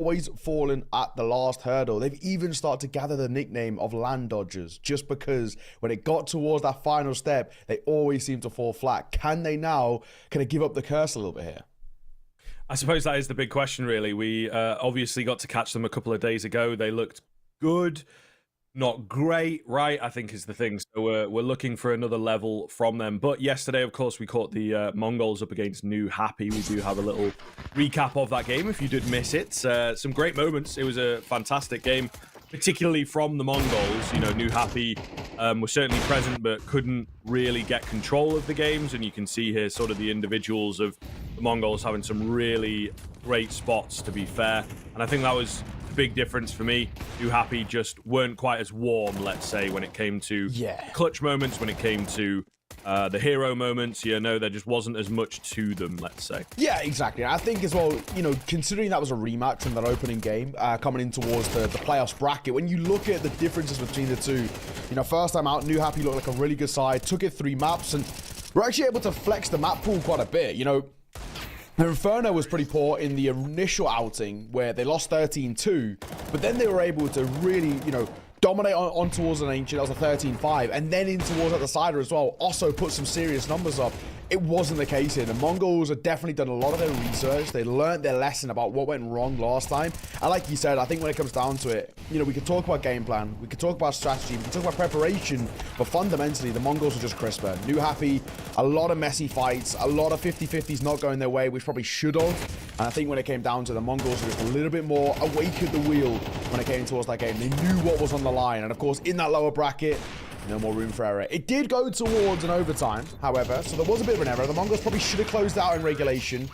always fallen at the last hurdle. They've even started to gather the nickname of Land Dodgers just because when it got towards that final step, they always seem to fall flat. Can they now kind of give up the curse a little bit here? I suppose that is the big question, really. We obviously got to catch them a couple of days ago. They looked good. Not great, right? I think is the thing. So we're looking for another level from them. But yesterday, of course, we caught the MongolZ up against New Happy. We do have a little recap of that game if you did miss it. Some great moments. It was a fantastic game, particularly from the Mongols. You know, New Happy was certainly present, but couldn't really get control of the games. And you can see here sort of the individuals of the Mongols having some really great spots, to be fair. And I think that was big difference for me. New Happy just weren't quite as warm, let's say, when it came to clutch moments, when it came to the hero moments. You know, there just wasn't as much to them, let's say. Yeah, exactly. I think as well, you know, considering that was a rematch from that opening game, coming in towards the playoffs bracket, when you look at the differences between the two, you know, first time out, New Happy looked like a really good side, took it 3 maps, and we're actually able to flex the map pool quite a bit. You know, Inferno was pretty poor in the initial outing where they lost 13-2, but then they were able to really, you know, dominate on towards an Ancient. That was a 13-5, and then in towards at the Cider as well, also put some serious numbers up. It wasn't the case here. The Mongols have definitely done a lot of their research. They learned their lesson about what went wrong last time. And like you said, I think when it comes down to it, you know, we could talk about game plan, we could talk about strategy, we could talk about preparation, but fundamentally, the Mongols are just crisper. New Happy, a lot of messy fights, a lot of 50-50s not going their way, which probably should have. And I think when it came down to the Mongols were just a little bit more awake at the wheel when it came towards that game. They knew what was on the line. And of course, in that lower bracket, no more room for error. It did go towards an overtime, however, so there was a bit of an error. The Mongols probably should have closed out in regulation.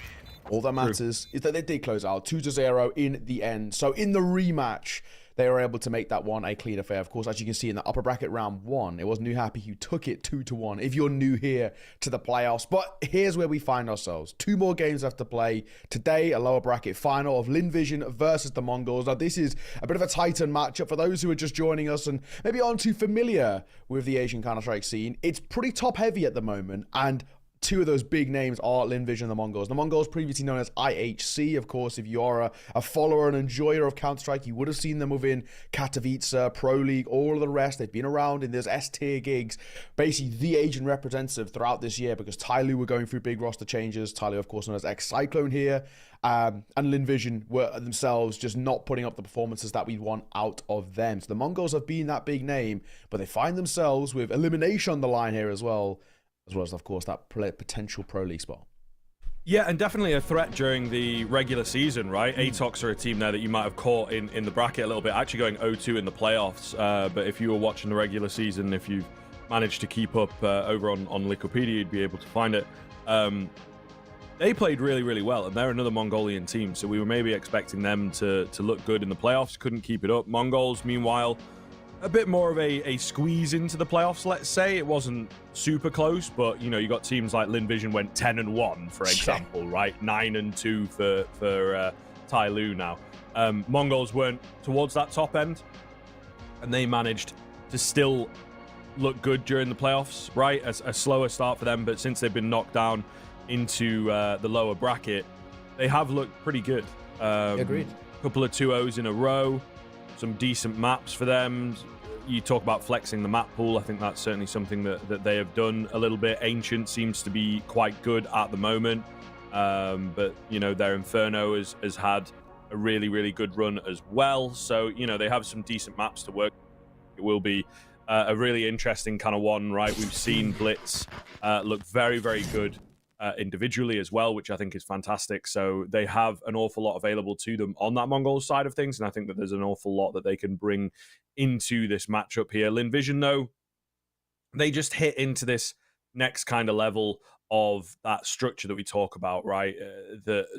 All that matters is that they did close out 2-0 in the end. So in the rematch, they were able to make that one a clean affair. Of course, as you can see in the upper bracket round 1, it was New Happy who took it 2-1 if you're new here to the playoffs. But here's where we find ourselves. 2 more games left to play. Today, a lower bracket final of LVGCSGO versus the Mongols. Now, this is a bit of a Titan matchup for those who are just joining us and maybe aren't too familiar with the Asian Counter-Strike scene. It's pretty top-heavy at the moment, and 2 of those big names are LVGCSGO and the Mongols. The Mongols, previously known as IHC, of course, if you are a follower and enjoyer of Counter-Strike, you would have seen them within Katowice, Pro League, all of the rest. They've been around in those S-tier gigs, basically the Asian representative throughout this year because Tyloo were going through big roster changes. Tyloo, of course, known as X-Cyclone here. And LVGCSGO were themselves just not putting up the performances that we want out of them. So the Mongols have been that big name, but they find themselves with elimination on the line here as well as, of course, that potential Pro League spot. Yeah, and definitely a threat during the regular season, right? ATOX are a team there that you might have caught in the bracket a little bit, actually going 0-2 in the playoffs. But if you were watching the regular season, if you've managed to keep up over on Wikipedia, you'd be able to find it. They played really, really well, and they're another Mongolian team, so we were maybe expecting them to look good in the playoffs. Couldn't keep it up. Mongols, meanwhile, a bit more of a squeeze into the playoffs, let's say. It wasn't super close, but, you know, you got teams like LVGCSGO went 10-1, for example, right? 9-2 for Tyloo now. Mongols weren't towards that top end, and they managed to still look good during the playoffs, right? A slower start for them, but since they've been knocked down into the lower bracket, they have looked pretty good. Agreed. A couple of 2-0s in a row. Some decent maps for them. You talk about flexing the map pool. I think that's certainly something that they have done a little bit. Ancient seems to be quite good at the moment. But, you know, their Inferno has had a really, really good run as well. So, you know, they have some decent maps to work. It will be a really interesting kind of one, right? We've seen Blitz look very, very good individually as well, which I think is fantastic. So they have an awful lot available to them on that Mongol side of things, and I think that there's an awful lot that they can bring into this matchup here. LVGCSGO, though, they just hit into this next kind of level of that structure that we talk about, right?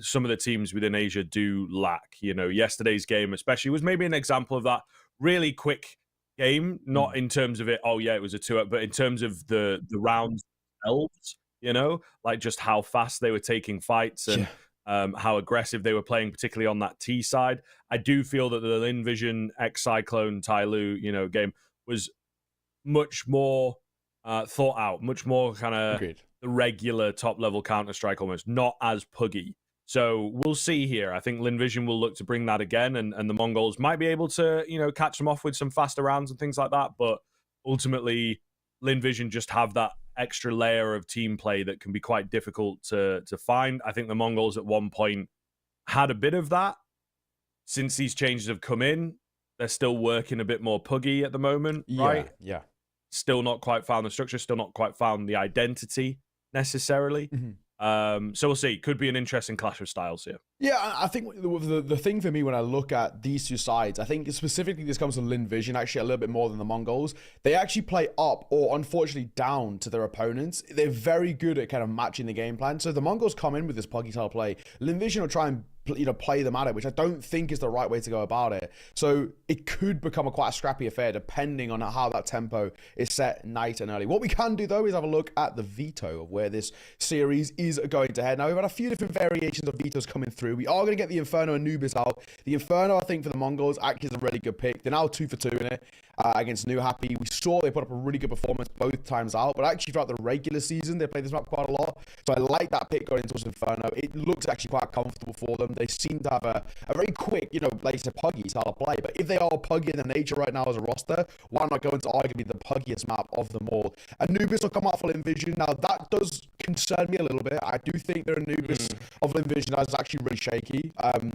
Some of the teams within Asia do lack. You know, yesterday's game especially was maybe an example of that. Really quick game, not in terms of it, oh yeah, it was a 2-up, but in terms of the rounds themselves. You know, like just how fast they were taking fights and how aggressive they were playing, particularly on that T side. I do feel that the LVGCSGO X-Cyclone Tyloo, you know, game was much more thought out, much more kind of the regular top level Counter-Strike almost, not as puggy. So we'll see here. I think Linvision will look to bring that again, and the Mongols might be able to, catch them off with some faster rounds and things like that. But ultimately, Linvision just have that extra layer of team play that can be quite difficult to find. I think the Mongols at one point had a bit of that. Since these changes have come in, they're still working a bit more puggy at the moment, right? Yeah. Still not quite found the structure, still not quite found the identity necessarily. So we'll see. Could be an interesting clash of styles here. Yeah, I think the thing for me when I look at these two sides, I think specifically this comes to Linvision actually a little bit more than the Mongols. They actually play up or unfortunately down to their opponents. They're very good at kind of matching the game plan. So the Mongols come in with this puggy style play. Linvision will try and play them at it, which I don't think is the right way to go about it. So it could become quite a scrappy affair depending on how that tempo is set night and early. What we can do though is have a look at the Veto of where this series is going to head. Now we've had a few different variations of Vetos coming through. We are going to get the Inferno and Anubis out. The Inferno, I think, for the Mongols actually is a really good pick. They're now 2 for 2 in it against Nuke. We saw they put up a really good performance both times out, but actually throughout the regular season, they played this map quite a lot. So I like that pick going into Inferno. It looks actually quite comfortable for them. They seem to have a very quick, like you said, puggy style of play. But if they are puggy in their nature right now as a roster, why not go into arguably the puggiest map of them all? Anubis will come out for Linvision. Now, that does concern me a little bit. I do think their Anubis of Linvision is actually really shaky.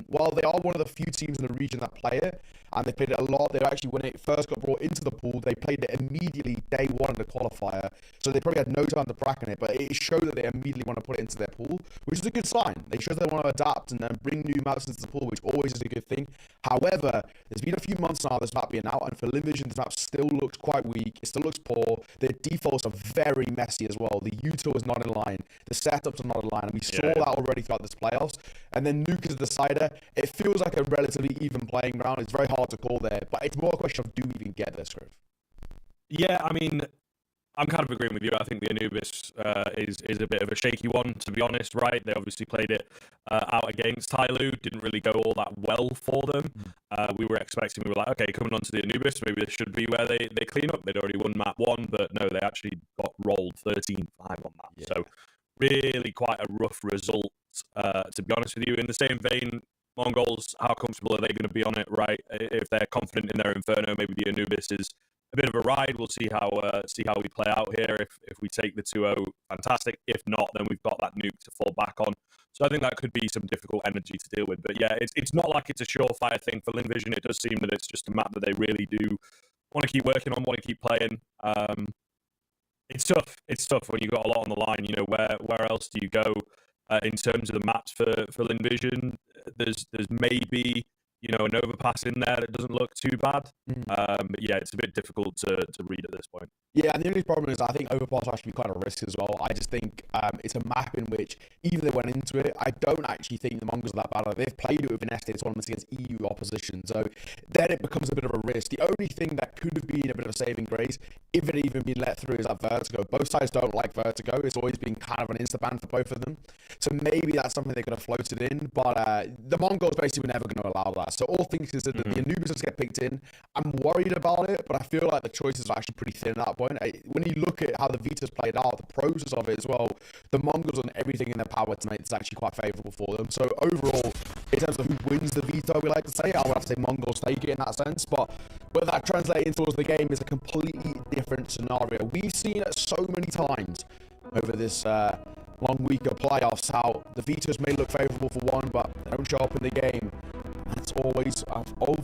While they are one of the few teams in the region that play it, and they played it a lot, they actually, when it first got brought into the pool, they played it immediately day one of the qualifier. So they probably had no time to bracken it, but it showed that they immediately want to put it into their pool, which is a good sign. They show they want to adapt and then bring new maps into the pool, which always is a good thing. However, there's been a few months now this map being out, and for Linvision, this map still looks quite weak. It still looks poor. Their defaults are very messy as well. The util is not in line. The setups are not in line, and we saw that already throughout this playoffs. And then Nuke is the decider. It feels like a relatively even playing ground. It's very hard to call there, but it's more a question of do we even get this, Griff? Yeah, I mean, I'm kind of agreeing with you. I think the Anubis is a bit of a shaky one, to be honest, right? They obviously played it out against Tyloo, didn't really go all that well for them. We were like, okay, coming on to the Anubis, maybe this should be where they clean up. They'd already won map 1, but no, they actually got rolled 13-5 on that. Yeah. So really quite a rough result, to be honest with you. In the same vein, Mongols, how comfortable are they going to be on it, right? If they're confident in their Inferno, maybe the Anubis is a bit of a ride. We'll see how we play out here. If we take the 2-0, fantastic. If not, then we've got that Nuke to fall back on. So I think that could be some difficult energy to deal with. But yeah, it's not like it's a surefire thing for Linvision. It does seem that it's just a map that they really do want to keep working on, want to keep playing. It's tough. It's tough when you've got a lot on the line. Where else do you go in terms of the maps for Linvision? There's maybe an overpass in there that doesn't look too bad. But yeah, it's a bit difficult to read at this point. Yeah, and the only problem is I think overpass will actually be quite a risk as well. I just think it's a map in which, even they went into it, I don't actually think the Mongols are that bad. They've played it with an estate tournaments against EU opposition, so then it becomes a bit of a risk. The only thing that could have been a bit of a saving grace, if it had even been let through, is that Vertigo. Both sides don't like Vertigo. It's always been kind of an insta-ban for both of them. So maybe that's something they could have floated in, but the Mongols basically were never going to allow that. So all things considered, the Anubis just get picked in. I'm worried about it, but I feel like the choices are actually pretty thin at that point. When you look at how the Veto's played out, the process of it as well, the Mongols done everything in their power to make this actually quite favourable for them. So overall, in terms of who wins the Veto, we like to say, I would have to say Mongols take it in that sense, but whether that translates into the game is a completely different scenario. We've seen it so many times over this long week of playoffs how the Vetos may look favourable for one, but they don't show up in the game. And it's always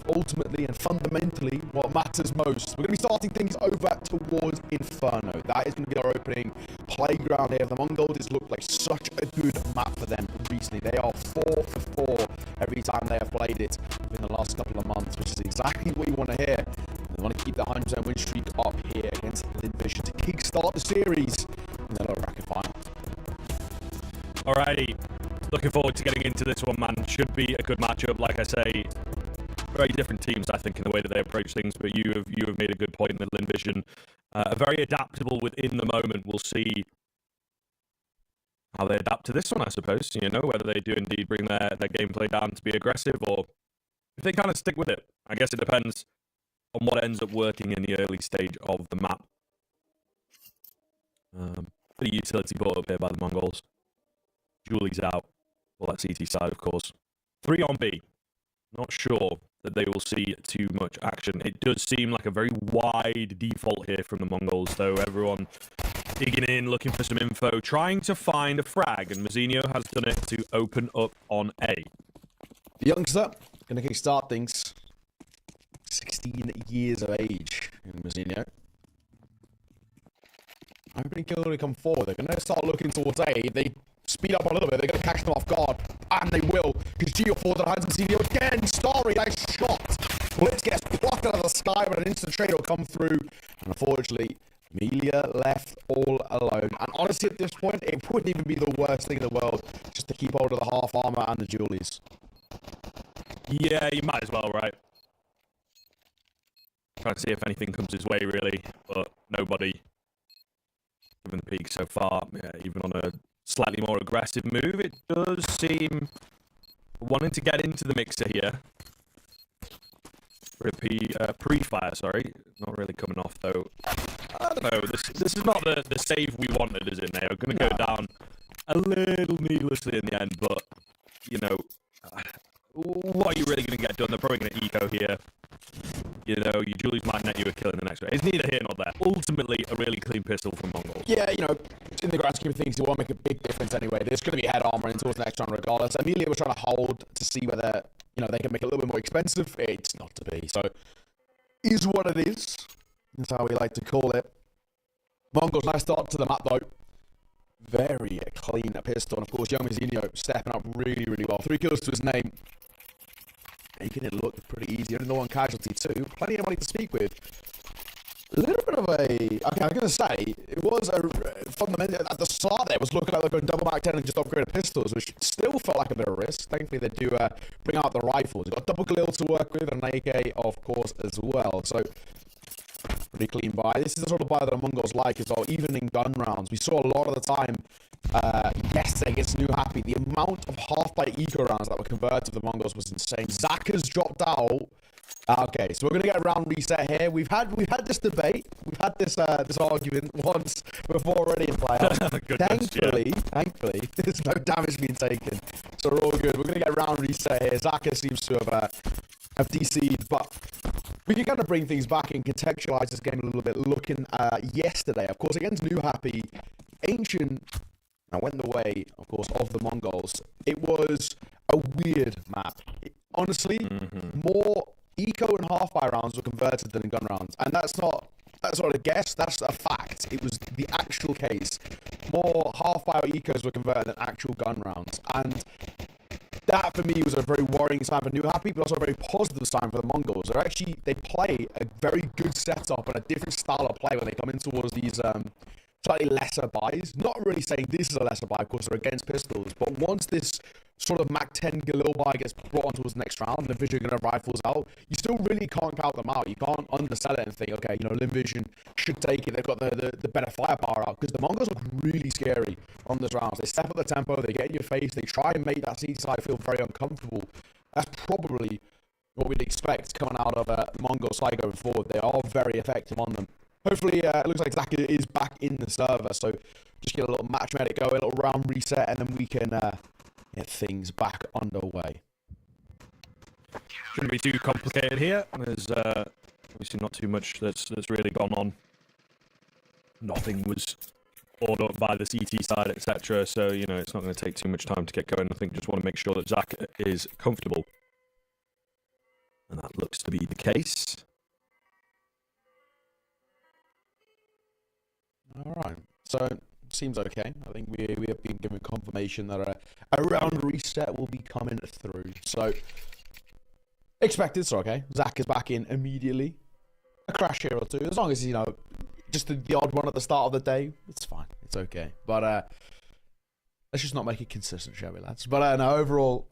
ultimately and fundamentally what matters most. We're going to be starting things over towards Inferno. That is going to be our opening playground here. The Mongols, it's looked like such a good map for them recently. They are 4 for 4 every time they have played it in the last couple of months, which is exactly what you want to hear. They want to keep the 100% win streak up here against Linvision to kickstart the series in the lower bracket final. Alrighty, looking forward to getting into this one, man. Should be a good matchup. Like I say, very different teams, I think, in the way that they approach things. But you have made a good point that Linvision are very adaptable within the moment. We'll see how they adapt to this one, I suppose. Whether they do indeed bring their gameplay down to be aggressive, or if they kind of stick with it. I guess it depends on what ends up working in the early stage of the map. Bit of utility brought up here by the Mongols. Julie's out. Well, that's ET side, of course. 3 on B. Not sure that they will see too much action. It does seem like a very wide default here from the Mongols, though. Everyone digging in, looking for some info, trying to find a frag, and Mazzinho has done it to open up on A. The youngster going to kickstart things. 16 years of age in Mazzinho. Opening kill going to come forward. They're going to start looking towards A. If they speed up a little bit, they're going to catch them off guard. And they will, because Geo falls out of Mazzinho again. Starry, nice shot. Blitz gets plucked out of the sky, but an instant trade will come through. And unfortunately, Amelia left all alone. And honestly, at this point, it wouldn't even be the worst thing in the world just to keep hold of the half armor and the Julies. Yeah, you might as well, right? Trying to see if anything comes his way, really, but nobody. Given the peak so far, yeah, even on a slightly more aggressive move, it does seem wanting to get into the mixer here. Pre-fire, sorry. Not really coming off, though. I don't know. This is not the save we wanted, is it? They are going to go down a little needlessly in the end, but, you know, what are you really going to get done? They're probably going to eco here. You know, your Julies might net you a kill in the next round. It's neither here nor there. Ultimately, a really clean pistol from Mongols. Yeah, you know, in the grand scheme of things, it won't make a big difference anyway. There's going to be head armor in towards the next round regardless. Amelia was trying to hold to see whether, you know, they can make it a little bit more expensive. It's not to be. So, is what it is. That's how we like to call it. Mongols, nice start to the map, though. Very clean pistol. And, of course, young Mazzinho stepping up really, really well. 3 kills to his name. Making it look pretty easy. Only one casualty too. Plenty of money to speak with. A little bit of a... Okay, I'm going to say, it was a fundamental... At the start there, it was looking like they're going double Mark 10 and just upgrade pistols, which still felt like a bit of a risk. Thankfully, they do bring out the rifles. They've got double Galil to work with, and an AK, of course, as well. So, pretty clean buy. This is the sort of buy that the Mongols like as well, even in gun rounds. We saw a lot of the time yesterday against New Happy. The amount of half-bite eco rounds that were converted to the Mongols was insane. Zach has dropped out. Okay, so we're going to get a round reset here. We've had this debate. We've had this argument once before already in playoffs. Thankfully, there's no damage being taken. So we're all good. We're going to get a round reset here. Zaka seems to have DC'd, but we can kind of bring things back and contextualize this game a little bit. Looking yesterday, of course, against New Happy, Ancient went the way, of course, of the Mongols. It was a weird map. Honestly, more eco and half-fire rounds were converted than in gun rounds, and that's not a guess. That's a fact. It was the actual case. More half-fire ecos were converted than actual gun rounds, and that for me was a very worrying sign for New Happy, but also a very positive sign for the Mongols. They play a very good setup and a different style of play when they come in towards these slightly lesser buys. Not really saying this is a lesser buy, of course, they're against pistols, but once this sort of Mac 10 Galil buy gets brought on towards the next round, and the Vision Gunner rifles out, you still really can't count them out. You can't undersell it and think, okay, you know, Lim Vision should take it. They've got the better firepower out, because the Mongols look really scary on those rounds. They step up the tempo, they get in your face, they try and make that CT side feel very uncomfortable. That's probably what we'd expect coming out of Mongol side going forward. They are very effective on them. Hopefully, it looks like Zach is back in the server, so just get a little match medic go, a little round reset, and then we can get things back underway. Shouldn't be too complicated here. There's obviously not too much that's really gone on. Nothing was ordered up by the CT side, etc. So, you know, it's not going to take too much time to get going. I think just want to make sure that Zach is comfortable. And that looks to be the case. All right, so seems okay. I think we have been given confirmation that a round reset will be coming through. So expected, so okay. Zach is back in immediately. A crash here or two, as long as, you know, just the odd one at the start of the day, it's fine. It's okay. But let's just not make it consistent, shall we, lads? But no, overall,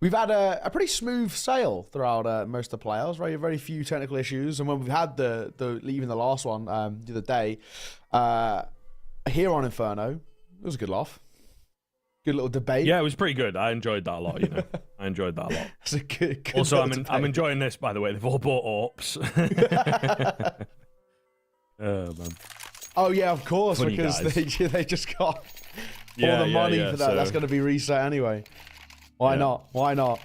we've had a pretty smooth sail throughout most of the playoffs. Very few technical issues, and when we've had even the last one the other day here on Inferno, it was a good laugh. Good little debate. Yeah, it was pretty good. I enjoyed that a lot, you know. I enjoyed that a lot. It's a good also, I'm enjoying this, by the way. They've all bought AWPs. Oh, man. Oh, yeah, of course, Funny because guys. they just got all the money for that. So... That's going to be reset anyway. Why not? Why not?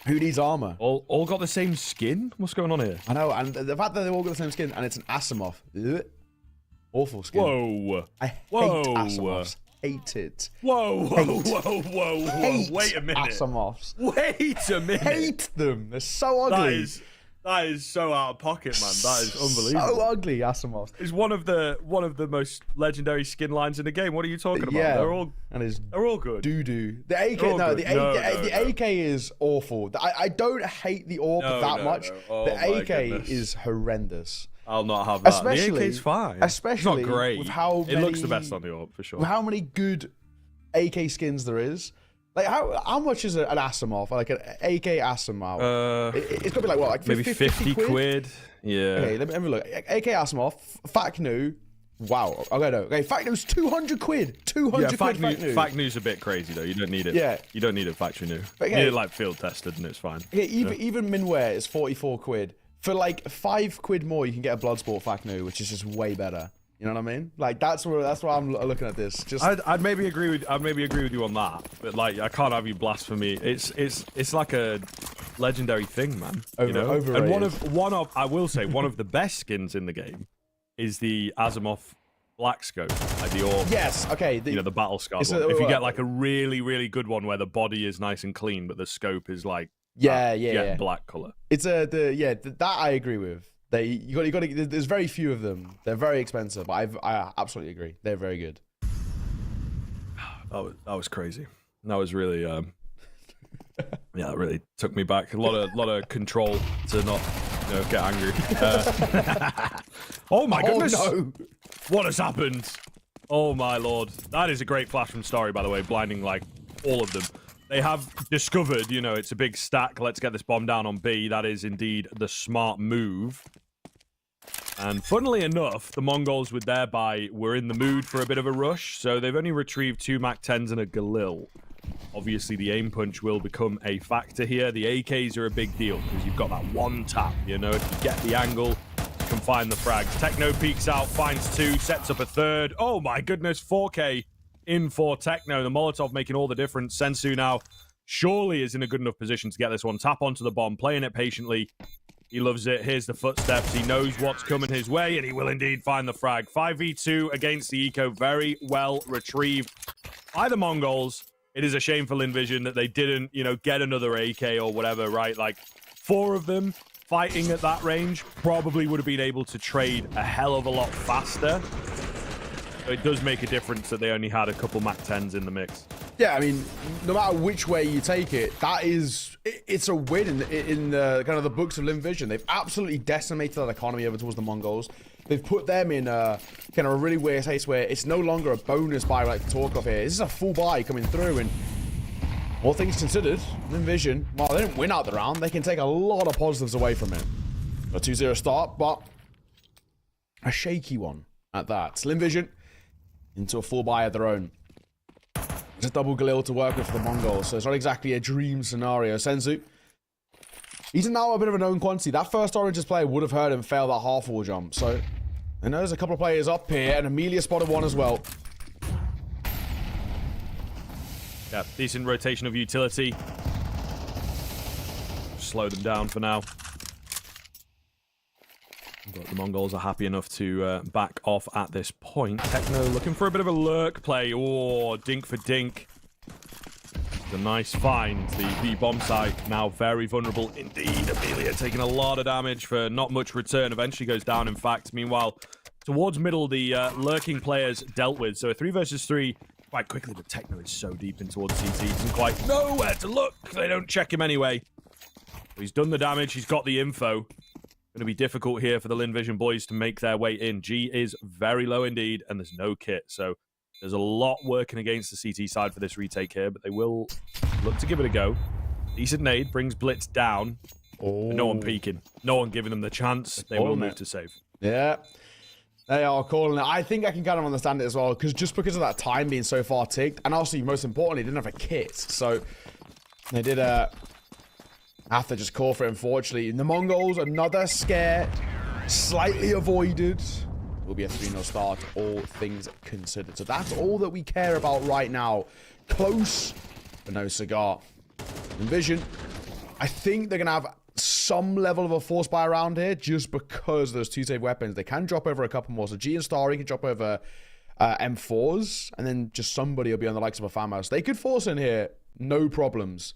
Who needs armor? All got the same skin? What's going on here? I know, and the fact that they all got the same skin, and it's an Asimov. Ugh. Awful skin. Whoa. I hate Asimovs. Hate it. Whoa. Hate Wait a minute. Asimovs. Wait a minute. Hate them. They're so ugly. That is so out of pocket, man. That is unbelievable. So ugly, Asimovs. It's one of the most legendary skin lines in the game. What are you talking about? Yeah, they're all good. Doo-doo. The AK, no, the AK is awful. I don't hate the AWP that much. Oh, the AK is horrendous. I'll not have that. Especially, the AK's fine. Especially it's not great. With how many, it looks the best on the AWP for sure. With how many good AK skins there is. Like how much is an Asimov? Like an AK Asimov? It's gonna be like what, like maybe 50 quid? Yeah. Okay, let me look. AK Asimov, Faknu. Wow. Okay, no. Okay, Faknu's 200 quid. 200 quid. Faknu's a bit crazy though. You don't need it. Yeah. You don't need a factory new. Okay. You need it like field tested and it's fine. Okay, even Minware is 44 quid. For like 5 quid more, you can get a Bloodsport Faknu, which is just way better. You know what I mean? Like that's why I'm looking at this. Just I'd maybe agree with you on that, but like I can't have you blasphemy. It's like a legendary thing, man. Overrated. And one of I will say one of the best skins in the game is the Asimov Black Scope, like the AWP. Yes. Okay. The battle scar one. If you get like a really good one where the body is nice and clean, but the scope is like black color. It's that I agree with. You got to. There's very few of them. They're very expensive. But I absolutely agree. They're very good. That was crazy. That was really that really took me back. A lot of control to not get angry. Oh my goodness! Oh no! What has happened? Oh my lord! That is a great flash from Starry, by the way, blinding like all of them. They have discovered, it's a big stack. Let's get this bomb down on B. That is indeed the smart move. And funnily enough, the Mongols with their buy were in the mood for a bit of a rush. So they've only retrieved 2 MAC-10s and a Galil. Obviously, the aim punch will become a factor here. The AKs are a big deal because you've got that one tap. If you get the angle, you can find the frags. Techno peeks out, finds 2, sets up a 3rd. Oh my goodness, 4K. In for Techno, the Molotov making all the difference. Sensu now surely is in a good enough position to get this one. Tap onto the bomb, playing it patiently. He loves it. Here's the footsteps. He knows what's coming his way, and he will indeed find the frag. 5v2 against the Eco. Very well retrieved by the Mongols. It is a shame for Linvision that they didn't, get another AK or whatever, right? Like, 4 of them fighting at that range probably would have been able to trade a hell of a lot faster. It does make a difference that they only had a couple MAC-10s in the mix. Yeah, I mean, no matter which way you take it, it's a win in the kind of the books of Linvision. They've absolutely decimated that economy over towards the Mongols. They've put them in kind of a really weird case where it's no longer a bonus buy like to talk of here. This is a full buy coming through, and all things considered, Linvision, while they didn't win out the round, they can take a lot of positives away from it. A 2-0 start, but a shaky one at that. Linvision into a full buy of their own. It's a double Galil to work with for the Mongols, so it's not exactly a dream scenario. Sensu, he's now a bit of a known quantity. That first Oranges player would have heard him fail that half-wall jump, so I know there's a couple of players up here, and Amelia spotted one as well. Yeah, decent rotation of utility. Slow them down for now. But the Mongols are happy enough to back off at this point. Techno looking for a bit of a lurk play. Oh, dink for dink. It's a nice find. The B-bomb site now very vulnerable indeed. Amelia taking a lot of damage for not much return. Eventually goes down, in fact. Meanwhile, towards middle, the lurking players dealt with. So a 3 versus 3 quite quickly, but Techno is so deep in towards CT. He doesn't quite know where to look. They don't check him anyway. He's done the damage. He's got the info. Going to be difficult here for the Linvision boys to make their way in. G is very low indeed, and there's no kit. So there's a lot working against the CT side for this retake here, but they will look to give it a go. Decent nade, brings Blitz down. Oh. But no one peeking. No one giving them the chance. They will move to save. Yeah. They are calling it. I think I can kind of understand it as well, because just because of that time being so far ticked, and also, most importantly, they didn't have a kit. So they did have to just call for it, unfortunately. And the Mongols, another scare, slightly avoided. will be a 3-0 start, all things considered. So that's all that we care about right now. Close, but no cigar. Envision, I think they're going to have some level of a force buy around here just because of those 2-save weapons. They can drop over a couple more. So G and Starry can drop over M4s, and then just somebody will be on the likes of a farmhouse. They could force in here, no problems.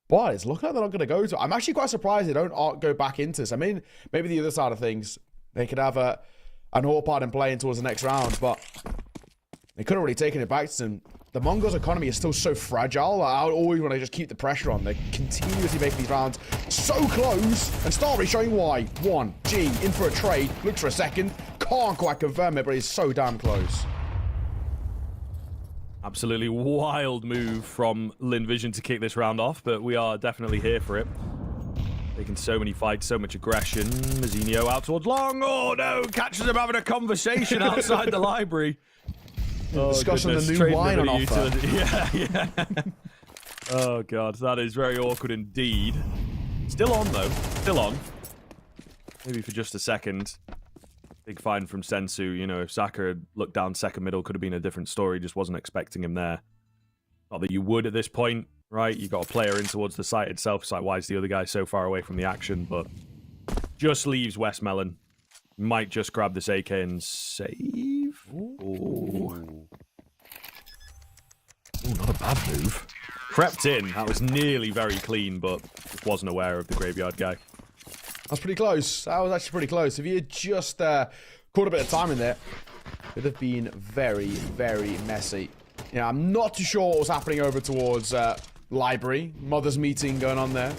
But it's looking like they're not going to go to. I'm actually quite surprised they don't go back into this. I mean, maybe the other side of things, they could have an AWP part in playing towards the next round, but they could have really taken it back to them. The Mongols' economy is still so fragile. I always want to just keep the pressure on. They're continuously making these rounds so close. And Starry showing why. 1, G, in for a trade. Looks for a second. Can't quite confirm it, but he's so damn close. Absolutely wild move from Linvision to kick this round off, but we are definitely here for it. Taking so many fights, so much aggression. Mazzinho out towards long. Oh no, catches him having a conversation outside the library. Oh, discussing goodness. the new Trading wine on offer. utility. Yeah. Oh god, that is very awkward indeed. Still on though, still on. Maybe for just a second. Big find from Sensu. You know, if Saka had looked down second middle, could have been a different story. Just wasn't expecting him there. Not that you would at this point, right? You got a player in towards the site itself. It's like, why is the other guy so far away from the action? But just leaves Westmelon. Might just grab this AK and save. Ooh, not a bad move. Crept in. That was nearly very clean, but wasn't aware of the graveyard guy. That's pretty close. That was actually pretty close. If you had just caught a bit of time in there, it would have been very, very messy. Yeah, I'm not too sure what was happening over towards Library. Mother's meeting going on there.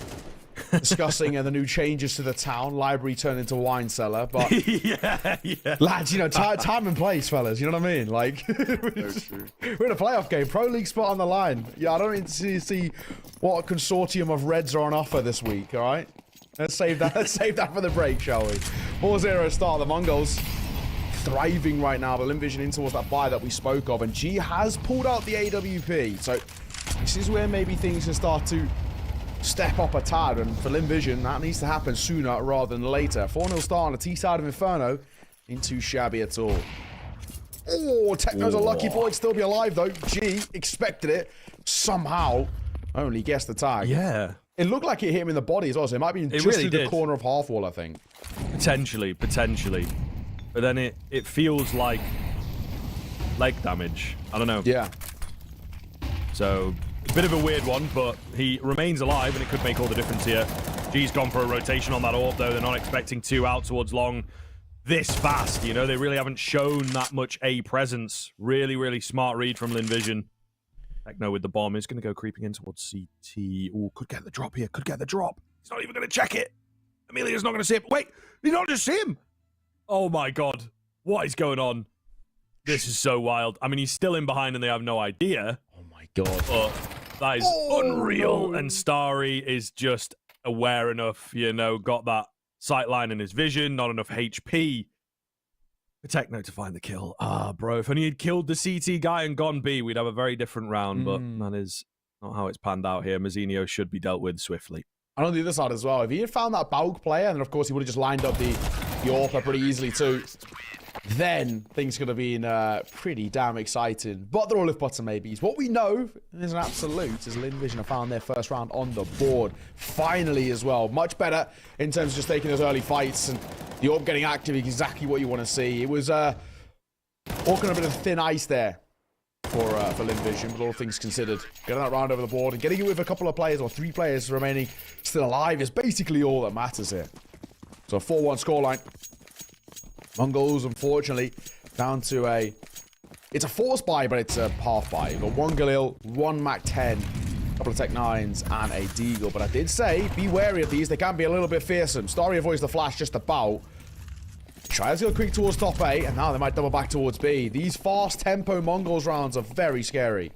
Discussing the new changes to the town. Library turned into wine cellar, but yeah. Lads, you know, time and place, fellas. You know what I mean? Like, we're in a playoff game, Pro League spot on the line. Yeah, I don't need to see what a consortium of Reds are on offer this week. All right, let's save that. Let's save that for the break, shall we? 4-0 start. The Mongols thriving right now, but Linvision in towards that buy that we spoke of, and G has pulled out the AWP. So this is where maybe things can start to step up a tad, and for Linvision, that needs to happen sooner rather than later. 4-0 start on the T side of Inferno. Ain't too shabby at all. Oh, Techno's a lucky boy to still be alive, though. G expected it. Somehow, only guessed the tag. Yeah. It looked like it hit him in the body as well, so it might be just really through the corner of half wall, I think. Potentially. But then it feels like leg damage. I don't know. Yeah. So, a bit of a weird one, but he remains alive, and it could make all the difference here. G's gone for a rotation on that AWP, though. They're not expecting 2 out towards long this fast. You know, they really haven't shown that much A presence. Really, really smart read from Linvision. Techno with the bomb is going to go creeping in towards CT. Oh, could get the drop here. Could get the drop. He's not even going to check it. Emilia's not going to see it. Wait, did not just see him? Oh, my God. What is going on? This is so wild. I mean, he's still in behind, and they have no idea. Oh, my God. But that is unreal. And Starry is just aware enough, you know, got that sight line in his vision, not enough HP for Techno to find the kill. Ah, bro, if only he'd killed the CT guy and gone B, we'd have a very different round, but that is not how it's panned out here. Mazzinho should be dealt with swiftly. And on the other side as well, if he had found that Baug player, and then of course he would have just lined up the AWP pretty easily too, then things could have been pretty damn exciting. But they're all if buts and maybes. What we know is an absolute is Linvision have found their first round on the board. Finally as well. Much better in terms of just taking those early fights, and the AWP getting active is exactly what you want to see. It was walking a bit of thin ice there for Linvision, with all things considered. Getting that round over the board and getting it with a couple of players, or 3 players remaining still alive, is basically all that matters here. So a 4-1 scoreline. Mongols, unfortunately, down to it's a force buy, but it's a half buy. You've got 1 Galil, 1 Mac 10, a couple of Tech 9s, and a Deagle. But I did say, be wary of these. They can be a little bit fearsome. Starry avoids the flash just about. Tries to go quick towards top A, and now they might double back towards B. These fast tempo Mongols rounds are very scary.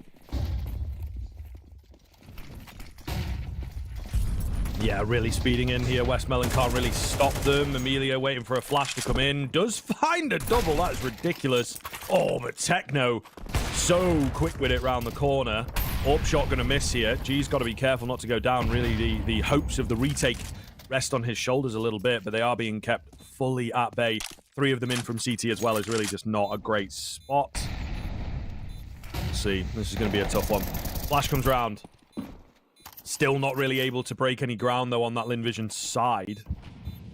Yeah, really speeding in here. Westmelon can't really stop them. Emilia waiting for a flash to come in. Does find a double. That is ridiculous. Oh, but Techno so quick with it round the corner. AWP shot going to miss here. G's got to be careful not to go down. Really, the hopes of the retake rest on his shoulders a little bit, but they are being kept fully at bay. 3 of them in from CT as well is really just not a great spot. Let's see. This is going to be a tough one. Flash comes round. Still not really able to break any ground, though, on that Linvision side.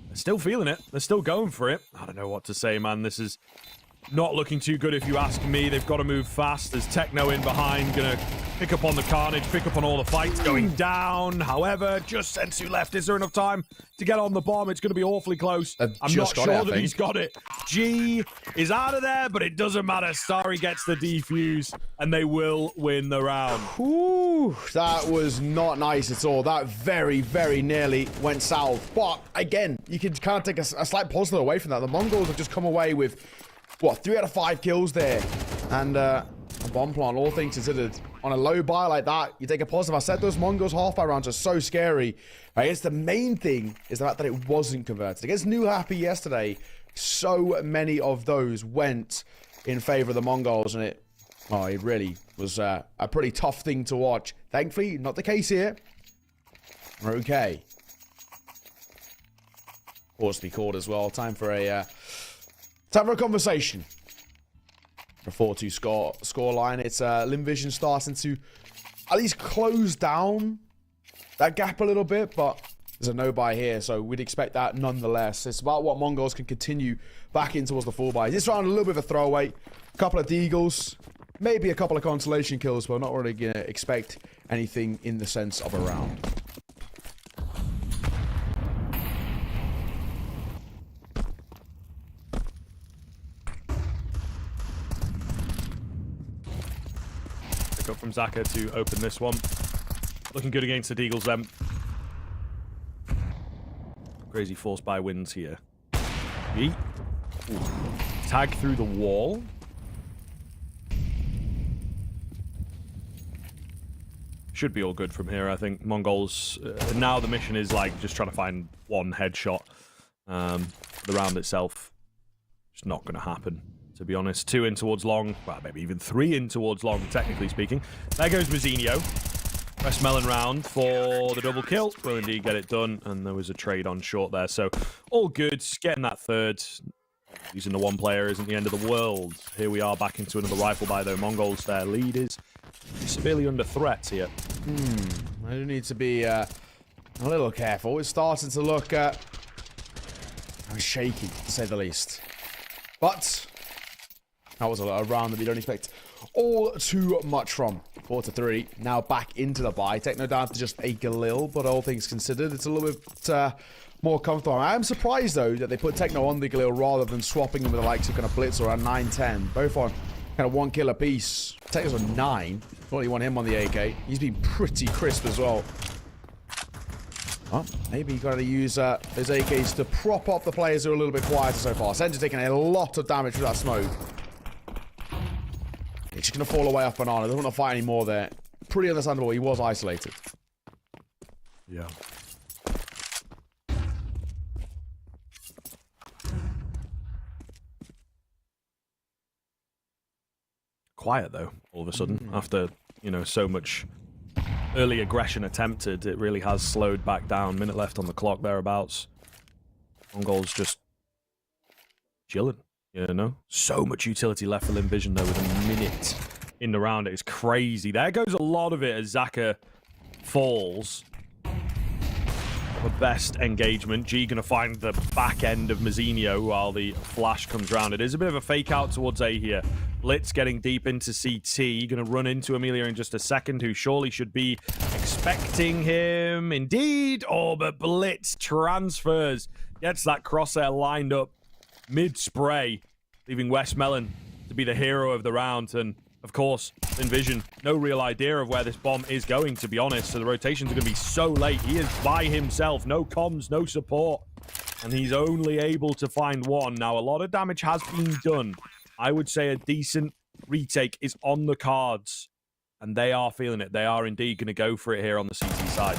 They're still feeling it. They're still going for it. I don't know what to say, man. This is not looking too good if you ask me. They've got to move fast. There's Techno in behind, gonna pick up on the carnage, pick up on all the fights going down. However, just Sensu left. Is there enough time to get on the bomb? It's gonna be awfully close. I'm not sure that he's got it. G is out of there, but it doesn't matter. Starry gets the defuse, and they will win the round. Ooh, that was not nice at all. That very, very nearly went south. But again, you can kind of take a slight positive away from that. The Mongols have just come away with, what, 3 out of 5 kills there. And a bomb plant, all things considered. On a low buy like that, you take a positive. I said those Mongols half-buy rounds are so scary. I guess the main thing is the fact that it wasn't converted. Against New Happy yesterday, so many of those went in favor of the Mongols. And it really was a pretty tough thing to watch. Thankfully, not the case here. We're okay. Pause to be called as well. Time for a conversation. A 4-2 score line. It's Linvision starting to at least close down that gap a little bit, but there's a no buy here, so we'd expect that nonetheless. It's about what Mongols can continue back in towards the 4 buys. This round a little bit of a throwaway. A couple of deagles, maybe a couple of consolation kills, but not really gonna expect anything in the sense of a round. Up from Zaka to open this one. Looking good against the Deagles then. Crazy force buy wins here. Yeet. Ooh. Tag through the wall. Should be all good from here, I think. Mongols, now the mission is like just trying to find one headshot. The round itself, just not going to happen. To be honest, 2 in towards long, well, maybe even 3 in towards long, technically speaking. There goes Mazzinho. West Melon round for the double kill. Will indeed get it done, and there was a trade on short there. So, all good. Getting that third. Using the 1 player isn't the end of the world. Here we are back into another rifle buy, though. Mongols, their lead is severely under threat here. I do need to be a little careful. It's starting to look shaky, to say the least. But that was a round that we don't expect all too much from. 4-3. Now back into the buy. Techno down to just a Galil, but all things considered, it's a little bit more comfortable. I am surprised, though, that they put Techno on the Galil rather than swapping him with the likes of kind of Blitz or a 9-10. Both on kind of 1 kill apiece. Techno's on 9. Don't really want him on the AK. He's been pretty crisp as well. Well, maybe you got to use those AKs to prop up the players who are a little bit quieter so far. Sen's taking a lot of damage with that smoke. He's just going to fall away off Banana. Doesn't want to fight anymore there. Pretty understandable. He was isolated. Yeah. Quiet, though, all of a sudden. After, you know, so much early aggression attempted, it really has slowed back down. Minute left on the clock, thereabouts. Mongols just chilling. You know, so much utility left for Linvision, though, with a minute in the round. It's crazy. There goes a lot of it as Zaka falls. The best engagement. G going to find the back end of Mazzinho while the flash comes round. It is a bit of a fake out towards A here. Blitz getting deep into CT. Going to run into Amelia in just a second, who surely should be expecting him. Indeed. Oh, but Blitz transfers. Gets that crosshair lined up mid-spray, leaving West Melon to be the hero of the round. And, of course, Linvision, no real idea of where this bomb is going, to be honest. So the rotations are going to be so late. He is by himself. No comms, no support. And he's only able to find 1. Now, a lot of damage has been done. I would say a decent retake is on the cards. And they are feeling it. They are indeed going to go for it here on the CT side.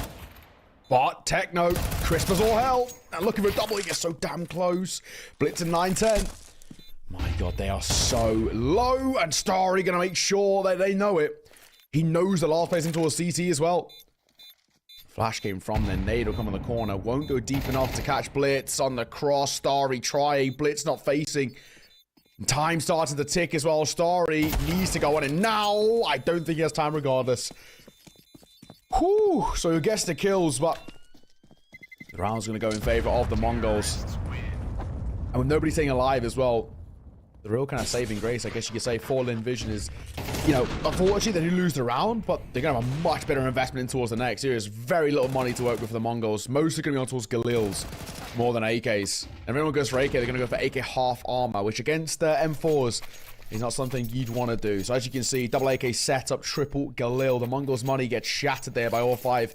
But Techno, crisp as all hell. And looking for a double, he gets so damn close. Blitz and 9-10. My God, they are so low. And Starry going to make sure that they know it. He knows the last place into a CT as well. Flash came from there. Nade will come on the corner. Won't go deep enough to catch Blitz on the cross. Starry try. Blitz not facing. Time started to tick as well. Starry needs to go on it now. I don't think he has time regardless. Whew. So he gets the kills, but the round's going to go in favor of the Mongols. And with nobody staying alive as well, the real kind of saving grace, I guess you could say, for Vision is, you know, unfortunately they do lose the round, but they're going to have a much better investment in towards the next. There is very little money to work with for the Mongols. Mostly going to be on towards Galil's more than AKs. And if everyone goes for AK, they're going to go for AK half armor, which against the M4s is not something you'd want to do. So as you can see, double AK setup, triple Galil. The Mongols' money gets shattered there by all 5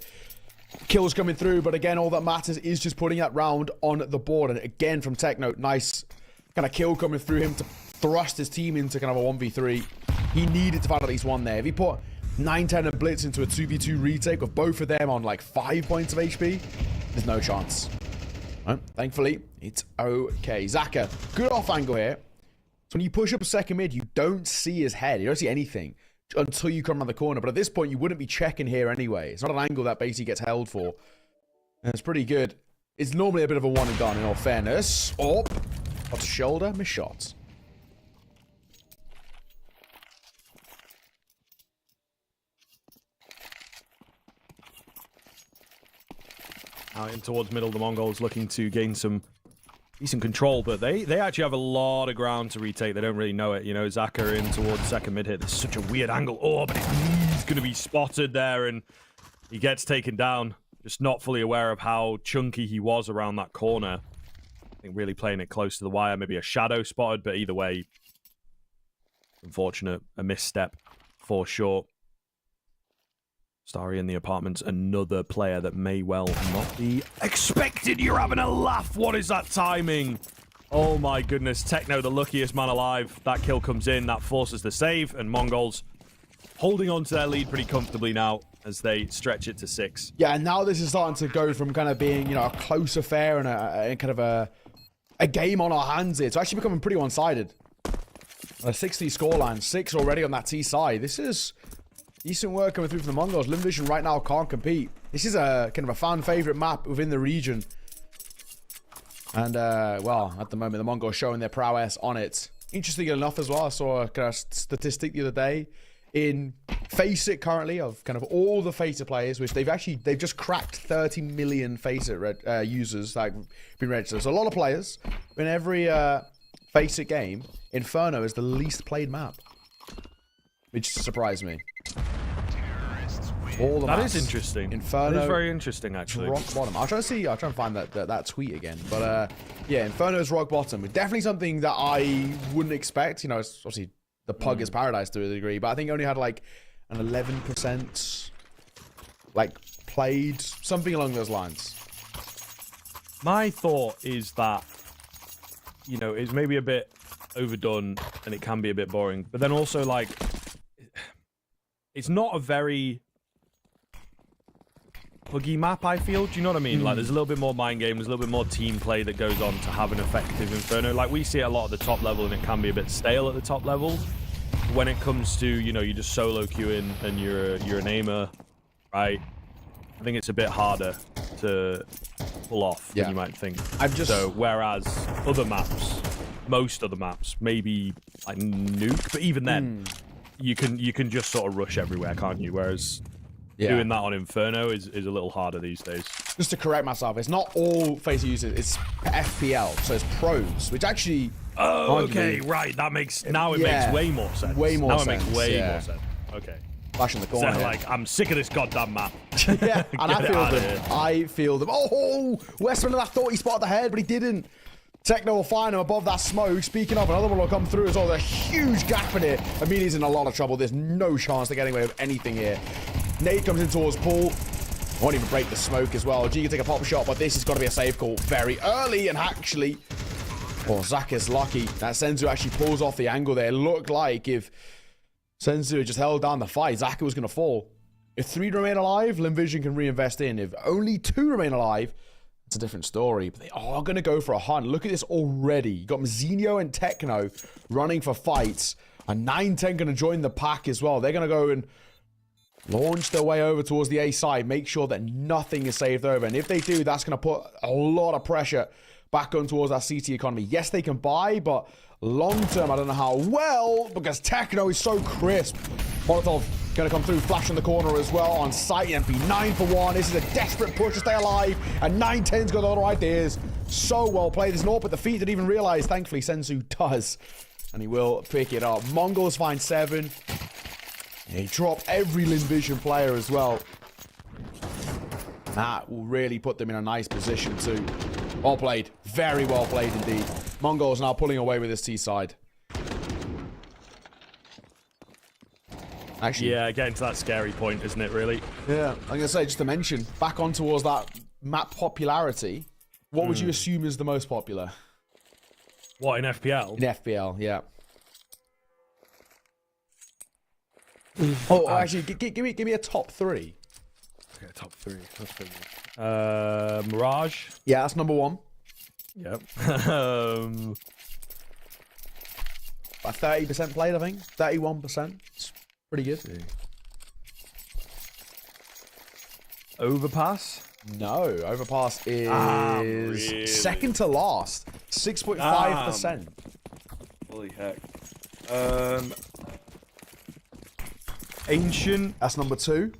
kills coming through. But again, all that matters is just putting that round on the board. And again, from Techno, nice kind of kill coming through him to thrust his team into kind of a 1v3. He needed to find at least one there. If he put 9-10 and Blitz into a 2v2 retake with both of them on like 5 points of HP, there's no chance. Right? Thankfully, it's okay. Zaka, good off angle here. So when you push up a second mid, you don't see his head. You don't see anything until you come around the corner. But at this point, you wouldn't be checking here anyway. It's not an angle that basically gets held for. And it's pretty good. It's normally a bit of a one and done in all fairness. Up. Off the shoulder, miss shots. Out in towards middle, the Mongols looking to gain some decent control, but they actually have a lot of ground to retake. They don't really know it. You know, Zaka in towards second mid hit. There's such a weird angle. Oh, but he's going to be spotted there, and he gets taken down. Just not fully aware of how chunky he was around that corner. I think really playing it close to the wire. Maybe a shadow spotted, but either way, unfortunate. A misstep for sure. Starry in the apartments, another player that may well not be expected. You're having a laugh. What is that timing? Oh my goodness. Techno, the luckiest man alive. That kill comes in. That forces the save. And Mongols holding on to their lead pretty comfortably now as they stretch it to 6. Yeah, and now this is starting to go from kind of being, you know, a close affair and a kind of a game on our hands here. It's actually becoming pretty one-sided. A 60 scoreline. 6 already on that T side. This is decent work coming through from the Mongols. Vision right now can't compete. This is a kind of a fan favorite map within the region. And, well, at the moment, the Mongols showing their prowess on it. Interesting enough as well, I saw a kind of statistic the other day in Faceit currently of kind of all the Faceit players, which they've just cracked 30 million Faceit users that have been registered. So a lot of players in every Faceit game. Inferno is the least played map, which surprised me. All the that maps. is interesting. Inferno. That is very interesting, actually. Rock bottom. I'll try and find that tweet again. But yeah, Inferno is rock bottom. Definitely something that I wouldn't expect. You know, it's obviously the pug is paradise to a degree, but I think it only had like an 11% like played, something along those lines. My thought is that, you know, it's maybe a bit overdone and it can be a bit boring, but then also like it's not a very buggy map, I feel. Do you know what I mean? Like, there's a little bit more mind game, there's a little bit more team play that goes on to have an effective Inferno. Like, we see it a lot at the top level, and it can be a bit stale at the top level. When it comes to, you know, you just solo queuing and you're an aimer, right? I think it's a bit harder to pull off than you might think. So, whereas other maps, most other maps, maybe like Nuke, but even then, you can just sort of rush everywhere, can't you? Whereas doing that on Inferno is a little harder these days. Just to correct myself, it's not all Faceit users, it's FPL, so it's pros, which actually... Oh, okay, right, that makes... Now it makes way more sense. Way more sense. Now it makes way more sense. Okay. Flash in the corner. So, like, I'm sick of this goddamn map. Yeah, and I feel them. Oh, Westman, I thought he spotted the head, but he didn't. Techno will find him above that smoke. Speaking of, another one will come through as well. There's a huge gap in it. Ameli's in a lot of trouble. There's no chance to get away with anything here. Nate comes in towards Paul. Won't even break the smoke as well. G can take a pop shot, but this has got to be a safe call very early. And actually, Zach is lucky that Senzu actually pulls off the angle there. It looked like if Senzu just held down the fight, Zaka was going to fall. If 3 remain alive, Vision can reinvest in. If only 2 remain alive, it's a different story. But they are going to go for a hunt. Look at this already. You got Mzinho and Techno running for fights. And 9-10 going to join the pack as well. They're going to go and launch their way over towards the A side. Make sure that nothing is saved over. And if they do, that's going to put a lot of pressure back on towards that CT economy. Yes, they can buy, but long term, I don't know how well, because Techno is so crisp. Molotov going to come through, flash in the corner as well on site. MP 9 for 1. This is a desperate push to stay alive. And 9-10's got other ideas. So well played. There's no, but the feet didn't even realize. Thankfully, Sensu does. And he will pick it up. Mongols find 7. They drop every Linvision player as well. That will really put them in a nice position too. Well played. Very well played indeed. Mongols now pulling away with this T side. Actually, yeah, getting to that scary point, isn't it, really? Yeah, I'm going to say, just to mention, back on towards that map popularity, what would you assume is the most popular? What, in FPL? In FPL, yeah. Oh, actually, give me a top 3. Okay, top 3. That's pretty good. Mirage. Yeah, that's number 1. Yep. About 30% played, I think. 31%. It's pretty good. Overpass? No, Overpass is really? second to last. 6.5%. Holy heck. Ancient. That's number 2.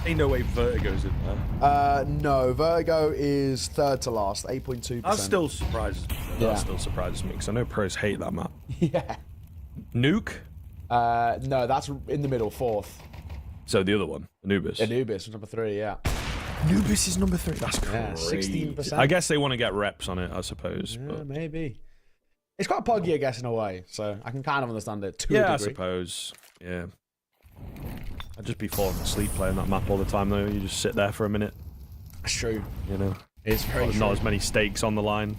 Ain't no way Vertigo's in there. No, Vertigo is third to last, 8.2%. That still surprises me. Yeah. That still surprises me, because I know pros hate that map. Yeah. Nuke? No, that's in the middle, 4th. So the other one, Anubis. Anubis was number 3, yeah. Anubis is number 3. That's Yeah, crazy. 16%. I guess they want to get reps on it, I suppose. Yeah, But maybe. It's quite puggy, I guess, in a way, so I can kind of understand it to a yeah, I degree. suppose. Yeah. I'd just be falling asleep playing that map all the time, though. You just sit there for a minute. That's true. You know, It's very true. not as many stakes on the line.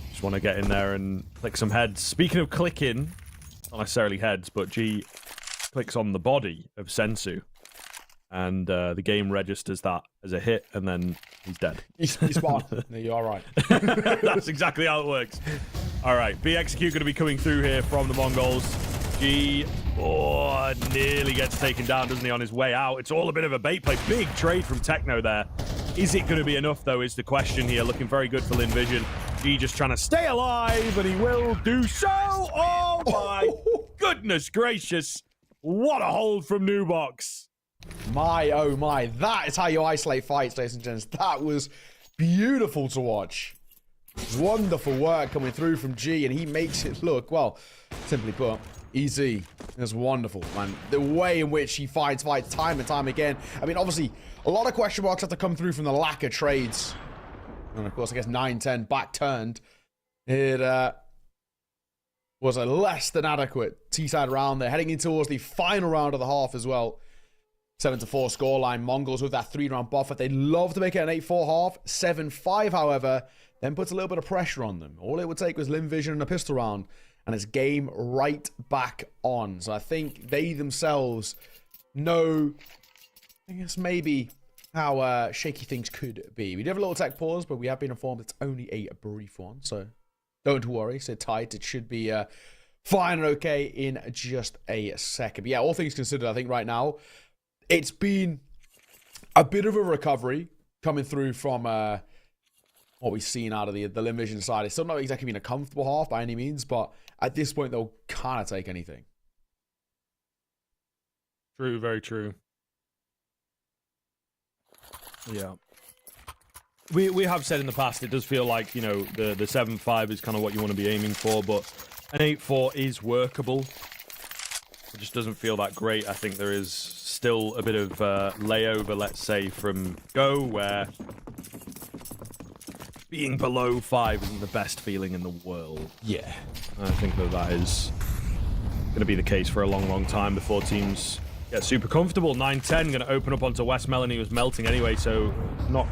Just want to get in there and click some heads. Speaking of clicking, not necessarily heads, but G clicks on the body of Sensu, and the game registers that as a hit, and then he's dead. He's smart. No, you're all right. That's exactly how it works. All right, BXQ going to be coming through here from the Mongols. G, nearly gets taken down, doesn't he, on his way out? It's all a bit of a bait play. Big trade from Techno there. Is it going to be enough, though, is the question here. Looking very good for Linvision. G just trying to stay alive, and he will do so. Oh, my goodness gracious. What a hold from Nubox. My, oh my. That is how you isolate fights, ladies and gents. That was beautiful to watch. Wonderful work coming through from G, and he makes it look, well, simply put, easy. It's wonderful, man. The way in which he fights time and time again. I mean, obviously, a lot of question marks have to come through from the lack of trades. And of course, I guess 9-10 back turned. It was a less than adequate T-side round there. Heading in towards the final round of the half as well. 7-4 scoreline. Mongols with that 3-round buffer. They'd love to make it an 8-4 half. 7-5, however, then puts a little bit of pressure on them. All it would take was Linvision and a pistol round, and it's game right back on. So I think they themselves know, I guess, maybe how shaky things could be. We did have a little tech pause, but we have been informed it's only a brief one. So don't worry, sit tight. It should be fine and okay in just a second. But yeah, all things considered, I think right now, it's been a bit of a recovery coming through from what we've seen out of the Linvision side. It's still not exactly been a comfortable half by any means, but at this point, they'll kind of take anything. True, very true. Yeah. We have said in the past, it does feel like, you know, the 7-5 is kind of what you want to be aiming for, but an 8-4 is workable. It just doesn't feel that great. I think there is still a bit of layover, let's say, from Go, where being below 5 isn't the best feeling in the world. Yeah. I think that is going to be the case for a long, long time before teams get super comfortable. 9-10 going to open up onto West Melanie, was melting anyway, so not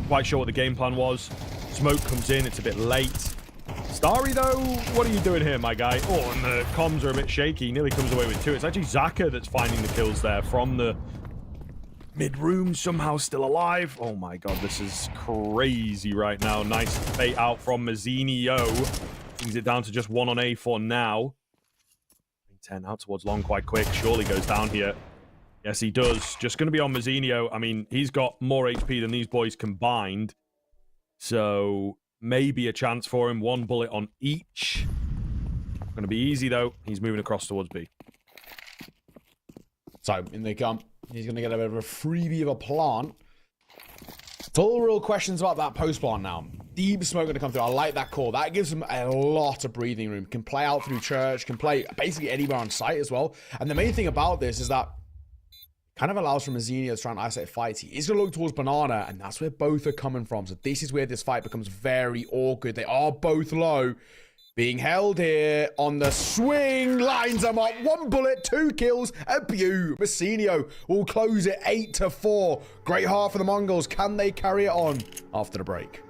quite sure what the game plan was. Smoke comes in, it's a bit late. Starry, though, what are you doing here, my guy? Oh, and the comms are a bit shaky. He nearly comes away with 2. It's actually Zaka that's finding the kills there from the mid-room, somehow still alive. Oh my god, this is crazy right now. Nice bait out from Mazzinio. Brings it down to just 1 on A for now. 10 out towards long quite quick. Surely goes down here. Yes, he does. Just going to be on Mazzinho. I mean, he's got more HP than these boys combined. So maybe a chance for him. One bullet on each. Going to be easy, though. He's moving across towards B. So, in they come. He's going to get a bit of a freebie of a plant. Full real questions about that post plant now. Deep smoke going to come through. I like that call. That gives him a lot of breathing room. Can play out through church. Can play basically anywhere on site as well. And the main thing about this is that kind of allows for Mazzinho to try and isolate fights. He is going to look towards Banana, and that's where both are coming from. So this is where this fight becomes very awkward. They are both low. Being held here on the swing. Lines them up. 1 bullet, 2 kills. A bew. Mazzinho will close it 8-4. Great half for the Mongols. Can they carry it on after the break?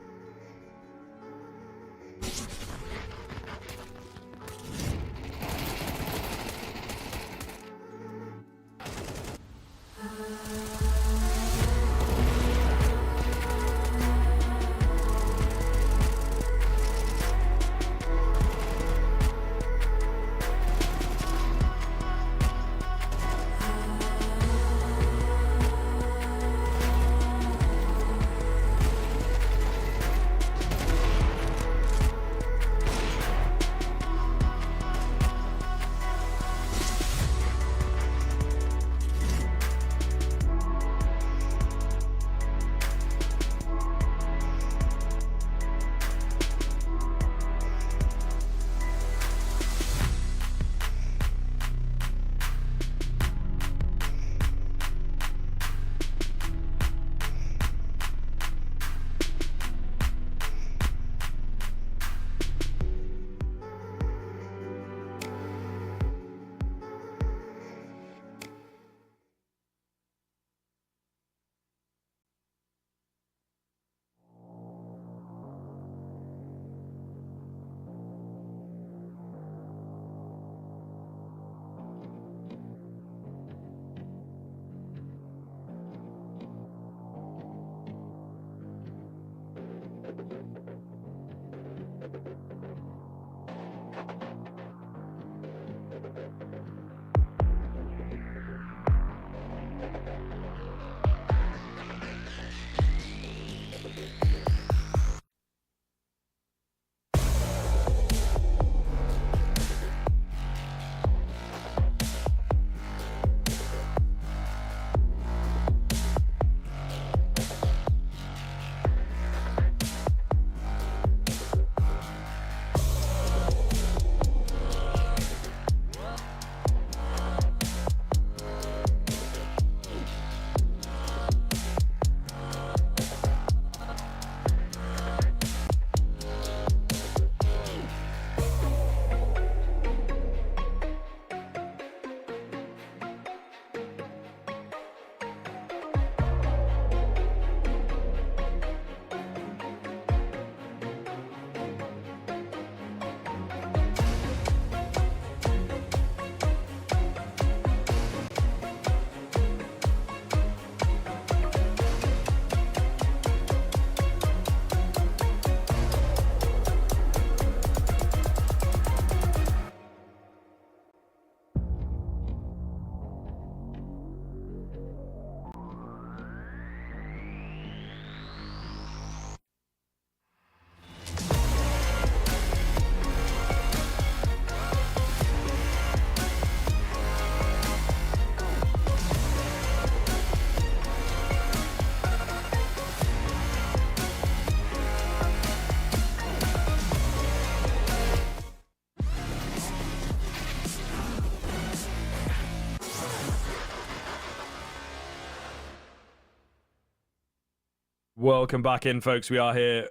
Welcome back in, folks. We are here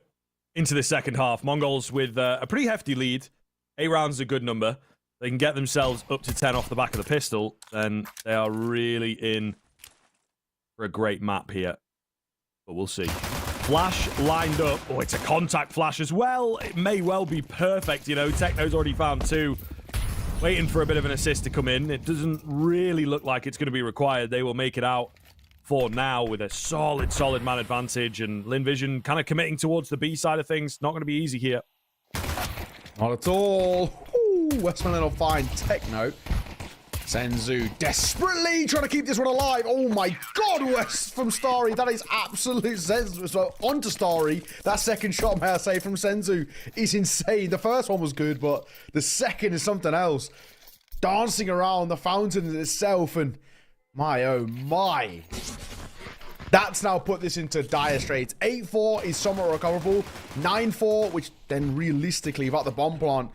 into the second half. Mongols with a pretty hefty lead. 8 rounds is a good number. They can get themselves up to 10 off the back of the pistol, then they are really in for a great map here. But we'll see. Flash lined up. Oh, it's a contact flash as well. It may well be perfect, you know. Techno's already found 2. Waiting for a bit of an assist to come in. It doesn't really look like it's going to be required. They will make it out for now with a solid man advantage, and LVGCSGO kind of committing towards the B side of things. Not going to be easy here. Not at all. Ooh, Westmoreland will find Techno. Senzu desperately trying to keep this one alive. Oh my god, West from Starry. That is absolute Senzu. So on to Starry. That second shot, may I say, from Senzu is insane. The first one was good, but the second is something else. Dancing around the fountain itself, and my oh my. That's now put this into dire straits. 8-4 is somewhat recoverable. 9-4, which then realistically, without the bomb plant,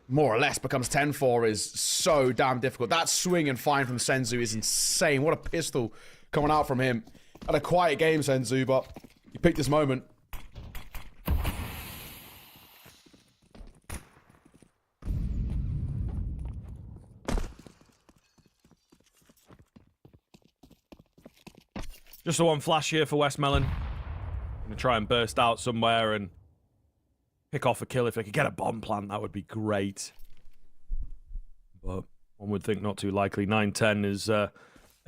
more or less becomes 10-4, is so damn difficult. That swing and find from Senzu is insane. What a pistol coming out from him. Had a quiet game, Senzu, but he picked this moment. Just the one flash here for Westmelon. Gonna try and burst out somewhere and pick off a kill. If they could get a bomb plant, that would be great. But one would think not too likely. 9-10 is a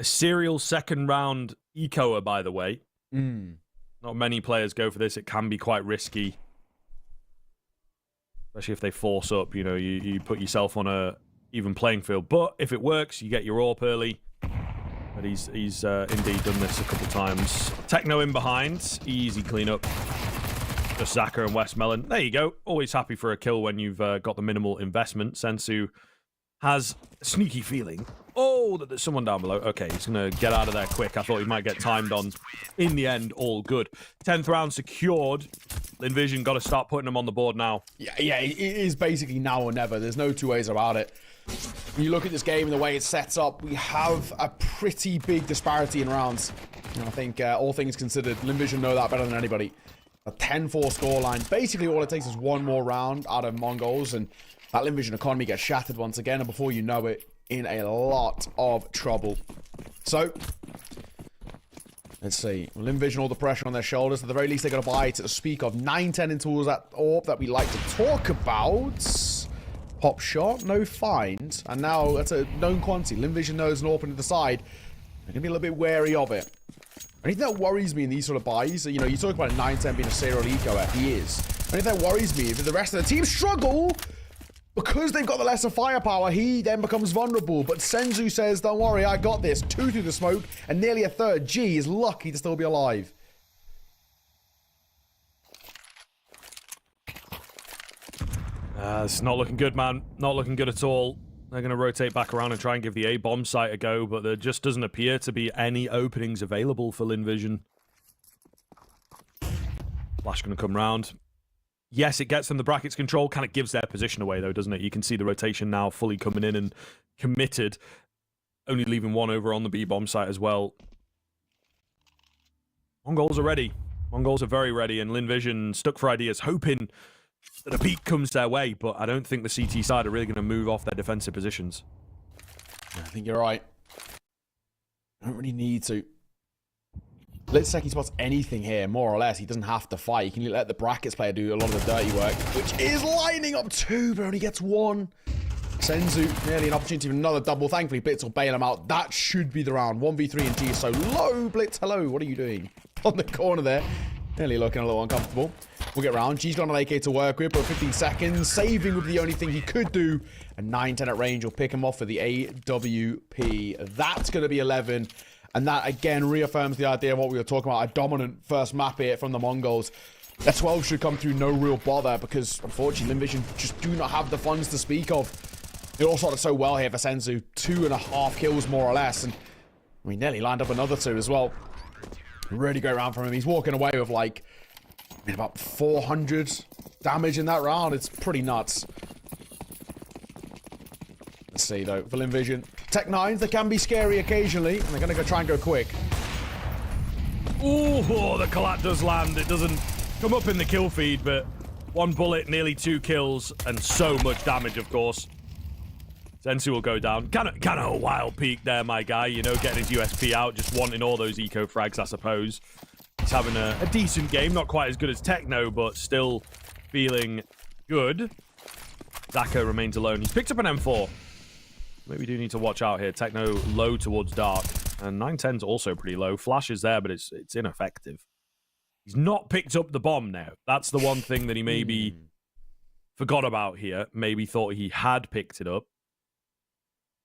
serial second round ecoer, by the way. Not many players go for this. It can be quite risky. Especially if they force up, you know, you put yourself on a even playing field. But if it works, you get your AWP early. But he's indeed done this a couple times. Techno in behind. Easy cleanup. Just Zaka and Westmelon. There you go. Always happy for a kill when you've got the minimal investment. Senzu has a sneaky feeling. Oh, that there's someone down below. Okay, he's going to get out of there quick. I thought he might get timed on. In the end, all good. 10th round secured. Linvision got to start putting them on the board now. Yeah, it is basically now or never. There's no two ways about it. When you look at this game and the way it's set up, we have a pretty big disparity in rounds. And I think all things considered, Linvision know that better than anybody. A 10-4 scoreline. Basically, all it takes is one more round out of MongolZ, and that Linvision economy gets shattered once again, and before you know it, in a lot of trouble. So, let's see. Linvision, all the pressure on their shoulders. At the very least, they got to buy to speak of 9-10 in towards that AWP that we like to talk about. Pop shot, no find. And now that's a known quantity. Linvision knows an AWP into the side. They're going to be a little bit wary of it. Anything that worries me in these sort of buys, you know, you talk about 9-10 being a serial eco, he is. Anything that worries me, if the rest of the team struggle, because they've got the lesser firepower, he then becomes vulnerable. But Senzu says, don't worry, I got this. 2 through the smoke, and nearly a third. G is lucky to still be alive. It's not looking good, man. Not looking good at all. They're going to rotate back around and try and give the A-bomb site a go, but there just doesn't appear to be any openings available for Linvision. Flash going to come round. Yes, it gets them the brackets control. Kind of gives their position away, though, doesn't it? You can see the rotation now fully coming in and committed. Only leaving one over on the B-bomb site as well. MongolZ are ready. MongolZ are very ready, and Linvision stuck for ideas, hoping that a peak comes their way, but I don't think the CT side are really going to move off their defensive positions. I think you're right. I don't really need to. Let's say he spots anything here, more or less. He doesn't have to fight. He can let the brackets player do a lot of the dirty work, which is lining up 2, but only gets 1. Senzu, nearly an opportunity for another double. Thankfully, Blitz will bail him out. That should be the round. 1v3 and G is so low. Blitz, hello. What are you doing? On the corner there. Nearly looking a little uncomfortable. We'll get round. G's got an AK to work with, but 15 seconds. Saving would be the only thing he could do. And 9-10 at range will pick him off for the AWP. That's going to be 11. And that, again, reaffirms the idea of what we were talking about. A dominant first map here from the MongolZ. Their 12 should come through no real bother because, unfortunately, Linvision just do not have the funds to speak of. It all started so well here for Senzu. 2.5 kills, more or less. And we nearly lined up another 2 as well. Really great round from him. He's walking away with, like, about 400 damage in that round. It's pretty nuts. Let's see, though, for Linvision. Tech 9s, they can be scary occasionally, and they're going to go try and go quick. Ooh, the collat does land. It doesn't come up in the kill feed, but 1 bullet, nearly 2 kills, and so much damage, of course. Senzu will go down. Kind of a wild peak there, my guy. You know, getting his USP out, just wanting all those eco frags, I suppose. He's having a decent game. Not quite as good as Techno, but still feeling good. Zaka remains alone. He's picked up an M4. Maybe we do need to watch out here. Techno low towards dark. And 9-10's also pretty low. Flash is there, but it's ineffective. He's not picked up the bomb now. That's the one thing that he maybe forgot about here. Maybe thought he had picked it up.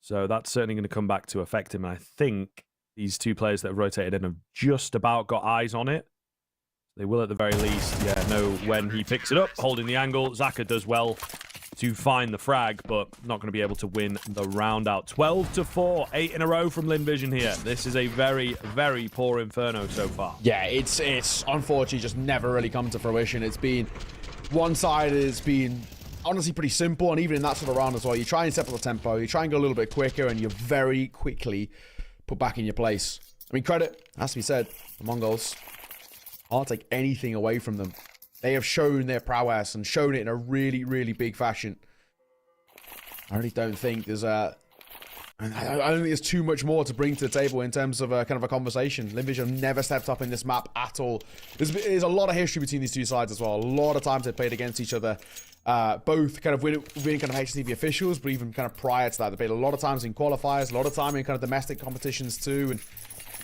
So that's certainly going to come back to affect him. And I think these two players that have rotated in have just about got eyes on it. They will at the very least, know when he picks it up, holding the angle. Xhaka does well to find the frag, but not going to be able to win the round out. 12-4, 8 in a row from LVGCSG here. This is a very, very poor Inferno so far. Yeah, it's unfortunately just never really come to fruition. It's been one side has been honestly pretty simple, and even in that sort of round as well, you try and step up the tempo, you try and go a little bit quicker, and you're very quickly put back in your place. I mean, credit has to be said, the Mongols. I'll take anything away from them. They have shown their prowess and shown it in a really, really big fashion. I really don't think there's I don't think there's too much more to bring to the table in terms of a kind of a conversation. LVGCSG have never stepped up in this map at all. There's a lot of history between these two sides as well. A lot of times they've played against each other. Both kind of winning kind of HTV officials, but even kind of prior to that, they played a lot of times in qualifiers, a lot of time in kind of domestic competitions too. And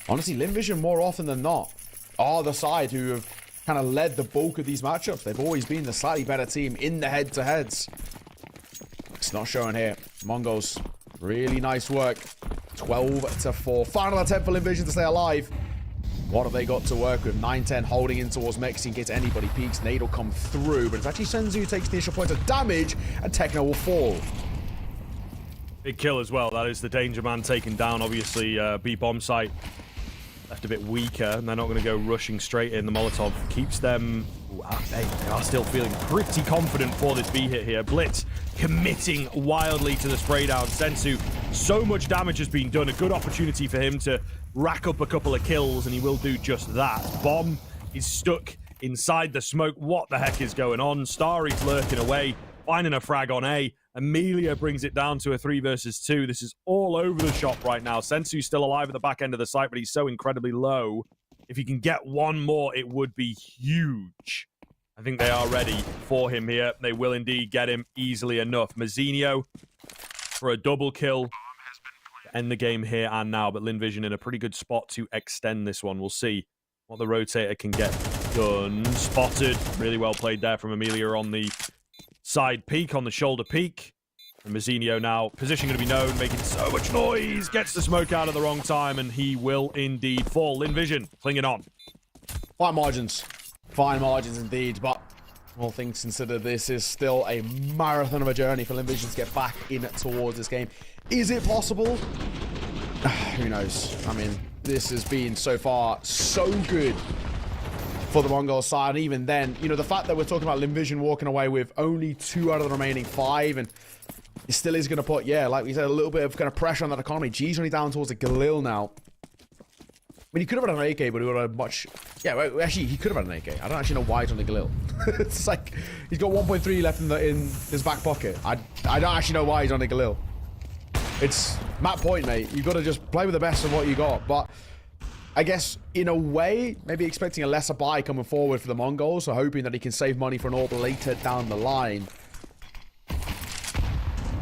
honestly, LVGCSG more often than not are the side who have kind of led the bulk of these matchups. They've always been the slightly better team in the head-to-heads. It's not showing here. Mongols, really nice work. 12-4. Final attempt for LVGCSG to stay alive. What have they got to work with? 9-10 holding in towards Mexi in case anybody peeks. Nade will come through, but it's actually Senzu who takes the initial point of damage, and Techno will fall. Big kill as well. That is the danger man taken down. Obviously, B bomb site left a bit weaker, and they're not going to go rushing straight in. The Molotov keeps them... They are still feeling pretty confident for this B hit here. Blitz committing wildly to the spray down. Senzu, so much damage has been done. A good opportunity for him to rack up a couple of kills, and he will do just that. Bomb is stuck inside the smoke. What the heck is going on? Starry's lurking away, finding a frag on A. Amelia brings it down to a 3 versus 2. This is all over the shop right now. Sensu's still alive at the back end of the site, but he's so incredibly low. If he can get one more, it would be huge. I think they are ready for him here. They will indeed get him easily enough. Mazzinho for a double kill to end the game here and now, but LVGCSG in a pretty good spot to extend this one. We'll see what the rotator can get done. Spotted. Really well played there from Amelia on the side peek, on the shoulder peek. And Mazzinho now, position going to be known, making so much noise. Gets the smoke out at the wrong time, and he will indeed fall. LVGCSG clinging on. Fine margins. Fine margins indeed, but all things considered, this is still a marathon of a journey for LVGCSG to get back in towards this game. Is it possible? Who knows? I mean, this has been so far so good for the Mongol side, and even then, you know, the fact that we're talking about LVGCSG walking away with only 2 out of the remaining 5, and it still is going to put, like we said, a little bit of kind of pressure on that economy. G's only down towards the Galil now. I mean, he could have had an AK, but he would have had much... Yeah, well, actually, he could have had an AK. I don't actually know why he's on the Galil. It's like, he's got 1.3 left in his back pocket. I don't actually know why he's on the Galil. It's map point, mate. You've got to just play with the best of what you got. But I guess, in a way, maybe expecting a lesser buy coming forward for the Mongols, so hoping that he can save money for an AWP later down the line.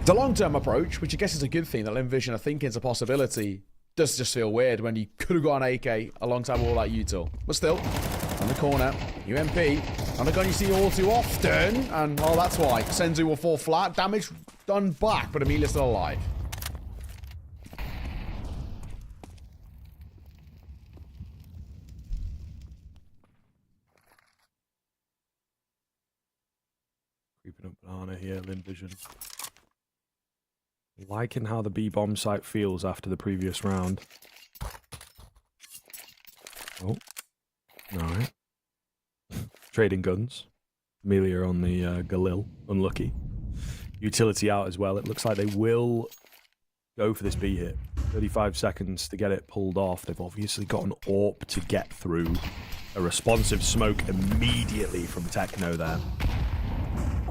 The long-term approach, which I guess is a good thing that LVGCSG are thinking is a possibility, does just feel weird when you could have got an AK alongside all that util. But still, on the corner, UMP, not a gun you see all too often, and well, that's why. Senzu will fall flat, damage done back, but Amelia's still alive. Creeping up banana here, LVGCSG. Liking how the B bomb site feels after the previous round. Oh, alright. Trading guns. Amelia on the Galil, unlucky. Utility out as well. It looks like they will go for this B hit. 35 seconds to get it pulled off. They've obviously got an AWP to get through. A responsive smoke immediately from Techno there.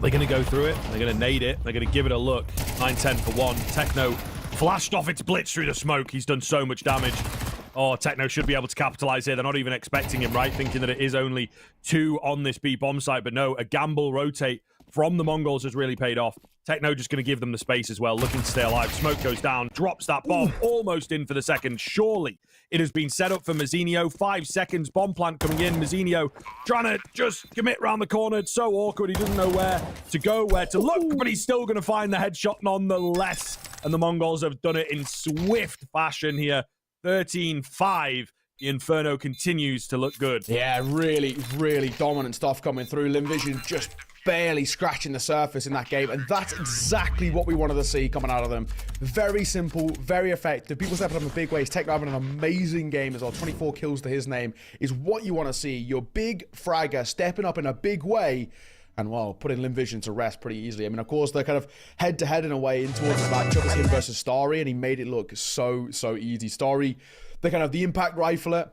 They're going to go through it. They're going to nade it. They're going to give it a look. 9-10 for 1. Techno flashed off its blitz through the smoke. He's done so much damage. Oh, Techno should be able to capitalize here. They're not even expecting him, right? Thinking that it is only 2 on this B bomb site. But no, a gamble rotate from the Mongols has really paid off. Techno just going to give them the space as well, looking to stay alive. Smoke goes down, drops that bomb, almost in for the second. Surely it has been set up for Mazzinho. 5 seconds, bomb plant coming in. Mazzinho trying to just commit round the corner. It's so awkward. He doesn't know where to go, where to look, but he's still going to find the headshot nonetheless. And the Mongols have done it in swift fashion here. 13-5. The Inferno continues to look good. Yeah, really, really dominant stuff coming through. Linvision just barely scratching the surface in that game, and that's exactly what we wanted to see coming out of them. Very simple, very effective. People stepping up in big ways. Techno having an amazing game as well. 24 kills to his name is what you want to see. Your big fragger stepping up in a big way, and, well, putting Linvision to rest pretty easily. I mean, of course, they're kind of head-to-head in a way in towards the matchup. It's him versus Starry, and he made it look so easy. Starry, they kind of the impact rifler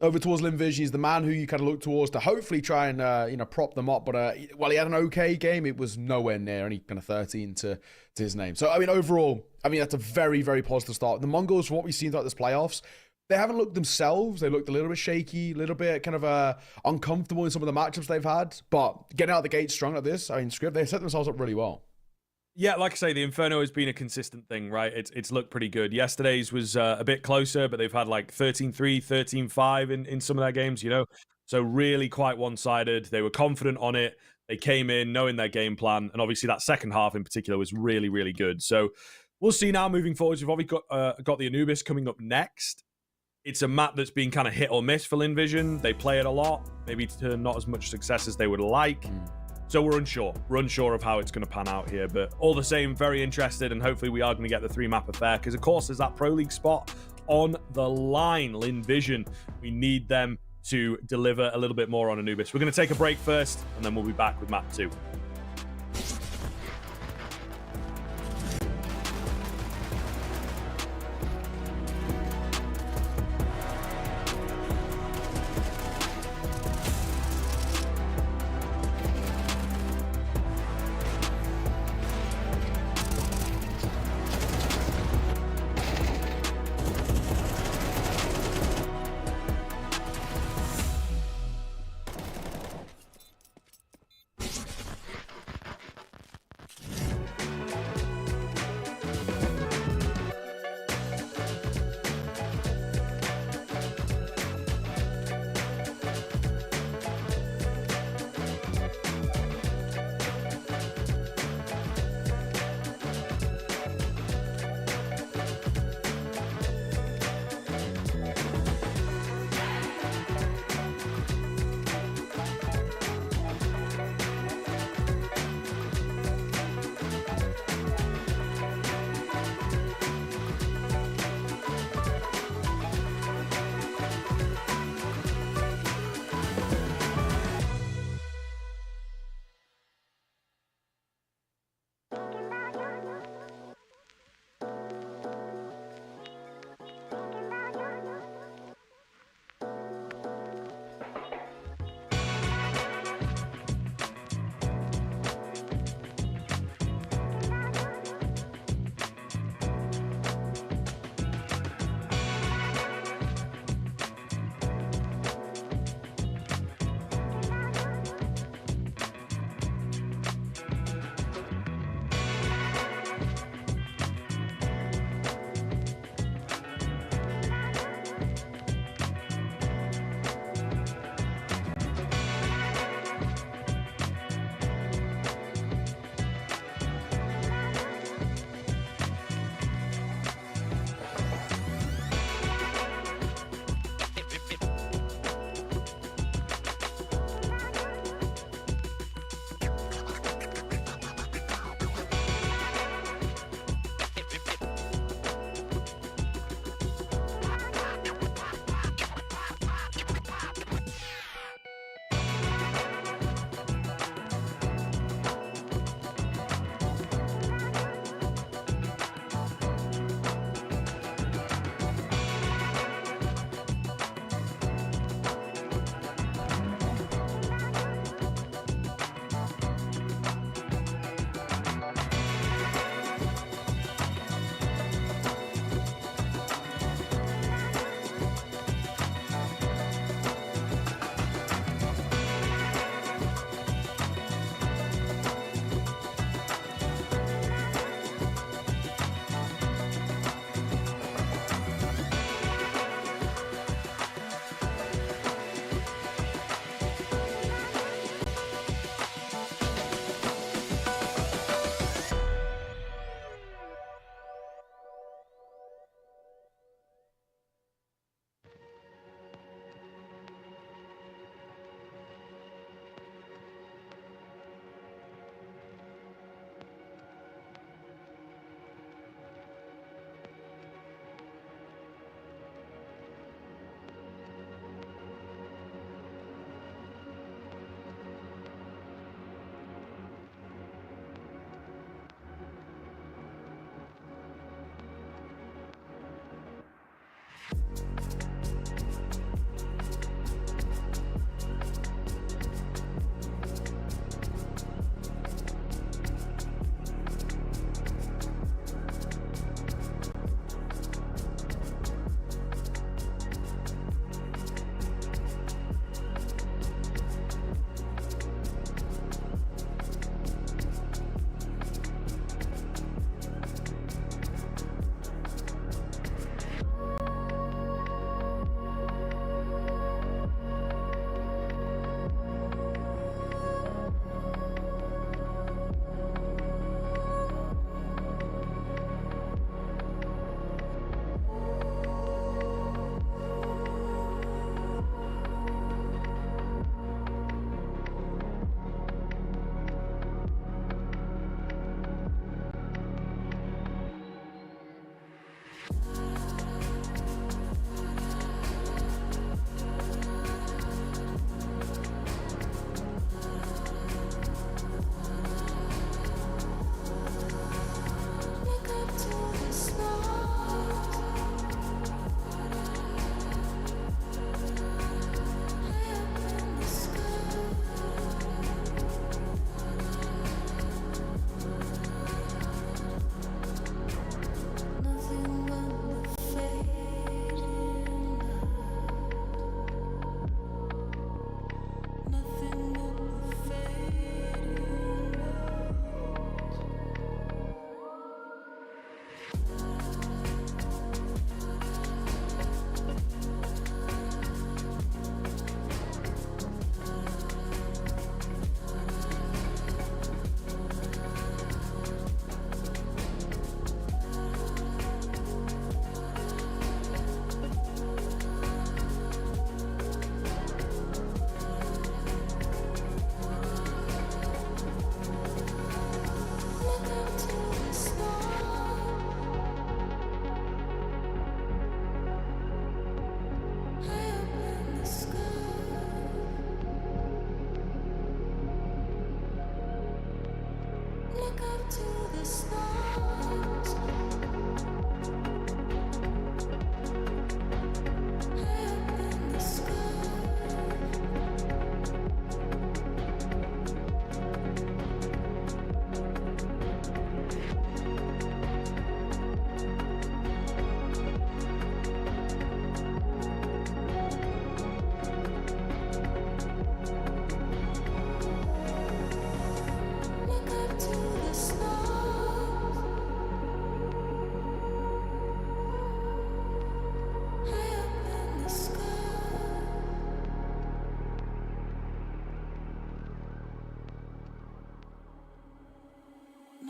over towards Linvision. He's the man who you kind of look towards to hopefully try and, prop them up. But while he had an okay game, it was nowhere near any kind of 13 to his name. So, I mean, overall, that's a very, very positive start. The Mongols, from what we've seen throughout this playoffs, they haven't looked themselves. They looked a little bit shaky, a little bit kind of uncomfortable in some of the matchups they've had. But getting out of the gate strong like this, Script, they set themselves up really well. Yeah, like I say, the Inferno has been a consistent thing, right? It's looked pretty good. Yesterday's was a bit closer, but they've had like 13-3, 13-5 in some of their games, So really quite one-sided. They were confident on it. They came in knowing their game plan. And obviously that second half in particular was really, really good. So we'll see now moving forward. We've obviously got the Anubis coming up next. It's a map that's been kind of hit or miss for Linvision. They play it a lot, maybe to not as much success as they would like. So we're unsure. We're unsure of how it's going to pan out here. But all the same, very interested. And hopefully we are going to get the 3-map affair. Because, of course, there's that Pro League spot on the line. Linvision, we need them to deliver a little bit more on Anubis. We're going to take a break first, and then we'll be back with map 2.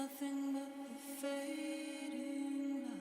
Nothing but the fading light.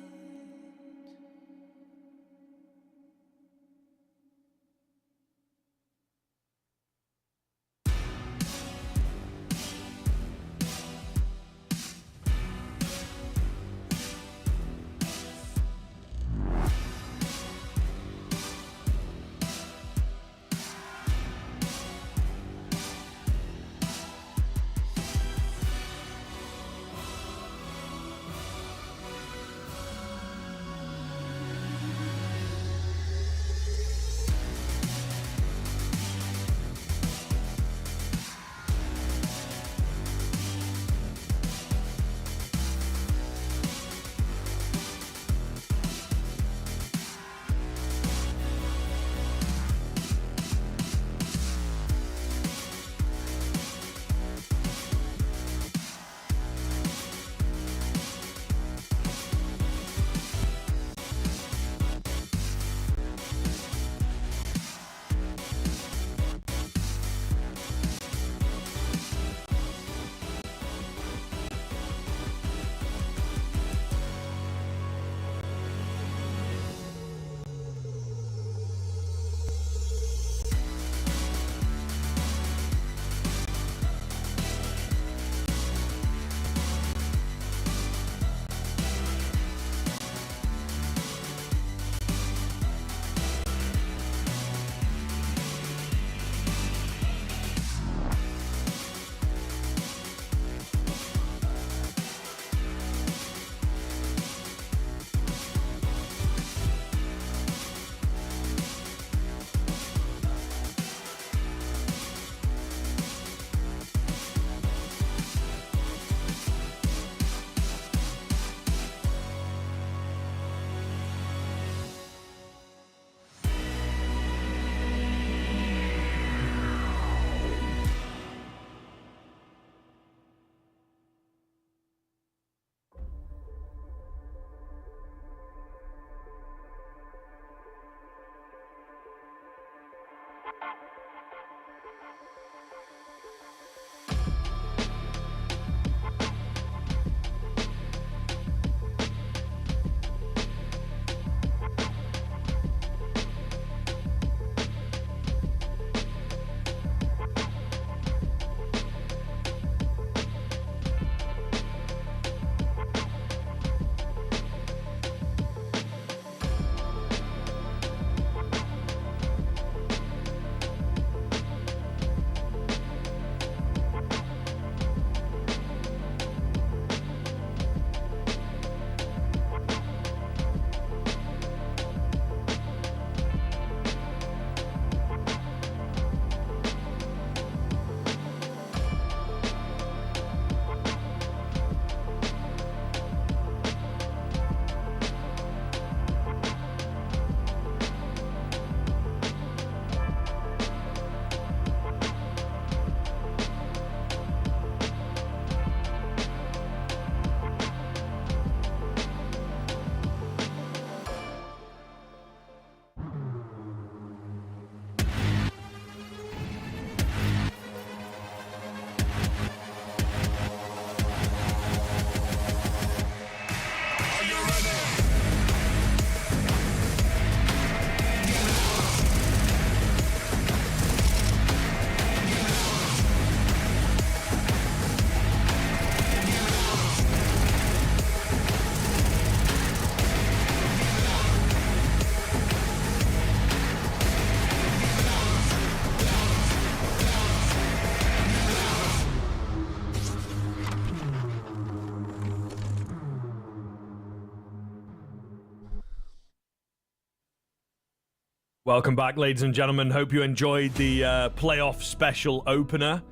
Welcome back, ladies and gentlemen. Hope you enjoyed the playoff special opener.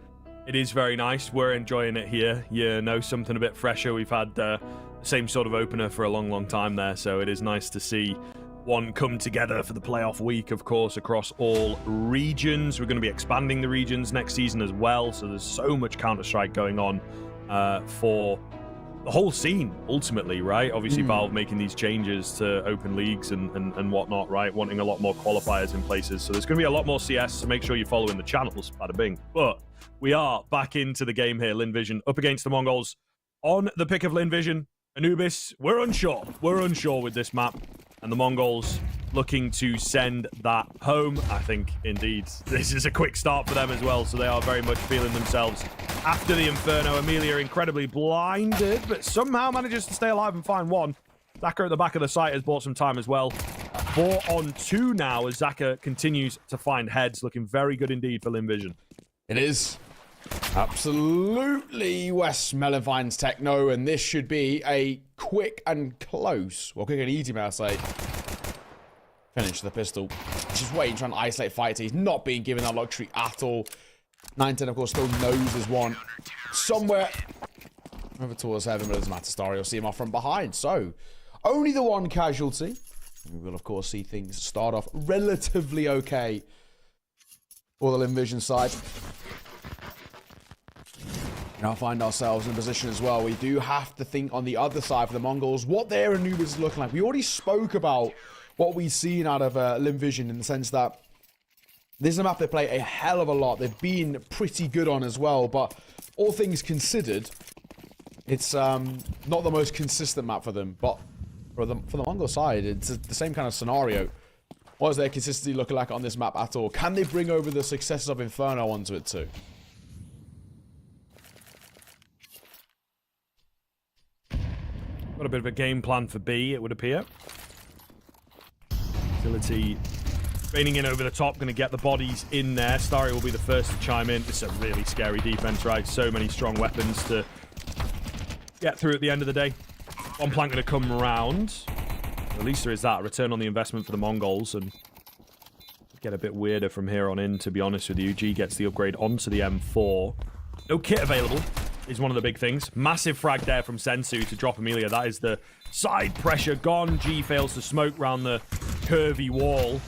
It is very nice. We're enjoying it here. You know, something a bit fresher. We've had the same sort of opener for a long time there, so it is nice to see one come together for the playoff week, of course, across all regions. We're going to be expanding the regions next season as well, so there's so much Counter-Strike going on for the whole scene, ultimately, right? Obviously, Valve making these changes to open leagues and whatnot, right? Wanting a lot more qualifiers in places. So there's going to be a lot more CS, so make sure you're following the channels, bada bing. But we are back into the game here. LinVision up against the Mongols. On the pick of Vision, Anubis, we're unsure. We're unsure with this map. And the Mongols looking to send that home. I think, indeed, this is a quick start for them as well, so they are very much feeling themselves after the Inferno. Amelia incredibly blinded, but somehow manages to stay alive and find one. Zaka at the back of the site has bought some time as well. 4-on-2 now as Zaka continues to find heads. Looking very good indeed for Vision. It is. Absolutely West Melon finds Techno, and this should be a quick and close, well, quick and easy, may I say, finish the pistol. Just waiting, trying to isolate fight. He's not being given that luxury at all. 910, of course, still knows there's one somewhere over towards heaven, but it doesn't matter. Starry will see him off from behind. So, only the one casualty. We will, of course, see things start off relatively okay for the Vision side. Now find ourselves in a position as well. We do have to think on the other side for the Mongols what their Anubis is looking like. We already spoke about what we've seen out of Vision in the sense that this is a map they play a hell of a lot. They've been pretty good on as well, but all things considered, it's not the most consistent map for them. But for the Mongol side, it's the same kind of scenario. What is their consistency looking like on this map at all? Can they bring over the successes of Inferno onto it too? Got a bit of a game plan for B, it would appear. Utility raining in over the top, going to get the bodies in there. Starry will be the first to chime in. It's a really scary defense, right? So many strong weapons to get through at the end of the day. One plank going to come around. At least there is that. Return on the investment for the Mongols, and get a bit weirder from here on in, to be honest with you. G gets the upgrade onto the M4. No kit available is one of the big things. Massive frag there from Sensu to drop Amelia. That is the side pressure gone. G fails to smoke round the curvy wall.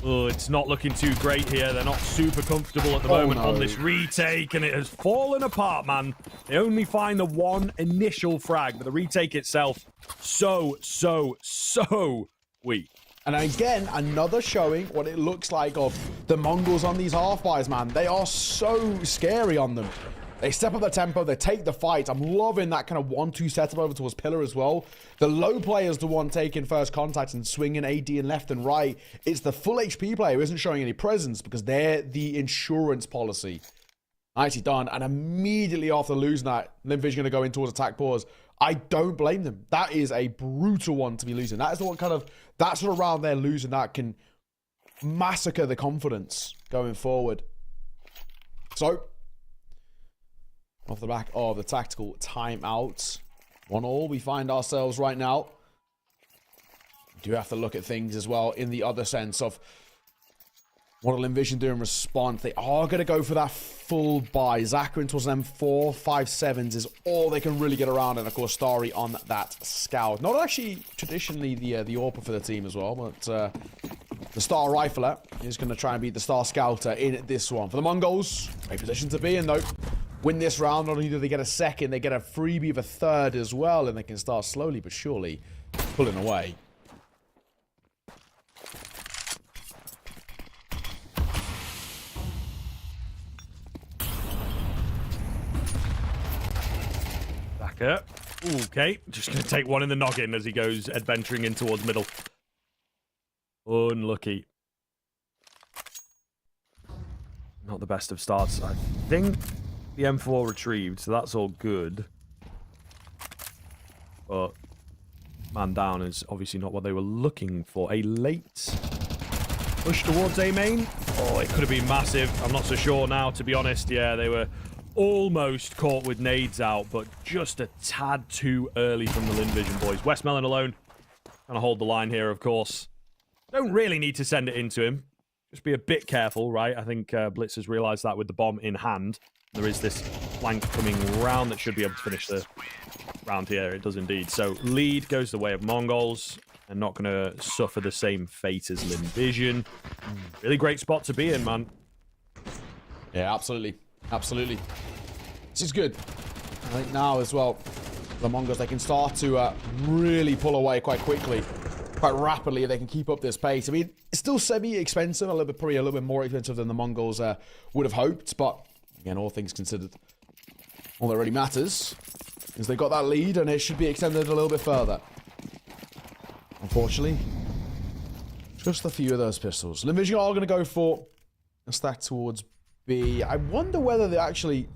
Oh, it's not looking too great here. They're not super comfortable at the moment on this retake, and it has fallen apart, man. They only find the one initial frag, but the retake itself, so weak. And again, another showing what it looks like of the Mongols on these half-buys, man. They are so scary on them. They step up the tempo, they take the fight. I'm loving that kind of 1-2 setup over towards Pillar as well. The low player is the one taking first contact and swinging AD and left and right. It's the full HP player who isn't showing any presence because they're the insurance policy. Nicely done. And immediately after losing that, Vision going to go in towards attack pause. I don't blame them. That is a brutal one to be losing. That is the one kind of, that sort of round there losing that can massacre the confidence going forward. So, off the back of the tactical timeout, 1-1, we find ourselves right now. We do have to look at things as well in the other sense of what will Vision do in response. They are going to go for that full buy. Zakarin towards them 4-5-7s is all they can really get around, and of course Starry on that scout. Not actually traditionally the AWP for the team as well, but the Star Rifler is going to try and beat the Star Scouter in this one. For the Mongols, great position to be in though. Win this round, not only do they get a second, they get a freebie of a third as well, and they can start slowly but surely pulling away. Back up. Okay, just going to take one in the noggin as he goes adventuring in towards middle. Unlucky. Not the best of starts. I think the M4 retrieved, so that's all good. But man down is obviously not what they were looking for. A late push towards A main. Oh, it could have been massive. I'm not so sure now, to be honest. Yeah, they were almost caught with nades out, but just a tad too early from the Vision boys. Westmelon alone. Trying to hold the line here, of course. Don't really need to send it into him. Just be a bit careful, right? I think Blitz has realized that with the bomb in hand. There is this flank coming round that should be able to finish the round here. It does indeed. So lead goes the way of Mongols. They're not going to suffer the same fate as Vision. Really great spot to be in, man. Yeah, absolutely. Absolutely. This is good. I think now as well, the Mongols, they can start to really pull away quite quickly. Quite rapidly, they can keep up this pace. I mean, it's still semi-expensive, probably a little bit more expensive than the Mongols would have hoped, but again, all things considered, all that really matters As they got that lead, and it should be extended a little bit further. Unfortunately, just a few of those pistols. LVGCSGO are going to go for a stack towards B. I wonder whether they actually...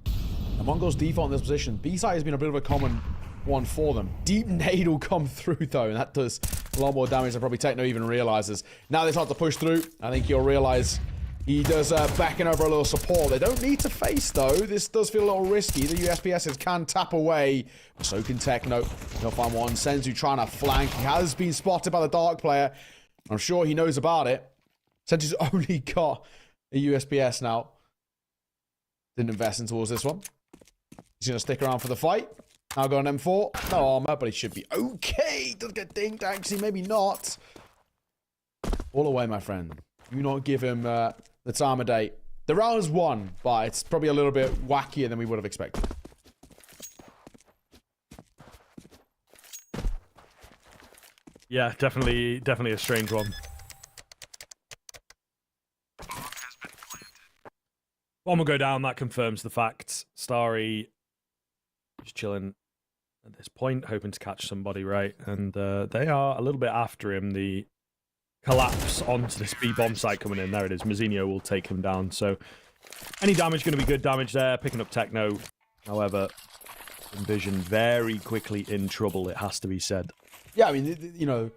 The MongolZ default in this position. B side has been a bit of a common one for them. Deep nade will come through, though, and that does a lot more damage than probably Techno even realizes. Now they start to push through. I think he'll realize he does backing over a little support. They don't need to face, though. This does feel a little risky. The USPSs can tap away. So can Techno. He'll find one. Senzu trying to flank. He has been spotted by the Dark player. I'm sure he knows about it. Senzu's only got a USPS now. Didn't invest in towards this one. He's going to stick around for the fight. Now go on M4. No armor, but he should be okay. Does get ding danksy, maybe not. All away, my friend. Do not give him the time of day. The round is won, but it's probably a little bit wackier than we would have expected. Yeah, definitely a strange one. One will go down. That confirms the fact. Starry just chilling at this point, hoping to catch somebody, right? And they are a little bit after him. The collapse onto this B bomb site coming in. There it is. Mazzinho will take him down. So any damage going to be good damage there. Picking up Techno. However, Envision very quickly in trouble, it has to be said. Yeah, I mean, you know,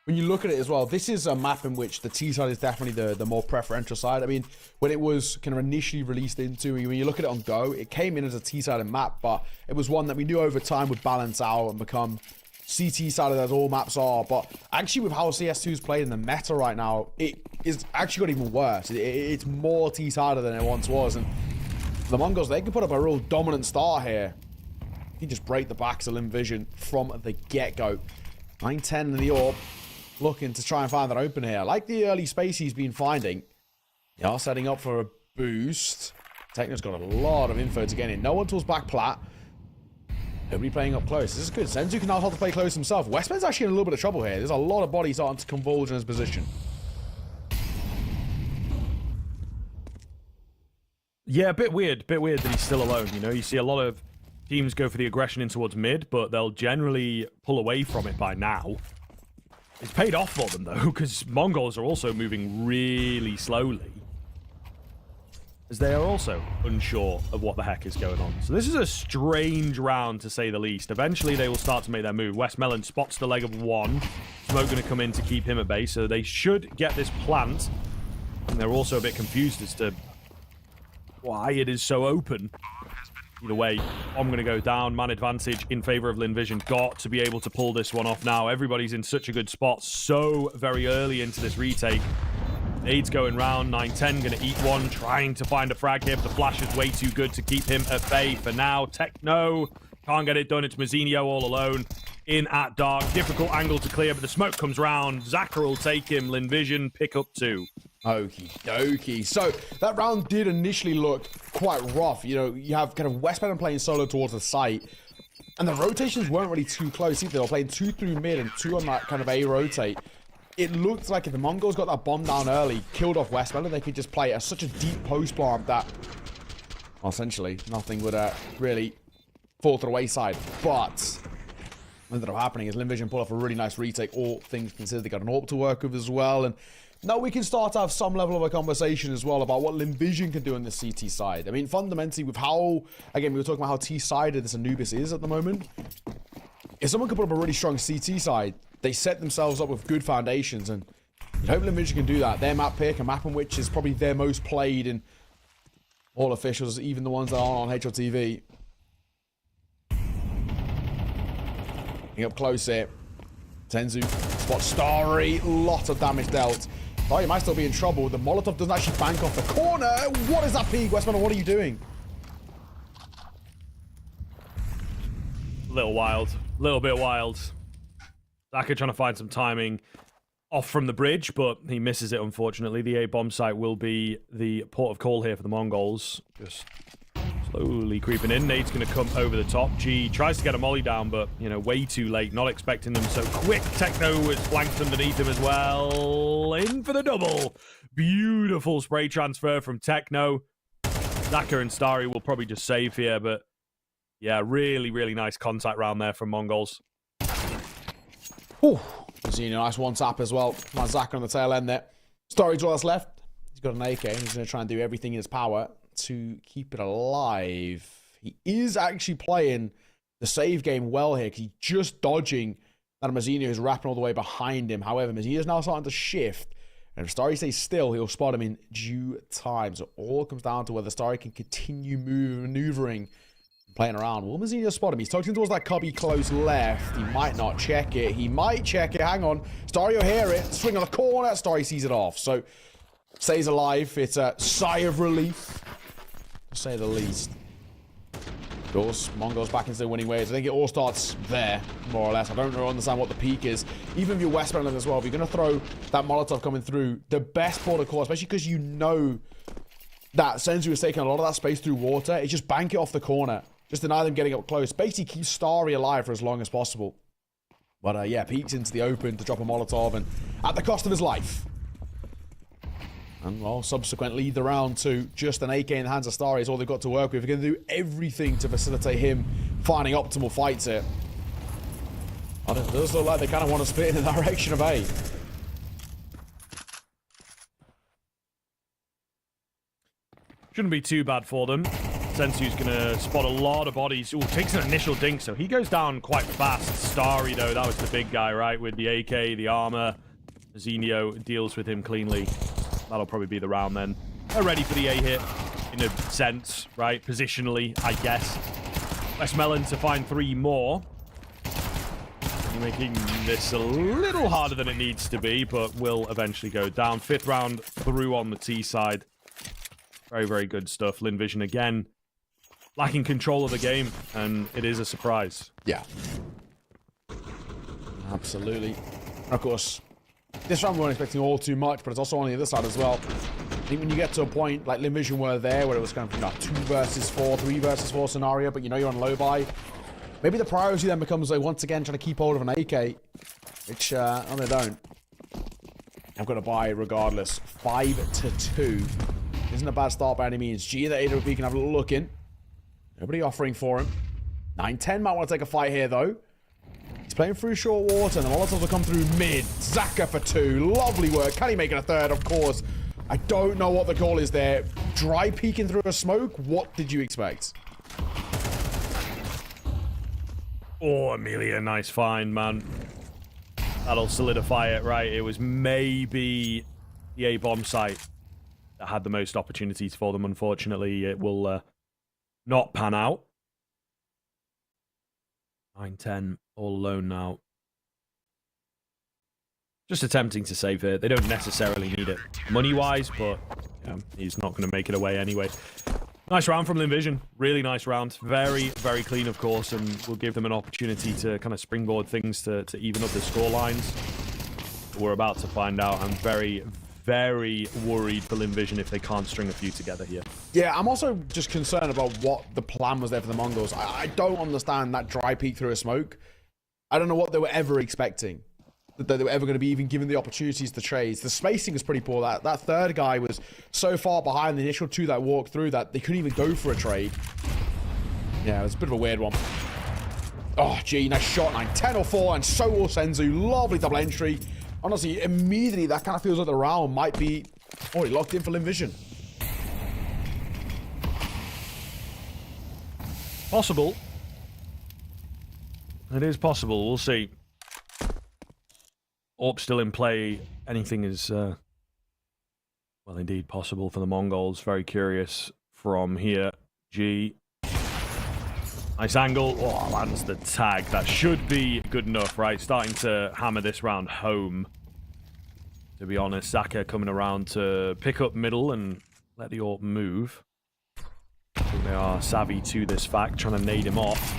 when you look at it as well, this is a map in which the T side is definitely the more preferential side. I mean, when it was kind of initially released into, when you look at it on Go, it came in as a T-sided map, but it was one that we knew over time would balance out and become CT-sided as all maps are. But actually with how CS2 is played in the meta right now, it is actually got even worse. It's more T-sided than it once was. And the MongolZ, they can put up a real dominant start here. You can just break the backs of LVGCSG from the get-go. 9-10 in the AWP. Looking to try and find that open here. Like the early space he's been finding. They are setting up for a boost. Techno's got a lot of info to get in. No one towards back plat. Nobody playing up close. This is good. Senzu can now start to play close himself. Westman's actually in a little bit of trouble here. There's a lot of bodies starting to converge in his position. Yeah, a bit weird that he's still alone. You know, you see a lot of teams go for the aggression in towards mid, but they'll generally pull away from it by now. It's paid off for them, though, because MongolZ are also moving really slowly, as they are also unsure of what the heck is going on. So this is a strange round, to say the least. Eventually, they will start to make their move. Westmelon spots the leg of one. Smoke going to come in to keep him at base, so they should get this plant. And they're also a bit confused as to why it is so open. Either way, I'm going to go down. Man advantage in favor of LVGCSG. Got to be able to pull this one off now. Everybody's in such a good spot so very early into this retake. Nade's going round. 9-10 going to eat one. Trying to find a frag here, but the flash is way too good to keep him at bay for now. Techno can't get it done. It's Mazzinho all alone in at dark. Difficult angle to clear, but the smoke comes round. Zaka will take him. LVGCSG pick up 2. Okie dokie. So that round did initially look quite rough. You know, you have kind of Westman playing solo towards the site, and the rotations weren't really too close either. They were playing 2 through mid and 2 on that kind of A rotate. It looked like if the MongolZ got that bomb down early, killed off Westman, they could just play such a deep post plant that, well, essentially nothing would really fall to the wayside. But what ended up happening is LVGCSG pulled off a really nice retake. All things considered, they got an AWP to work with as well, and now we can start to have some level of a conversation as well about what LVGCSG can do on the CT side. I mean, fundamentally, with how, again, we were talking about how T-sided this Anubis is at the moment. If someone could put up a really strong CT side, they set themselves up with good foundations, and you'd hope LVGCSG can do that. Their map pick, a map in which is probably their most played in all officials, even the ones that aren't on HLTV. Getting up close here. Senzu spots Starry. Lot of damage dealt. Oh, he might still be in trouble. The Molotov doesn't actually bank off the corner. What is that peak, Westman? What are you doing? A little wild. A little bit wild. Zaka trying to find some timing off from the bridge, but he misses it, unfortunately. The A bomb site will be the port of call here for the MongolZ. Just slowly creeping in. Nade's going to come over the top. G tries to get a molly down, but, you know, way too late. Not expecting them so quick. Techno is flanked underneath him as well. In for the double. Beautiful spray transfer from Techno. Zaka and Starry will probably just save here, but Yeah, really, really nice contact round there from MongolZ. Whew. Seeing a nice one tap as well. My Zach on the tail end there. Storage what's left. He's got an AK and he's going to try and do everything in his power to keep it alive. He is actually playing the save game well here because he's just dodging that Mazzino is wrapping all the way behind him. However, Mazzino is now starting to shift. And if Starry stays still, he'll spot him in due time. So all comes down to whether Starry can continue maneuvering, playing around. Will Mazzino spot him? He's tucked in towards that cubby close left. He might not check it. He might check it. Hang on. Starry will hear it. Swing on the corner. Starry sees it off. So stays alive. It's a sigh of relief, to say the least. Of course, MongolZ back into the winning ways. I think it all starts there, more or less. I don't really understand what the peak is. Even if you're Westbound as well, if you're going to throw that Molotov coming through, the best protocol, especially because you know that Senzu is taking a lot of that space through water, is just bank it off the corner. Just deny them getting up close. Basically keep Starry alive for as long as possible. But yeah, peeks into the open to drop a Molotov, and at the cost of his life. And, well, subsequently, the round to just an AK in the hands of Starry is all they've got to work with. They're going to do everything to facilitate him finding optimal fights here. And it does look like they kind of want to split in the direction of A. Shouldn't be too bad for them. Sensu's going to spot a lot of bodies. Ooh, takes an initial dink, so he goes down quite fast. Starry, though, that was the big guy, right? With the AK, the armor. Zinio deals with him cleanly. That'll probably be the round then. They're ready for the A hit, in a sense, right? Positionally, I guess. Westmelon to find 3 more. Making this a little harder than it needs to be, but will eventually go down. 5th round through on the T side. Very, very good stuff. LinVision again, lacking control of the game, and it is a surprise. Yeah. Absolutely. Of course, this round we weren't expecting all too much, but it's also on the other side as well. I think when you get to a point like LinVision were there, where it was kind of 2 versus 4, 3 versus 4 scenario, but you know you're on low buy, maybe the priority then becomes like once again trying to keep hold of an AK, which no, they don't. I've got to buy regardless. 5-2 isn't a bad start by any means. G, the AWP can have a little look in. Nobody offering for him. 9-10 might want to take a fight here though. He's playing through short water, and the Molotovs will come through mid. Zaka for 2. Lovely work. Can he make it a 3rd? Of course. I don't know what the call is there. Dry peeking through a smoke? What did you expect? Oh, Amelia, nice find, man. That'll solidify it, right? It was maybe the A-bomb site that had the most opportunities for them. Unfortunately, it will not pan out. 9-10, all alone now. Just attempting to save it. They don't necessarily need it money-wise, but yeah, he's not going to make it away anyway. Nice round from LinVision. Really nice round. Very, very clean, of course, and will give them an opportunity to kind of springboard things to even up the score lines. We're about to find out. I'm very, very worried for LinVision if they can't string a few together here. Yeah, I'm also just concerned about what the plan was there for the Mongols. I don't understand that dry peek through a smoke. I don't know what they were ever expecting. That they were ever going to be even given the opportunities to trade. The spacing was pretty poor. That third guy was so far behind the initial 2 that walked through that they couldn't even go for a trade. Yeah, it was a bit of a weird one. Oh, gee, nice shot. 9-10 or 4, and so will Senzu. Lovely double entry. Honestly, immediately that kind of feels like the round might be already locked in for LinVision. Possible. It is possible. We'll see. AWP still in play. Anything is, well, indeed possible for the Mongols. Very curious from here. G. Nice angle. Oh, lands the tag. That should be good enough, right? Starting to hammer this round home. To be honest, Zaka coming around to pick up middle and let the AWP move. I think they are savvy to this fact, trying to nade him off.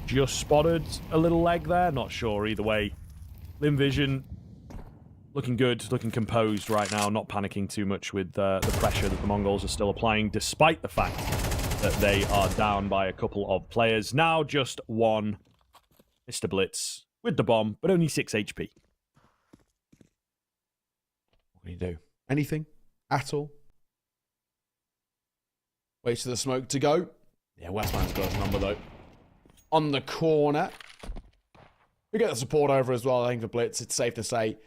Just spotted a little leg there. Not sure either way. LinVision looking good, looking composed right now, not panicking too much with the pressure that the Mongols are still applying, despite the fact that they are down by a couple of players. Now just 1 Mr. Blitz with the bomb, but only 6 HP. What can you do? Anything? At all? Waits for the smoke to go. Yeah, Westman's got his number, though. On the corner. We get the support over as well, I think, for Blitz. It's safe to say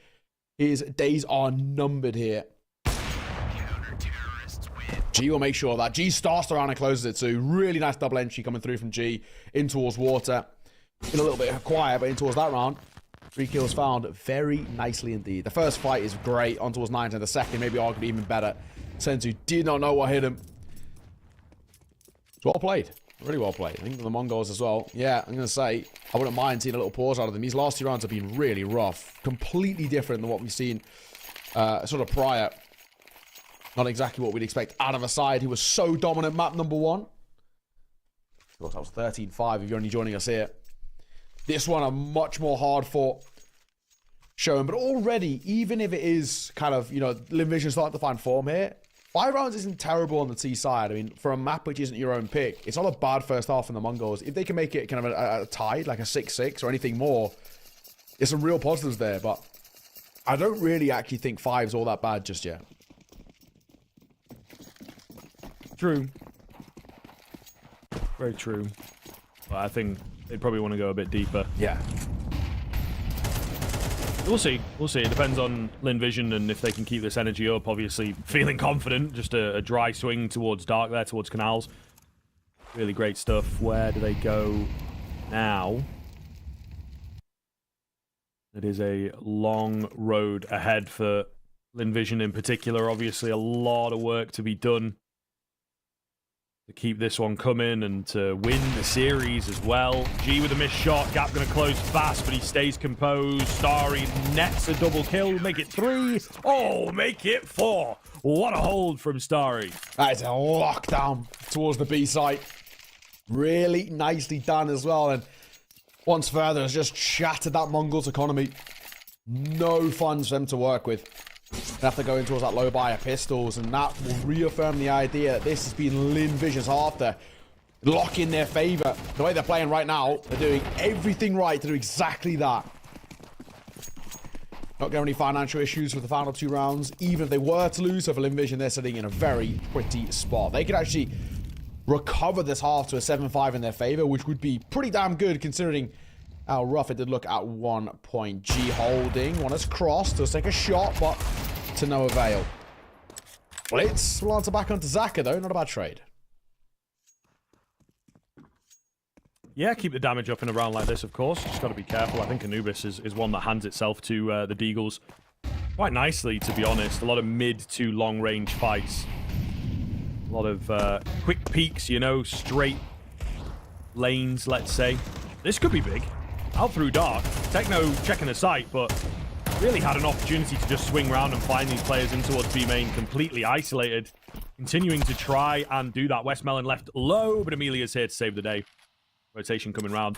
his days are numbered here. G will make sure of that. G starts around and closes it too. Really nice double entry coming through from G in towards water. Been a little bit quiet, but in towards that round. 3 kills found very nicely indeed. The first fight is great. On towards 9, and the second maybe arguably even better. Senzu did not know what hit him. It's well played. Really well played. I think the Mongols as well. Yeah, I'm going to say, I wouldn't mind seeing a little pause out of them. These last 2 rounds have been really rough. Completely different than what we've seen sort of prior. Not exactly what we'd expect out of a side who was so dominant map number 1. Of course, that was 13-5 if you're only joining us here. This one, a much more hard-fought showing. But already, even if it is kind of, you know, LVGCSGO starting to find form here, 5 rounds isn't terrible on the T side. I mean, for a map which isn't your own pick, it's not a bad first half from the Mongols. If they can make it kind of a tied, like a 6-6 or anything more, there's some real positives there. But I don't really actually think 5's all that bad just yet. True. Very true. But I think they'd probably want to go a bit deeper. Yeah. We'll see. We'll see. It depends on LVGCSGO and if they can keep this energy up. Obviously, feeling confident. Just a dry swing towards Dark there, towards Canals. Really great stuff. Where do they go now? It is a long road ahead for LVGCSGO in particular. Obviously, a lot of work to be done to keep this one coming and to win the series as well. G with a missed shot. Gap going to close fast, but he stays composed. Starry nets a double kill. Make it 3. Oh, make it 4. What a hold from Starry. That is a lockdown towards the B site. Really nicely done as well. And once further, has just shattered that Mongols economy. No funds for them to work with. They have to go in towards that low buyer pistols, and that will reaffirm the idea that this has been LVGCSGO's half to lock in their favor. The way they're playing right now, they're doing everything right to do exactly that. Not getting any financial issues with the final 2 rounds, even if they were to lose. So for LVGCSGO, they're sitting in a very pretty spot. They could actually recover this half to a 7-5 in their favor, which would be pretty damn good considering how rough it did look at one point. G holding. One has crossed. Does take a shot, but to no avail. Blitz will answer back onto Zaka, though. Not a bad trade. Yeah, keep the damage up in a round like this, of course. Just got to be careful. I think Anubis is one that hands itself to the Deagles quite nicely, to be honest. A lot of mid to long range fights. A lot of quick peaks, you know, straight lanes, let's say. This could be big. Out through Dark. Techno checking the site, but really had an opportunity to just swing around and find these players in towards B main, completely isolated. Continuing to try and do that. Westmelon left low, but Amelia's here to save the day. Rotation coming round.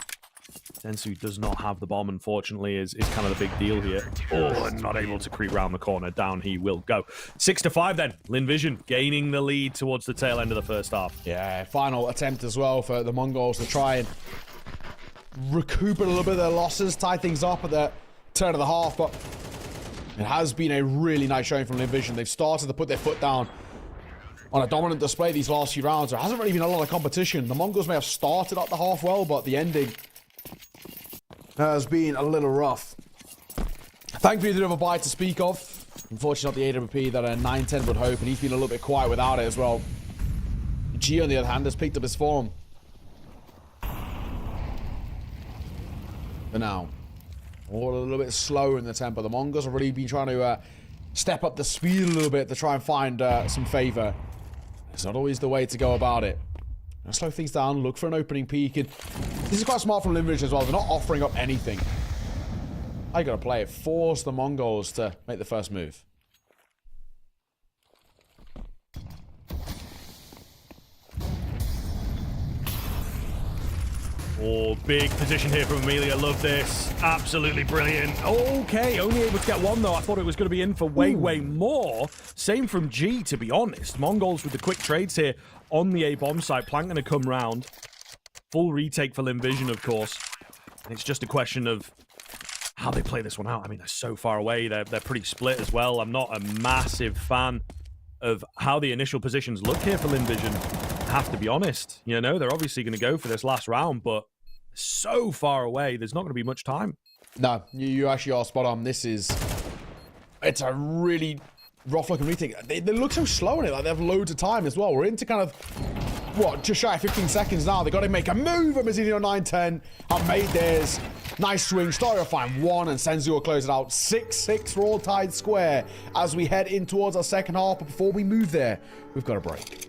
Senzu does not have the bomb, unfortunately, is kind of the big deal here. Oh, and not able to creep round the corner. Down he will go. 6-5 then. LVGCSGO gaining the lead towards the tail end of the first half. Yeah, final attempt as well for the Mongols to try and recoup a little bit of their losses, tie things up at the turn of the half, but it has been a really nice showing from LVGCSGO. They've started to put their foot down on a dominant display these last few rounds. There hasn't really been a lot of competition. The Mongols may have started up the half well, but the ending has been a little rough. Thankfully, they don't have a buy to speak of. Unfortunately, not the AWP that a 9-10 would hope, and he's been a little bit quiet without it as well. G, on the other hand, has picked up his form. For now. All a little bit slower in the tempo. The Mongols have really been trying to step up the speed a little bit to try and find some favor. It's not always the way to go about it. Slow things down, look for an opening peak. And this is quite smart from LVGCSGO as well. They're not offering up anything. I gotta play it. Force the Mongols to make the first move. Oh, big position here from Amelia. Love this. Absolutely brilliant. Okay, only able to get one, though. I thought it was going to be in for way more. Same from G, to be honest. Mongols with the quick trades here on the A-bomb site. Plank going to come round. Full retake for LVGCSGO, of course. And it's just a question of how they play this one out. I mean, they're so far away. They're pretty split as well. I'm not a massive fan of how the initial positions look here for LVGCSGO. have to be honest. You know, they're obviously going to go for this last round, but so far away, there's not going to be much time. No, you actually are spot on. It's a really rough looking retake. They look so slow in it. Like they have loads of time as well. We're into kind of, what, just shy of 15 seconds now. They got to make a move. Mazzino 9-10 have made theirs. Nice swing. Stario find 1 and Senzu will close it out. 6-6 for all tied square as we head in towards our second half. But before we move there, we've got a break.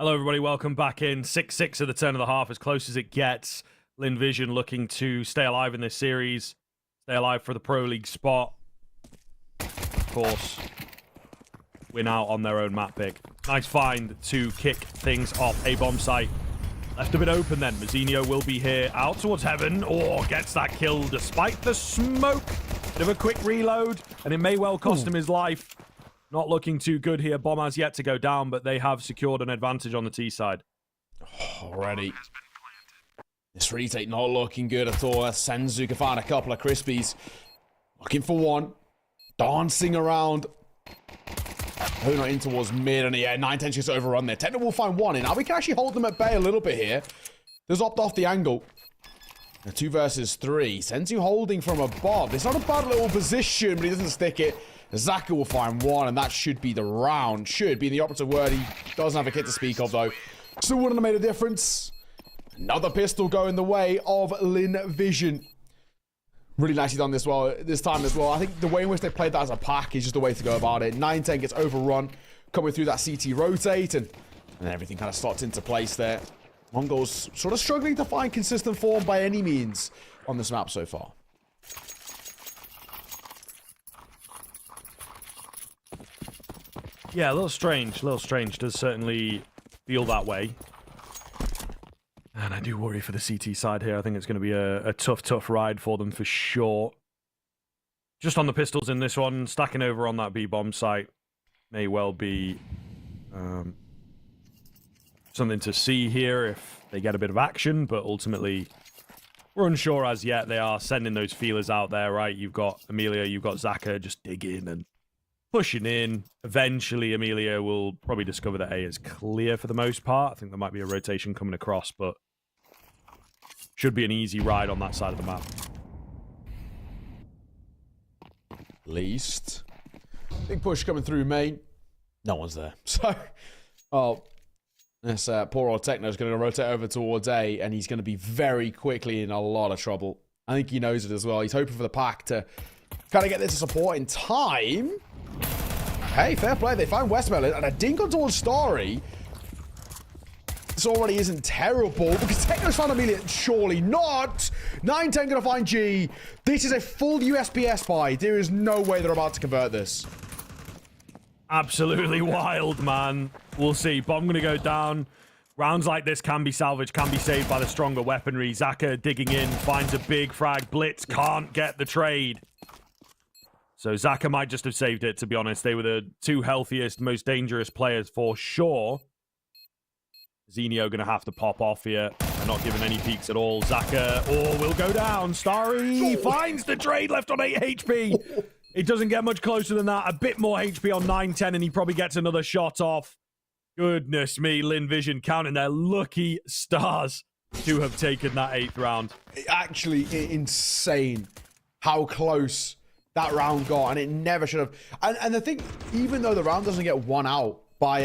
Hello, everybody. Welcome back in. 6-6 at the turn of the half, as close as it gets. Lin Vision looking to stay alive in this series, stay alive for the Pro League spot. Of course, win out on their own map pick. Nice find to kick things off. A bomb site left a bit open then. Mazzino will be here out towards heaven. Oh, gets that kill despite the smoke. Bit of a quick reload, and it may well cost him his life. Not looking too good here. Bomb has yet to go down, but they have secured an advantage on the T side. Already. This retake not looking good at all. Senzu can find a couple of crispies. Looking for one. Dancing around. Oh, not in towards mid. And yeah, 9-10 just overrun there. Techno will find one. And now we can actually hold them at bay a little bit here. There's opt off the angle. 2 versus 3. Senzu holding from above. It's not a bad little position, but he doesn't stick it. Zaka will find one, and that should be the round. Should be the operative word. He doesn't have a kit to speak of, though. Still wouldn't have made a difference. Another pistol going the way of Lin Vision. Really nicely done this time as well. I think the way in which they played that as a pack is just the way to go about it. 9-10 gets overrun, coming through that CT rotate, and then everything kind of slots into place there. Mongols sort of struggling to find consistent form by any means on this map so far. Yeah, a little strange. A little strange. Does certainly feel that way. And I do worry for the CT side here. I think it's going to be a tough ride for them for sure. Just on the pistols in this one, stacking over on that B-bomb site may well be something to see here if they get a bit of action, but ultimately we're unsure as yet. They are sending those feelers out there, right? You've got Amelia, you've got Zaka just digging and pushing in. Eventually, Amelia will probably discover that A is clear for the most part. I think there might be a rotation coming across, but should be an easy ride on that side of the map. Least. Big push coming through main. No one's there. So, oh, this poor old Techno is going to rotate over towards A, and he's going to be very quickly in a lot of trouble. I think he knows it as well. He's hoping for the pack to kind of get this support in time. Hey, fair play. They find Westmelon, and a dink on towards Starry. This already isn't terrible, because Techno's found Amelia. Surely not. 9-10 going to find G. This is a full USPS buy. There is no way they're about to convert this. Absolutely wild, man. We'll see. Bomb going to go down. Rounds like this can be salvaged, can be saved by the stronger weaponry. Zaka digging in, finds a big frag. Blitz can't get the trade. So Zaka might just have saved it, to be honest. They were the two healthiest, most dangerous players for sure. Zenio going to have to pop off here. They're not giving any peeks at all. Zaka, will go down. Starry finds the trade, left on 8 HP. It doesn't get much closer than that. A bit more HP on 9-10, and he probably gets another shot off. Goodness me, Lin Vision counting their lucky stars to have taken that 8th round. Actually, insane how close that round got, and it never should have. And the thing, even though the round doesn't get won out by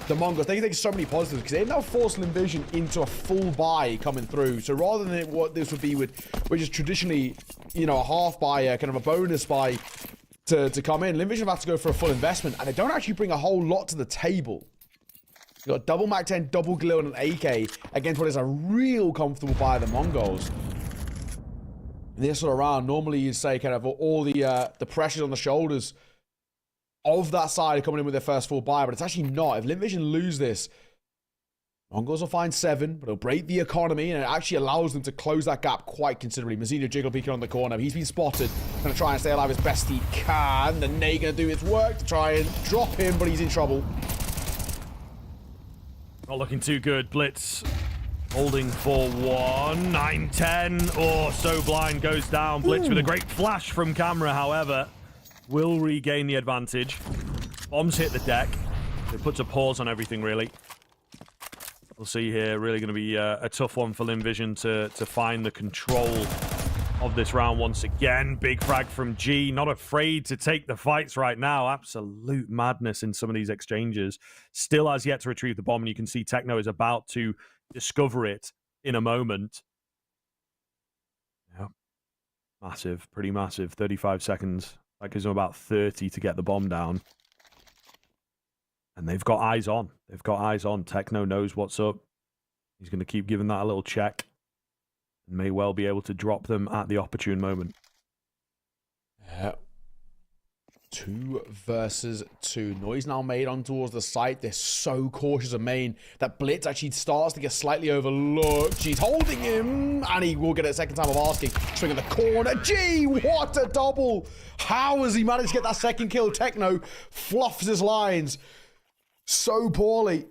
the Mongols, they can take so many positives, because they now force Lin Vision into a full buy coming through. So rather than what this would be with, which is traditionally, you know, a half buy, kind of a bonus buy to come in, Lin Vision have to go for a full investment, and they don't actually bring a whole lot to the table. You got double Mac 10, double Glue, and an AK against what is a real comfortable buy of the Mongols. In this sort of round, normally you'd say kind of all the pressures on the shoulders of that side coming in with their first full buy, but it's actually not. If Lin Vision lose this, Mongols will find 7, but it'll break the economy, and it actually allows them to close that gap quite considerably. Mazzino jiggle peeking on the corner. He's been spotted. Going to try and stay alive as best he can. The Nate going to do his work to try and drop him, but he's in trouble. Not looking too good. Blitz holding for 1. 9-10. Oh, so blind goes down. Blitz with a great flash from camera, however, will regain the advantage. Bombs hit the deck. It puts a pause on everything, really. We'll see here. Really going to be a tough one for Lin Vision to find the control of this round once again. Big frag from G. Not afraid to take the fights right now. Absolute madness in some of these exchanges. Still has yet to retrieve the bomb, and you can see Techno is about to discover it in a moment. Yeah. Massive. Pretty massive. 35 seconds. That gives them about 30 to get the bomb down. And they've got eyes on. They've got eyes on. Techno knows what's up. He's going to keep giving that a little check. And may well be able to drop them at the opportune moment. Yeah. 2 versus 2. Noise now made on towards the site. They're so cautious of main that Blitz actually starts to get slightly overlooked. She's holding him, and he will get it a second time of asking. Swing in the corner. Gee, what a double. How has he managed to get that second kill? Techno fluffs his lines so poorly.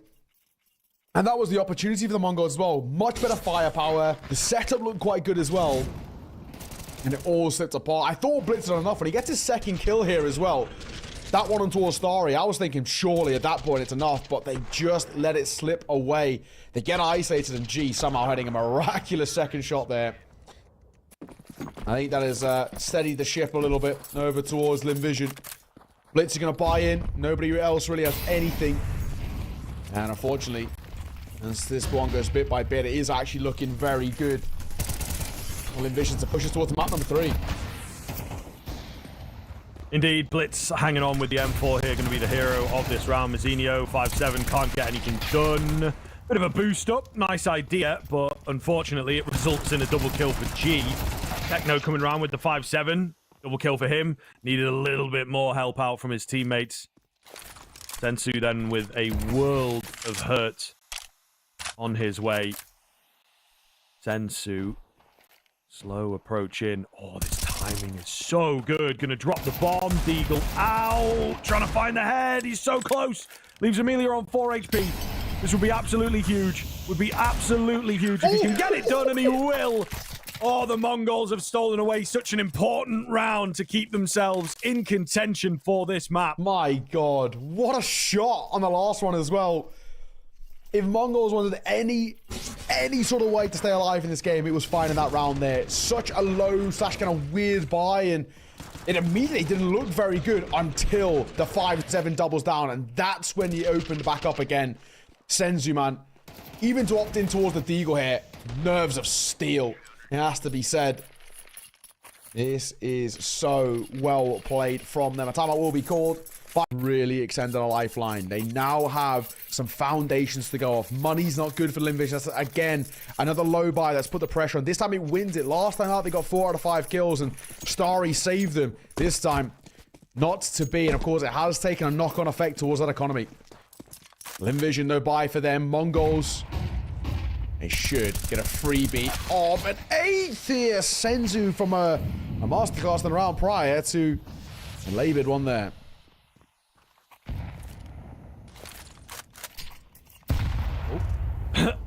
And that was the opportunity for the Mongols as well. Much better firepower. The setup looked quite good as well. And it all slipped apart. I thought Blitz had enough, and he gets his second kill here as well. That one on towards Starry, I was thinking surely at that point it's enough, but they just let it slip away. They get isolated, and G somehow hitting a miraculous second shot there. I think that has steadied the ship a little bit over towards Lin Vision. Blitz is going to buy in. Nobody else really has anything. And unfortunately, as this one goes bit by bit, it is actually looking very good Well, Envision to push us towards map number 3. Indeed, Blitz hanging on with the M4 here, going to be the hero of this round. Mazzinho, 5-7, can't get anything done. Bit of a boost up, nice idea, but unfortunately it results in a double kill for G. Techno coming around with the 5-7, double kill for him. Needed a little bit more help out from his teammates. Sensu then with a world of hurt on his way. Sensu, slow approach in. Oh, this timing is so good. Gonna drop the bomb. Deagle out. Trying to find the head. He's so close. Leaves Amelia on 4 HP. This would be absolutely huge. Would be absolutely huge if he can get it done, and he will. Oh, the Mongols have stolen away such an important round to keep themselves in contention for this map. My God, what a shot on the last one as well. If Mongols wanted any sort of way to stay alive in this game, it was finding that round there. Such a low / kind of weird buy, and it immediately didn't look very good until the 5-7 doubles down, and that's when he opened back up again. Sensu, man, even to opt in towards the Deagle here, nerves of steel, it has to be said. This is so well played from them. A timeout will be called, but really extended a lifeline. They now have some foundations to go off. Money's not good for Limvish. That's, again, another low buy that's put the pressure on. This time it wins it. Last time out, they got 4 out of 5 kills, and Starry saved them. This time, not to be. And, of course, it has taken a knock-on effect towards that economy. Limvision, no buy for them. Mongols, they should get a freebie of an 8th here. Sensu from a masterclass in the round prior to a labored one there.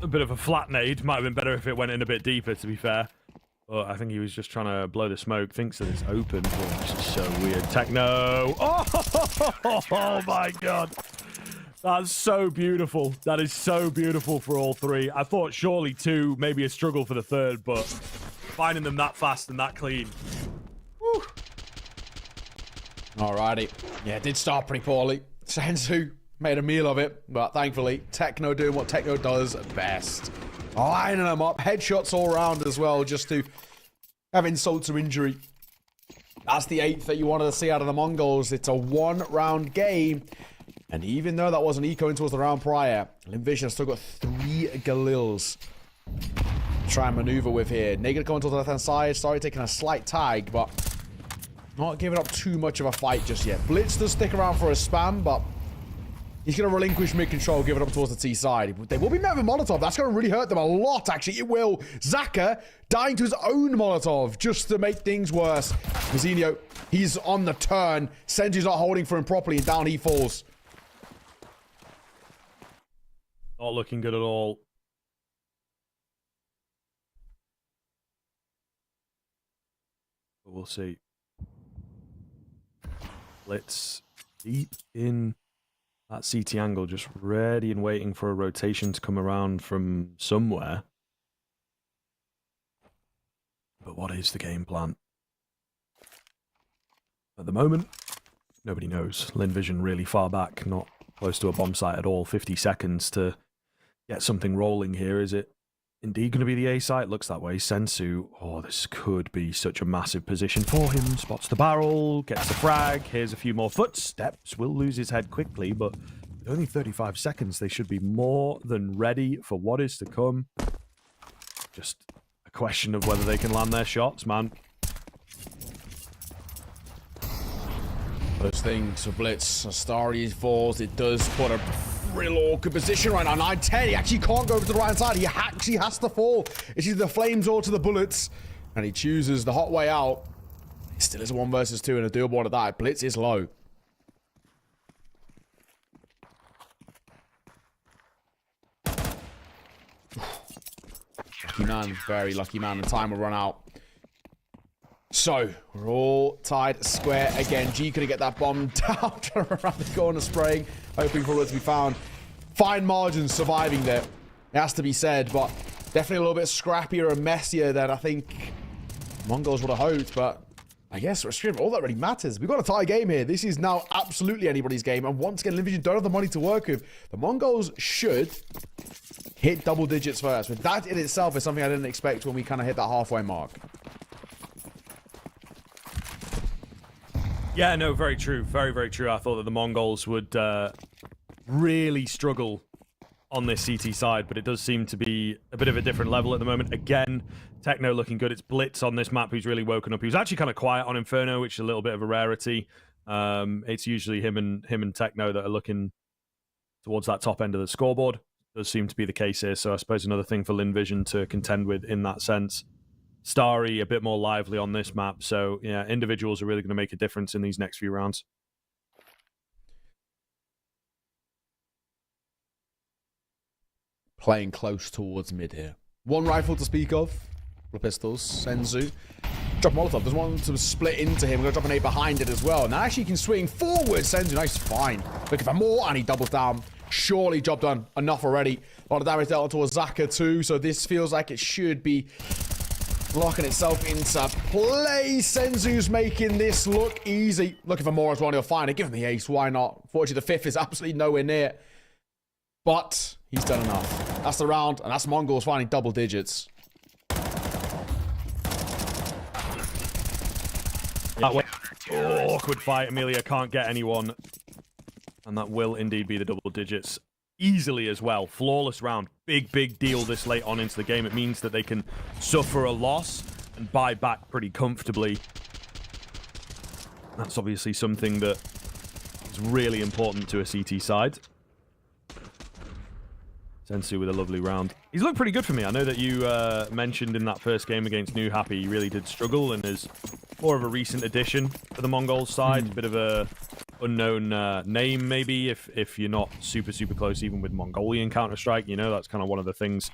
A bit of a flat nade. Might have been better if it went in a bit deeper, to be fair. But I think he was just trying to blow the smoke. Thinks that it's open. Oh, this is so weird. Techno. Oh my God. That's so beautiful. That is so beautiful for all 3. I thought surely 2, maybe a struggle for the 3rd, but finding them that fast and that clean. Woo. Alrighty. Yeah, it did start pretty poorly. Sensu made a meal of it, but thankfully, Techno doing what Techno does best. Lining them up. Headshots all around as well, just to have insult to injury. That's the 8th that you wanted to see out of the Mongols. It's a 1-round game. And even though that wasn't echoing towards the round prior, Limvision has still got 3 Galils to try and maneuver with here. Negative going towards the left-hand side. Sorry, taking a slight tag, but not giving up too much of a fight just yet. Blitz does stick around for a spam, but he's going to relinquish mid-control, give it up towards the T side. They will be met with Molotov. That's going to really hurt them a lot, actually. It will. Zaka dying to his own Molotov just to make things worse. Mazzinho, he's on the turn. Senju's not holding for him properly, and down he falls. Not looking good at all. But we'll see. Blitz deep in that CT angle, just ready and waiting for a rotation to come around from somewhere. But what is the game plan? At the moment, nobody knows. Limvision really far back, not close to a bomb site at all. 50 seconds to get something rolling here. Is it indeed going to be the A site? Looks that way. Sensu, oh, this could be such a massive position for him. Spots the barrel, gets the frag. Here's a few more footsteps. Will lose his head quickly, but with only 35 seconds, they should be more than ready for what is to come. Just a question of whether they can land their shots, man. Those things for Blitz. Starry falls. It does put a real awkward position right now. 9-10. He actually can't go over to the right hand side. He actually has to fall. It's either the flames or to the bullets. And he chooses the hot way out. It still is a 1 versus 2 and a doable one at that. Blitz is low. Lucky man. Very lucky man. The time will run out. So, we're all tied square again. G couldn't get that bomb down around the corner, spraying, hoping for it to be found. Fine margins surviving there, it has to be said, but definitely a little bit scrappier and messier than I think Mongols would have hoped, but I guess all that really matters. We've got a tie game here. This is now absolutely anybody's game, and once again, Limvision don't have the money to work with. The Mongols should hit double digits first. But that in itself is something I didn't expect when we kind of hit that halfway mark. Yeah, no, very true. Very, very true. I thought that the Mongols would really struggle on this CT side, but it does seem to be a bit of a different level at the moment. Again, Techno looking good. It's Blitz on this map who's really woken up. He was actually kind of quiet on Inferno, which is a little bit of a rarity. It's usually him and Techno that are looking towards that top end of the scoreboard. Does seem to be the case here, so I suppose another thing for Linvision to contend with in that sense. Starry a bit more lively on this map, so yeah, individuals are really going to make a difference in these next few rounds. Playing close towards mid here. One rifle to speak of. The pistols. Senzu. Drop Molotov. There's one to split into him. We're going to drop an 8 behind it as well. Now actually he can swing forward. Senzu, nice, fine. Looking for more, and he doubles down. Surely job done. Enough already. A lot of damage dealt towards Zaka too, so this feels like it should be locking itself into play. Senzu's making this look easy. Looking for more as well. He'll find it. Give him the ace. Why not? Fortunately, the 5th is absolutely nowhere near. But he's done enough. That's the round, and that's Mongols finding double digits. Awkward fight. Amelia can't get anyone. And that will indeed be the double digits. Easily as well. Flawless round. Big, big deal this late on into the game. It means that they can suffer a loss and buy back pretty comfortably. That's obviously something that is really important to a CT side. Sensu with a lovely round. He's looked pretty good for me. I know that you mentioned in that first game against New Happy, he really did struggle and is more of a recent addition to the Mongols side. A bit of a unknown name, maybe, if you're not super, super close, even with Mongolian Counter-Strike. You know, that's kind of one of the things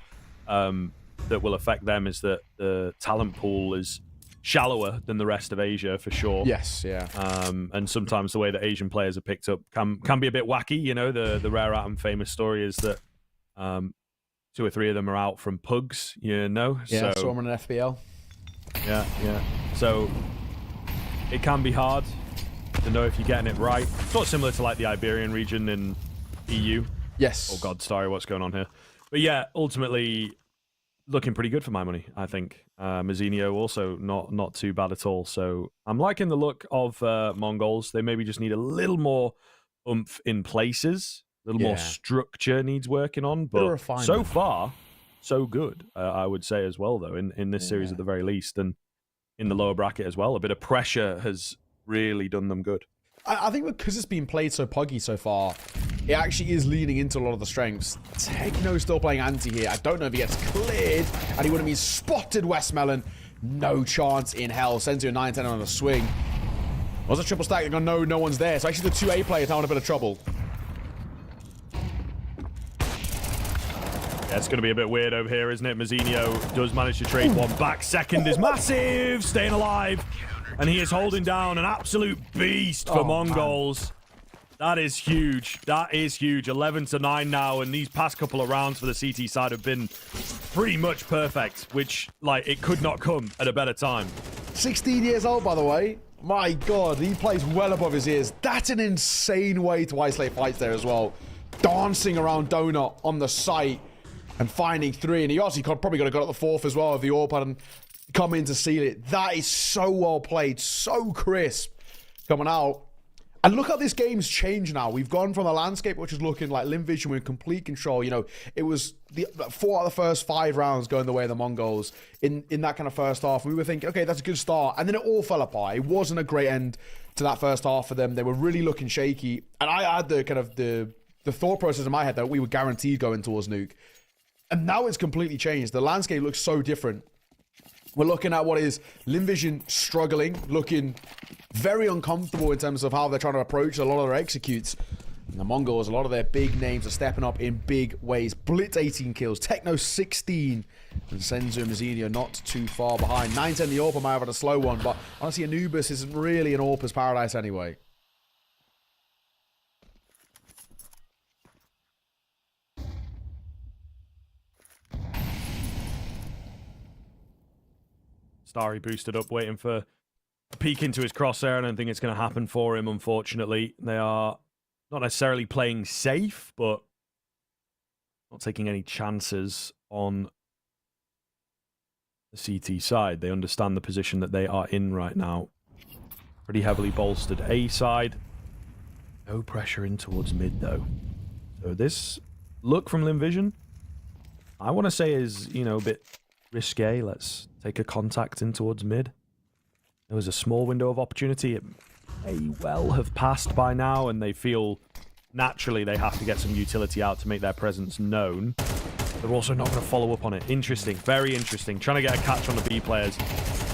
that will affect them, is that the talent pool is shallower than the rest of Asia, for sure. Yes, yeah. And sometimes the way that Asian players are picked up can be a bit wacky. You know, the Rare Atom famous story is that 2 or 3 of them are out from pugs, you know. Yeah, so, saw him in an FBL. Yeah. So it can be hard to know if you're getting it right. Sort of similar to like the Iberian region in EU. Yes. Oh God, sorry, what's going on here? But yeah, ultimately looking pretty good for my money, I think. Mazzinho also not too bad at all. So I'm liking the look of Mongols. They maybe just need a little more oomph in places. A little more structure needs working on, but so far, so good, I would say as well, though, in this series at the very least, and in the lower bracket as well. A bit of pressure has really done them good. I think because it's been played so puggy so far, it actually is leaning into a lot of the strengths. Techno's still playing anti here. I don't know if he gets cleared, and he wouldn't be spotted. Westmelon, no chance in hell. Sends you a 9-10 on a swing. Was a triple stack. They're going, no one's there. So actually the 2A players now in a bit of trouble. Yeah, it's going to be a bit weird over here, isn't it? Mazzinho does manage to trade one back. Second is massive, staying alive. And he is holding down an absolute beast for Mongols. Man. That is huge. That is huge. 11-9 now, and these past couple of rounds for the CT side have been pretty much perfect, which, like, it could not come at a better time. 16 years old, by the way. My God, he plays well above his ears. That's an insane way to isolate fights there as well. Dancing around Donut on the site. And finding 3, and he obviously probably could have got up the 4th as well if the AWP hadn't come in to seal it. That is so well played, so crisp coming out. And look how this game's changed now. We've gone from a landscape which is looking like Linvision with complete control. You know, it was the 4 out of the first 5 rounds going the way of the Mongols in that kind of first half. We were thinking, okay, that's a good start. And then it all fell apart. It wasn't a great end to that first half for them. They were really looking shaky. And I had the kind of the thought process in my head that we were guaranteed going towards Nuke. And now it's completely changed. The landscape looks so different. We're looking at what is Linvision struggling, looking very uncomfortable in terms of how they're trying to approach a lot of their executes. And the Mongols, a lot of their big names are stepping up in big ways. Blitz 18 kills, Techno 16, and Senzu and Mazzinho not too far behind. 9-10 the AWP might have had a slow one, but honestly Anubis isn't really an AWP's paradise anyway. Starry boosted up, waiting for a peek into his crosshair. I don't think it's going to happen for him, unfortunately. They are not necessarily playing safe, but not taking any chances on the CT side. They understand the position that they are in right now. Pretty heavily bolstered A side. No pressure in towards mid, though. So this look from LVGCSG, I want to say is, you know, a bit risque. Let's take a contact in towards mid. There was a small window of opportunity. It may well have passed by now, and they feel naturally they have to get some utility out to make their presence known. They're also not going to follow up on it. Interesting. Very interesting. Trying to get a catch on the B players.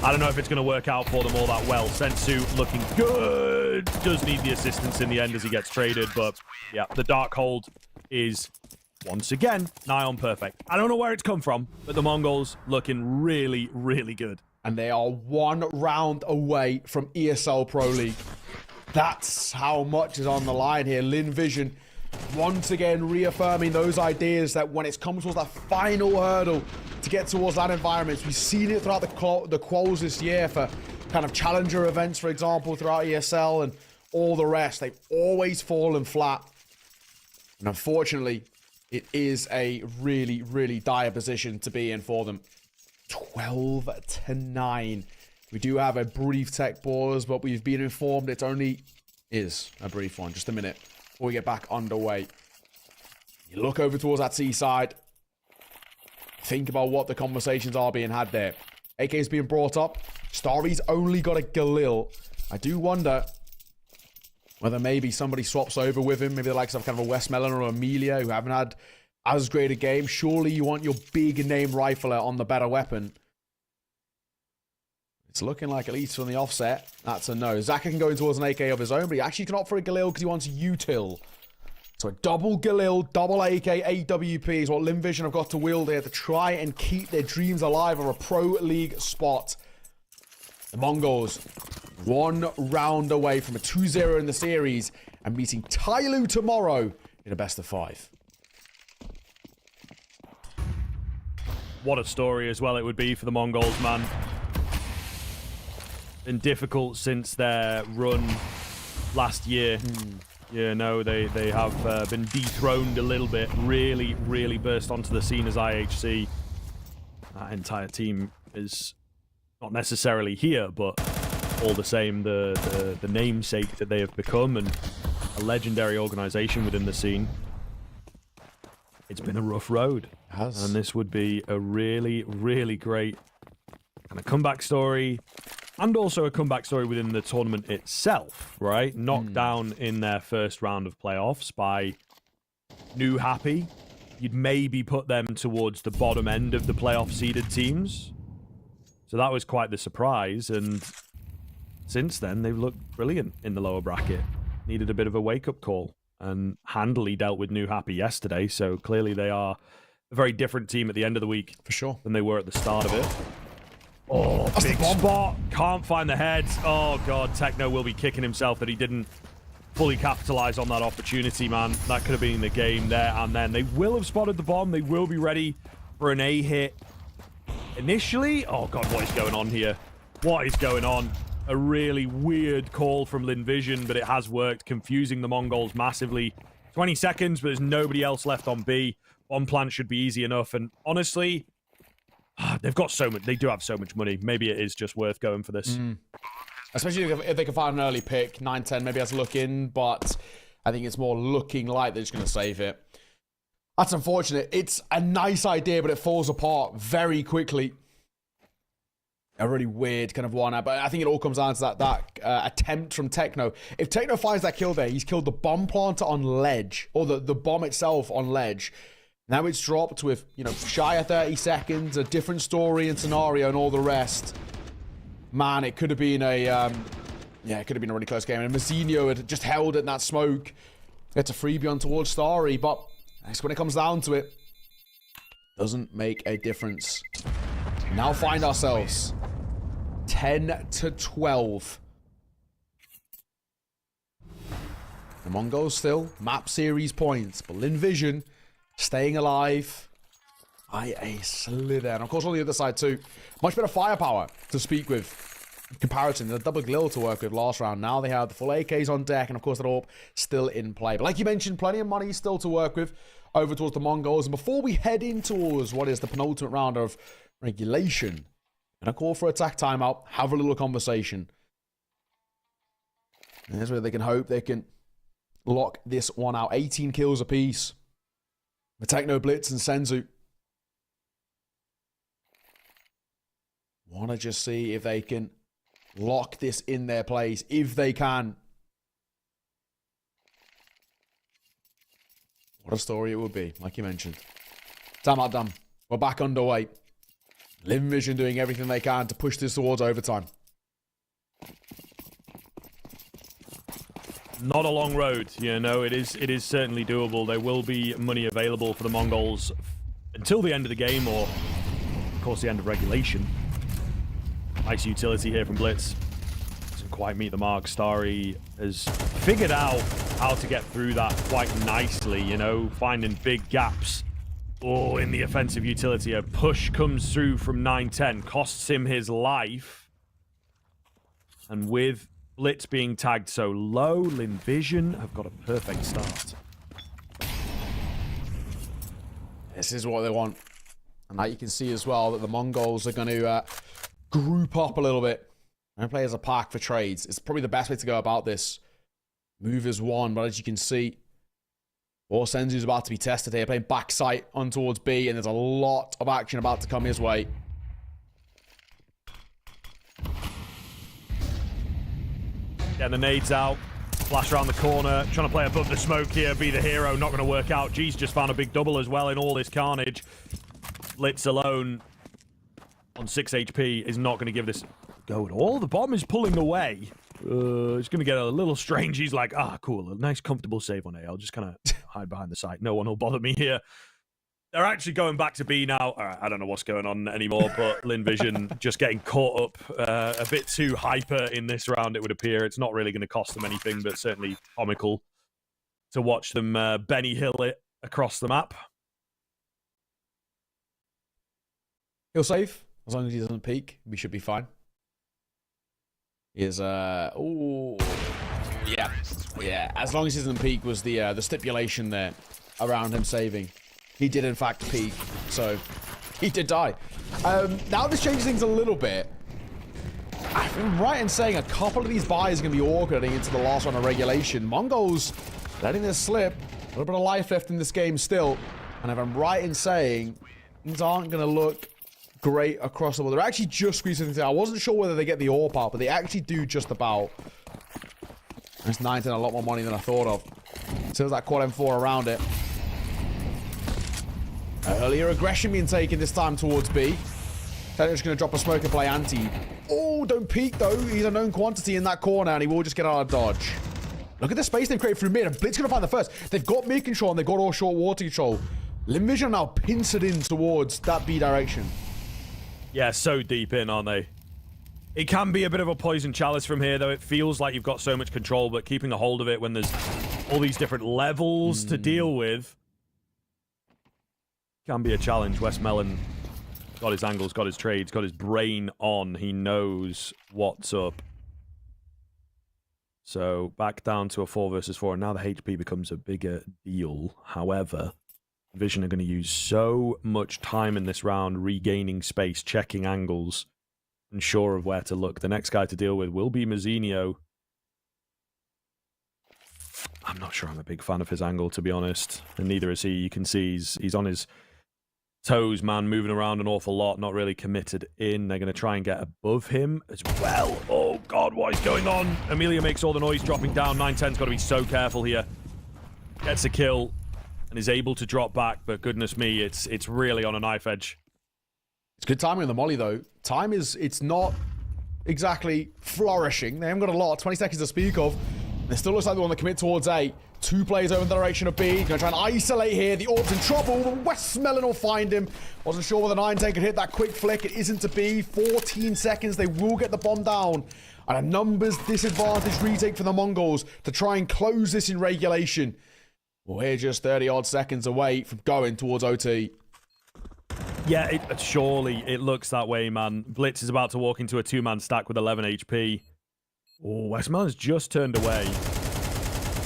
I don't know if it's going to work out for them all that well. Sensu looking good. Does need the assistance in the end as he gets traded. But yeah, the Dark Hold is once again nigh on perfect. I don't know where it's come from, but the Mongols looking really, really good. And they are 1 round away from ESL Pro League. That's how much is on the line here. LVGCSG once again reaffirming those ideas that when it's come towards that final hurdle to get towards that environment, we've seen it throughout the quals this year for kind of challenger events, for example, throughout ESL and all the rest. They've always fallen flat. And unfortunately, it is a really, really dire position to be in for them. 12-9. We do have a brief tech pause, but we've been informed it only is a brief one. Just a minute before we get back underway. You look over towards that seaside. Think about what the conversations are being had there. AK is being brought up. Starry's only got a Galil. I do wonder whether maybe somebody swaps over with him. Maybe the likes of kind of a Westmelon or Amelia who haven't had as great a game. Surely you want your big name rifler on the better weapon. It's looking like, at least from the offset, that's a no. Zaka can go in towards an AK of his own, but he actually can opt for a Galil because he wants util. So a double Galil, double AK, 8 WP is what LVGCSG have got to wield here to try and keep their dreams alive of a Pro League spot. The Mongols 1 round away from a 2-0 in the series and meeting Tyloo tomorrow in a best of 5. What a story as well it would be for the Mongols, man. Been difficult since their run last year. Yeah, no, they have been dethroned a little bit. Really, really burst onto the scene as IHC. That entire team is not necessarily here, but all the same, the namesake that they have become and a legendary organization within the scene. It's been a rough road. It has. And this would be a really, really great kind of comeback story. And also a comeback story within the tournament itself, right? Knocked down in their first round of playoffs by New Happy. You'd maybe put them towards the bottom end of the playoff seeded teams. So that was quite the surprise. And since then, they've looked brilliant in the lower bracket. Needed a bit of a wake-up call and handily dealt with New Happy yesterday. So clearly they are a very different team at the end of the week. For sure. Than they were at the start of it. Oh, that's big spot. Can't find the head. Oh, God. Techno will be kicking himself that he didn't fully capitalize on that opportunity, man. That could have been the game there and then. They will have spotted the bomb. They will be ready for an A hit. Initially, oh, God, what is going on here? What is going on? A really weird call from LVGCSG, but it has worked, confusing the Mongols massively. 20 seconds, but there's nobody else left on B. Bomb plant should be easy enough. And honestly, they've got so much. They do have so much money. Maybe it is just worth going for this. Especially if they can find an early pick. 9-10 maybe has a look in, but I think it's more looking like they're just going to save it. That's unfortunate. It's a nice idea, but it falls apart very quickly. A really weird kind of one, but I think it all comes down to that attempt from Techno. If Techno finds that kill there, he's killed the bomb planter on ledge, or the bomb itself on ledge. Now it's dropped with, you know, shy of 30 seconds, a different story and scenario and all the rest. Man, it could have been a, yeah, it could have been a really close game. And Mazzinho had just held it in that smoke. It's a freebie on towards Starry, but when it comes down to it, doesn't make a difference. Now find ourselves 10-12. The Mongols still map series points, but LVGCSG staying alive by a slither. And of course on the other side too, much better firepower to speak with comparison, the double Glil to work with last round. Now they have the full AKs on deck, and of course, that AWP still in play. But like you mentioned, plenty of money still to work with over towards the Mongols. And before we head in towards what is the penultimate round of regulation, I'm going to call for attack timeout, have a little conversation. And here's where they can hope they can lock this one out. 18 kills apiece. The Techno Blitz and Senzu. Want to just see if they can lock this in their place. If they can. What a story it would be, like you mentioned. Timeout done. We're back underway. LVGCSGO doing everything they can to push this towards overtime. Not a long road, you know. It is certainly doable. There will be money available for the Mongols until the end of the game, or of course the end of regulation. Nice utility here from Blitz. Doesn't quite meet the mark. Starry has figured out how to get through that quite nicely, you know, finding big gaps. Oh, in the offensive utility, a push comes through from 910, costs him his life. And with Blitz being tagged so low, LVGCSGO have got a perfect start. This is what they want. And now you can see as well that the Mongols are going to group up a little bit and play as a pack for trades. It's probably the best way to go about this. Move is one, but as you can see, Senzu's about to be tested here, playing backside on towards B, and there's a lot of action about to come his way. Getting the nades out. Flash around the corner. Trying to play above the smoke here. Be the hero. Not going to work out. G's just found a big double as well in all this carnage. Blitz alone on 6 HP is not going to give this a go at all. The bomb is pulling away. It's going to get a little strange. He's like, cool. A nice, comfortable save on A. I'll just kind of hide behind the site. No one will bother me here. They're actually going back to B now. All right, I don't know what's going on anymore, but LVGCSGO just getting caught up a bit too hyper in this round, it would appear. It's not really going to cost them anything, but certainly comical to watch them Benny Hill it across the map. He'll save. As long as he doesn't peek, we should be fine. Is yeah. As long as he doesn't peek was the stipulation there around him saving. He did in fact peek, so he did die. Now this changes things a little bit. I'm right in saying a couple of these buys are going to be awkward heading into the last round of regulation. Mongols letting this slip. A little bit of life left in this game still. And if I'm right in saying things aren't going to look great across the board. They're actually just squeezing things out. I wasn't sure whether they get the AWP out, but they actually do just about. It's 19, a lot more money than I thought of. So there's that quad M4 around it. Earlier aggression being taken this time towards B. Then just going to drop a smoke and play anti. Oh, don't peek though. He's a known quantity in that corner and he will just get out of dodge. Look at the space they've created through mid. And Blitz going to find the first. They've got mid control and they've got all short water control. LVGCSGO now pincered in towards that B direction. Yeah, so deep in, aren't they? It can be a bit of a poison chalice from here, though. It feels like you've got so much control, but keeping a hold of it when there's all these different levels to deal with can be a challenge. Westmelon got his angles, got his trades, got his brain on. He knows what's up. So back down to a 4 versus 4, and now the HP becomes a bigger deal. However, LVGCSGO are going to use so much time in this round regaining space, checking angles, unsure of where to look. The next guy to deal with will be Mazzinho. I'm not sure I'm a big fan of his angle, to be honest, and neither is he. You can see he's on his toes, man, moving around an awful lot, not really committed in. They're going to try and get above him as well. Oh, God, what is going on? Amelia makes all the noise dropping down. 910's got to be so careful here. Gets a kill and is able to drop back, but goodness me, it's really on a knife edge. It's good timing on the molly, though. Time it's not exactly flourishing. They haven't got a lot, 20 seconds to speak of. It still looks like they want to commit towards A. 2 players over in the direction of B. Going to try and isolate here. The AWP's in trouble. Westmelon will find him. Wasn't sure whether 910 could hit that quick flick. It isn't to be. 14 seconds. They will get the bomb down. And a numbers disadvantage retake for the Mongols to try and close this in regulation. Well, we're just 30-odd seconds away from going towards OT. Yeah, surely it looks that way, man. Blitz is about to walk into a two-man stack with 11 HP. Oh, Westmelon's just turned away.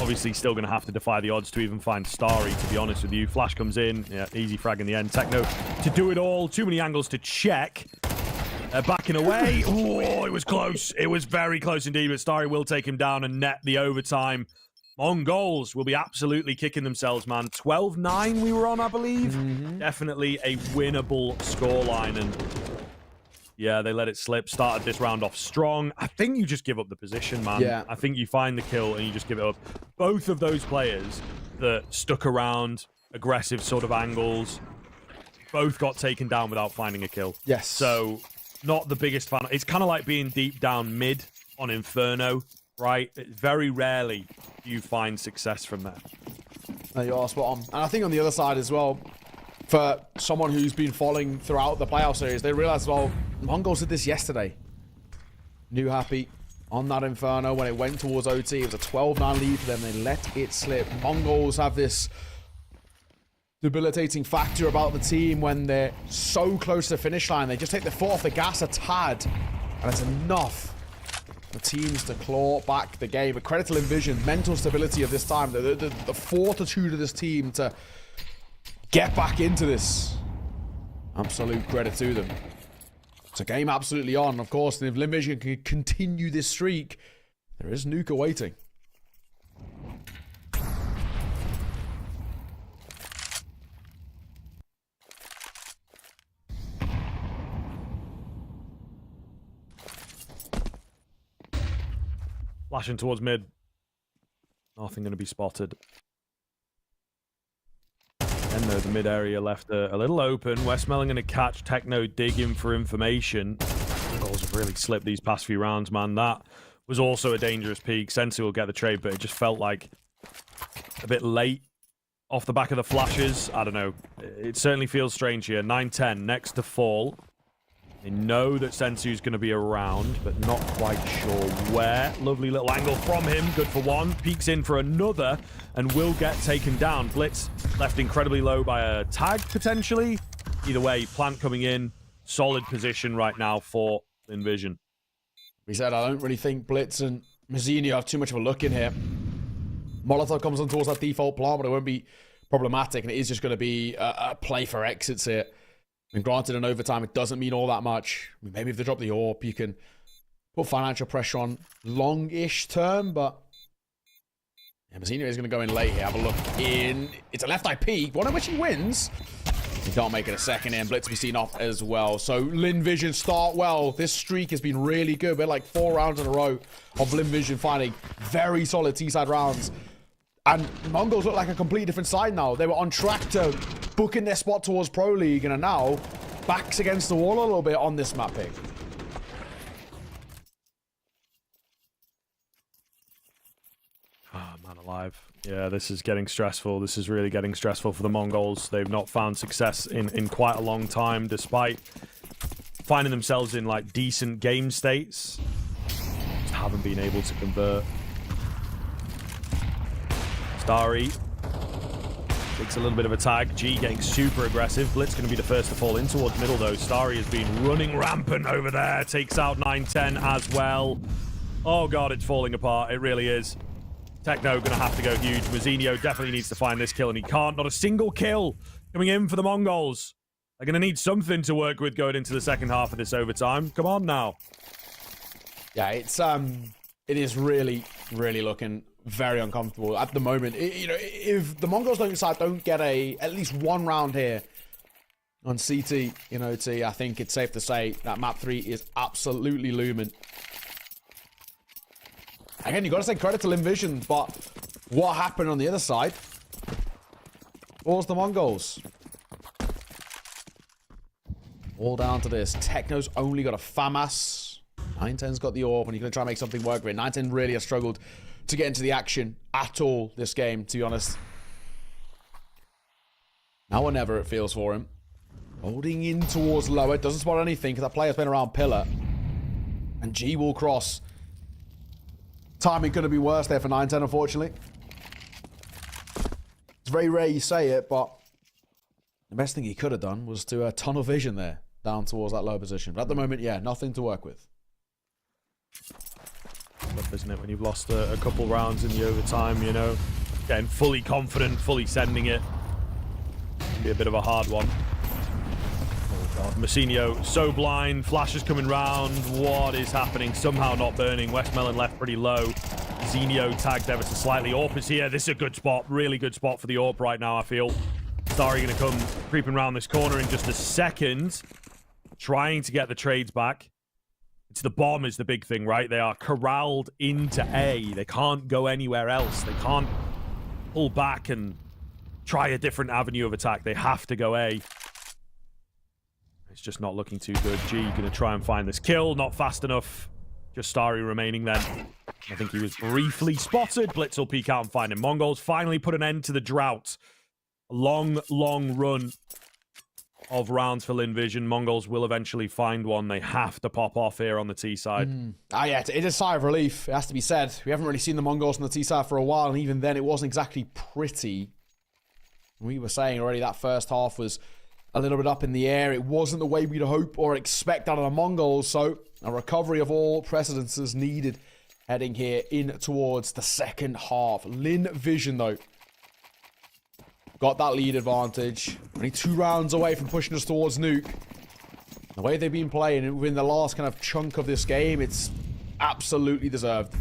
Obviously, still going to have to defy the odds to even find Starry, to be honest with you. Flash comes in. Yeah, easy frag in the end. Techno to do it all. Too many angles to check. Backing away. Oh, it was close. It was very close indeed, but Starry will take him down and net the overtime. MongolZ will be absolutely kicking themselves, man. 12-9 we were on, I believe. Definitely a winnable scoreline, and yeah, they let it slip. Started this round off strong. I think you just give up the position, man. Yeah. I think you find the kill and you just give it up. Both of those players that stuck around, aggressive sort of angles, both got taken down without finding a kill. Yes. So, not the biggest fan. It's kind of like being deep down mid on Inferno, right? Very rarely do you find success from there. No, you are spot on. And I think on the other side as well, for someone who's been following throughout the playoff series, they realize, well, MongolZ did this yesterday. New happy on that Inferno when it went towards OT. It was a 12-9 lead for them. They let it slip. MongolZ have this debilitating factor about the team when they're so close to the finish line. They just take the foot off the gas a tad, and it's enough for teams to claw back the game. But credit to Envision, mental stability of this time, the fortitude of this team to get back into this. Absolute credit to them. It's a game absolutely on, of course, and if Envision can continue this streak, there is Nuke awaiting. Flashing towards mid. Nothing going to be spotted. And though the mid area left a little open. Westmelon going to catch Techno digging for information. Goals have really slipped these past few rounds, man. That was also a dangerous peak. Sensi will get the trade, but it just felt like a bit late off the back of the flashes. I don't know. It certainly feels strange here. 9-10 next to fall. They know that Sensu's going to be around, but not quite sure where. Lovely little angle from him. Good for one. Peeks in for another and will get taken down. Blitz left incredibly low by a tag, potentially. Either way, plant coming in. Solid position right now for Envision. We said, I don't really think Blitz and Mazzinho have too much of a look in here. Molotov comes on towards that default plant, but it won't be problematic, and it is just going to be a play for exits here. And granted, in overtime, it doesn't mean all that much. I mean, maybe if they drop the AWP, you can put financial pressure on long-ish term, but yeah, Mazzinho is going to go in late here. Have a look in. It's a left eye peek, one in which he wins. He can't make it a second in. Blitz to be seen off as well. So Linvision start well. This streak has been really good. We're like 4 rounds in a row of Linvision finding very solid T-side rounds. And MongolZ look like a completely different side now. They were on track to book in their spot towards Pro League and are now backs against the wall a little bit on this map pick. Ah, man alive. Yeah, this is getting stressful. This is really getting stressful for the MongolZ. They've not found success in quite a long time, despite finding themselves in like decent game states. Just haven't been able to convert. Starry takes a little bit of a tag. G getting super aggressive. Blitz going to be the first to fall in towards middle, though. Starry has been running rampant over there. Takes out 9-10 as well. Oh, God, it's falling apart. It really is. Techno going to have to go huge. Mazzinho definitely needs to find this kill, and he can't. Not a single kill coming in for the MongolZ. They're going to need something to work with going into the second half of this overtime. Come on now. Yeah, it is really, really looking very uncomfortable at the moment. You know, if the MongolZ don't get at least one round here on CT, you know, I think it's safe to say that map 3 is absolutely looming. Again, you got to say credit to Linvision, but what happened on the other side was the MongolZ. All down to this. Techno's only got a FAMAS. 910's got the AWP, and he's going to try and make something work with it. 910 really has struggled to get into the action at all this game, to be honest. Now or never, it feels for him. Holding in towards lower. Doesn't spot anything because that player's been around pillar. And G will cross. Timing going to be worse there for 910, unfortunately. It's very rare you say it, but The best thing he could have done was to tunnel vision there down towards that low position. But at the moment, yeah, nothing to work with. Tough, isn't it, when you've lost a couple rounds in the overtime, you know? Getting fully confident, fully sending it. Can be a bit of a hard one. Oh, God. Messinho, so blind. Flashes coming round. What is happening? Somehow not burning. Westmelon left pretty low. Zenio tagged ever so slightly. AWP is here. This is a good spot. Really good spot for the AWP right now, I feel. Starry going to come creeping around this corner in just a second. Trying to get the trades back. It's the bomb is the big thing, right? They are corralled into A. They can't go anywhere else. They can't pull back and try a different avenue of attack. They have to go A. It's just not looking too good. G going to try and find this kill. Not fast enough. Just Starry remaining then. I think he was briefly spotted. Blitz will peek out and find him. MongolZ finally put an end to the drought. A long, long run of rounds for Linvision. MongolZ will eventually find one. They have to pop off here on the T side. Yeah, it is a sigh of relief, it has to be said. We haven't really seen the MongolZ on the T side for a while, and even then it wasn't exactly pretty. We were saying already that first half was a little bit up in the air. It wasn't the way we'd hope or expect out of the MongolZ, so a recovery of all precedence is needed heading here in towards the second half. Linvision, though, got that lead advantage. Only 2 rounds away from pushing us towards Nuke. The way they've been playing within the last kind of chunk of this game, it's absolutely deserved.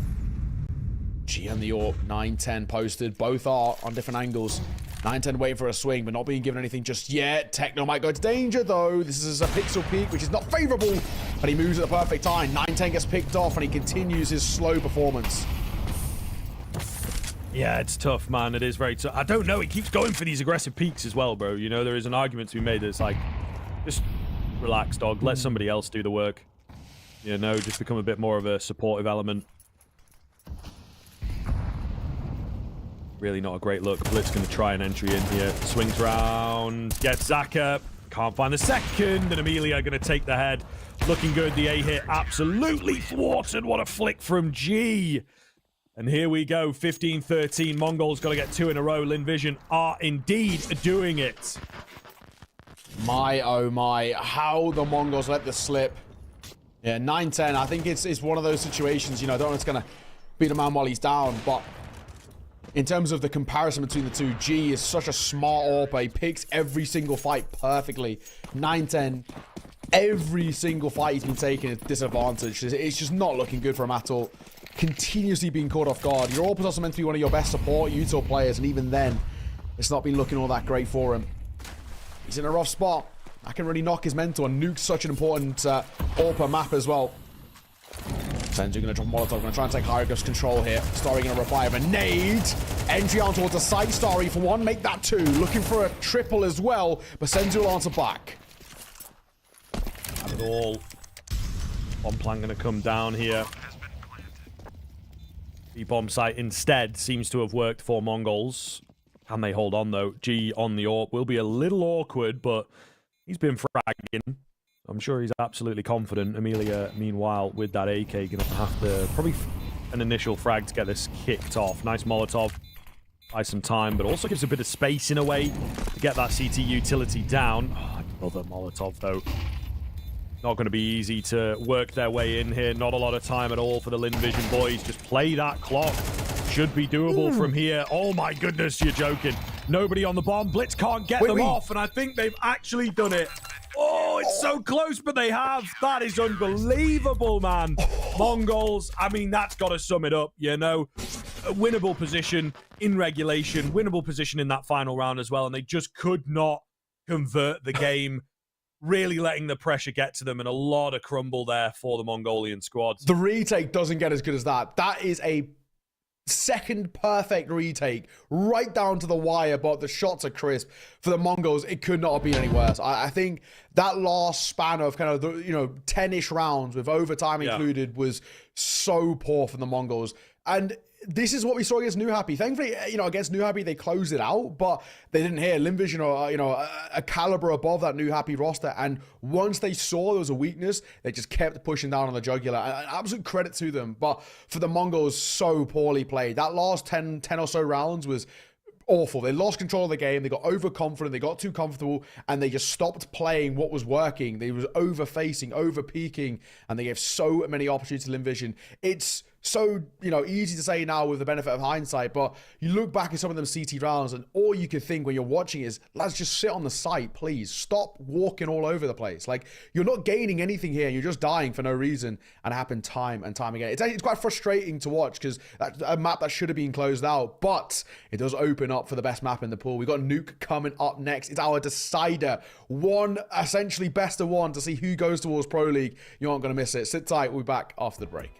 G and the AWP, 9-10 posted. Both are on different angles. 9-10 waiting for a swing, but not being given anything just yet. Techno might go into danger, though. This is a pixel peek, which is not favorable, but he moves at the perfect time. 9-10 gets picked off, and he continues his slow performance. Yeah, it's tough, man. It is very tough. I don't know. He keeps going for these aggressive peaks as well, bro. You know, there is an argument to be made that it's like, just relax, dog. Let somebody else do the work. You know, just become a bit more of a supportive element. Really not a great look. Blitz going to try an entry in here. Swings round. Gets Zaka. Can't find the second. And Amelia going to take the head. Looking good. The A hit absolutely thwarted. What a flick from G. And here we go, 15-13. MongolZ got to get 2 in a row. Linvision are indeed doing it. My, oh my, how the MongolZ let this slip. Yeah, 9-10. I think it's one of those situations, you know, I don't know if it's going to beat a man while he's down, but in terms of the comparison between the two, G is such a smart AWP. He picks every single fight perfectly. 9-10, every single fight he's been taking is disadvantaged. It's just not looking good for him at all. Continuously being caught off guard. Your AWP is also meant to be one of your best support util players, and even then, it's not been looking all that great for him. He's in a rough spot. I can really knock his mentor. Nuke's such an important AWP map as well. Senzu going to drop Molotov, going to try and take Hieroglyph's control here. Starry going to reply with a nade. Entry on towards the side. Starry for 1, make that 2. Looking for a triple as well, but Senzu will answer back. Not at all. Bomb plan going to come down here. The bomb site instead seems to have worked for MongolZ. Can they hold on, though? G on the AWP will be a little awkward, but he's been fragging. I'm sure he's absolutely confident. Amelia, meanwhile, with that AK, going to have to probably an initial frag to get this kicked off. Nice Molotov. Buys some time, but also gives a bit of space in a way to get that CT utility down. Oh, another Molotov, though. Not going to be easy to work their way in here. Not a lot of time at all for the Linvision boys. Just play that clock. Should be doable from here. Oh my goodness, you're joking. Nobody on the bomb. Blitz can't get them off, and I think they've actually done it. Oh, it's so close, but they have. That is unbelievable, man. MongolZ, I mean, that's got to sum it up, you know. A winnable position in regulation, winnable position in that final round as well, and they just could not convert the game. Really letting the pressure get to them, and a lot of crumble there for the Mongolian squad. The retake doesn't get as good as that. That is a second perfect retake, right down to the wire, but the shots are crisp. For the MongolZ, it could not have been any worse. I think that last span of kind of, the, you know, 10-ish rounds with overtime included was so poor for the MongolZ. And this is what we saw against New Happy. Thankfully, you know, against New Happy, they closed it out, but they didn't hear Linvision or, you know, a caliber above that New Happy roster. And once they saw there was a weakness, they just kept pushing down on the jugular. And absolute credit to them. But for the MongolZ, so poorly played. That last 10 or so rounds was awful. They lost control of the game. They got overconfident. They got too comfortable, and they just stopped playing what was working. They was over-facing, over-peaking, and they gave so many opportunities to Vision. It's so, easy to say now with the benefit of hindsight, but you look back at some of them CT rounds, and all you can think when you're watching is, lads, just sit on the site, please. Stop walking all over the place. Like, you're not gaining anything here. You're just dying for no reason, and it happened time and time again. It's quite frustrating to watch because that's a map that should have been closed out, but it does open up for the best map in the pool. We got Nuke coming up next. It's our decider. One, essentially best of one to see who goes towards Pro League. You aren't going to miss it. Sit tight. We'll be back after the break.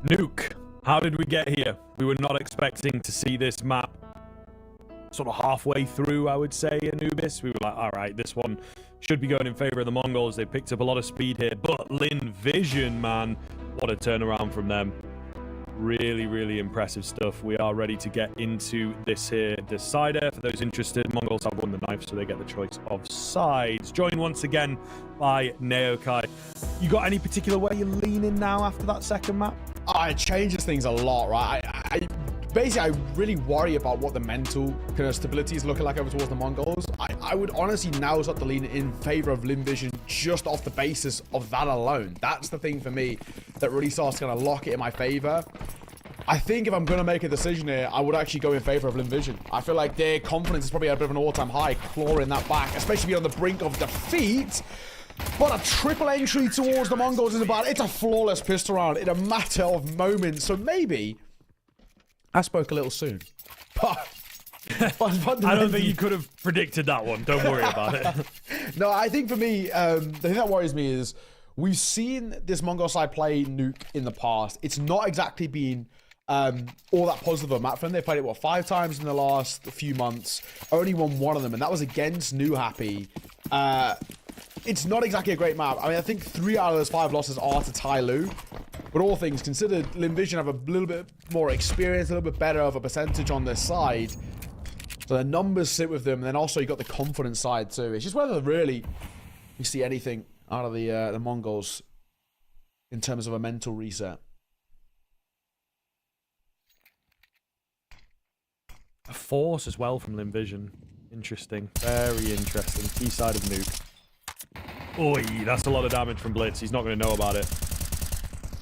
Nuke. How did we get here? We were not expecting to see this map sort of halfway through, I would say, Anubis. We were like, all right, this one should be going in favor of the Mongols. They picked up a lot of speed here, but Lin Vision, man, what a turnaround from them. Really, really impressive stuff. We are ready to get into this here decider. For those interested, Mongols have won the knife, so they get the choice of sides. Joined once again by Neokai. You got any particular way you're leaning now after that second map? It changes things a lot, right? Basically, I really worry about what the mental kind of stability is looking like over towards the Mongols. I would honestly now start to lean in favor of Lin Vision just off the basis of that alone. That's the thing for me that really starts to kind of lock it in my favor. I think if I'm going to make a decision here, I would actually go in favor of Lin Vision. I feel like their confidence is probably at a bit of an all-time high, clawing that back, especially being on the brink of defeat. But a triple entry towards the Mongols is about, it's a flawless pistol round in a matter of moments. So maybe I spoke a little soon. But I don't think you could have predicted that one. Don't worry about it. No, I think for me, the thing that worries me is we've seen this Mongol side play Nuke in the past. It's not exactly been all that positive of a map for them. They played it, what, 5 times in the last few months. Only won 1 of them, and that was against New Happy. It's not exactly a great map. I mean, I think 3 out of those 5 losses are to Tai Lu. But all things considered, Lin Vision have a little bit more experience, a little bit better of a percentage on their side. So the numbers sit with them, and then also you got the confidence side too. It's just whether really you see anything out of the Mongols in terms of a mental reset. A force as well from Lin Vision. Interesting. Very interesting. Key side of Nuke. Oi, that's a lot of damage from Blitz. He's not going to know about it.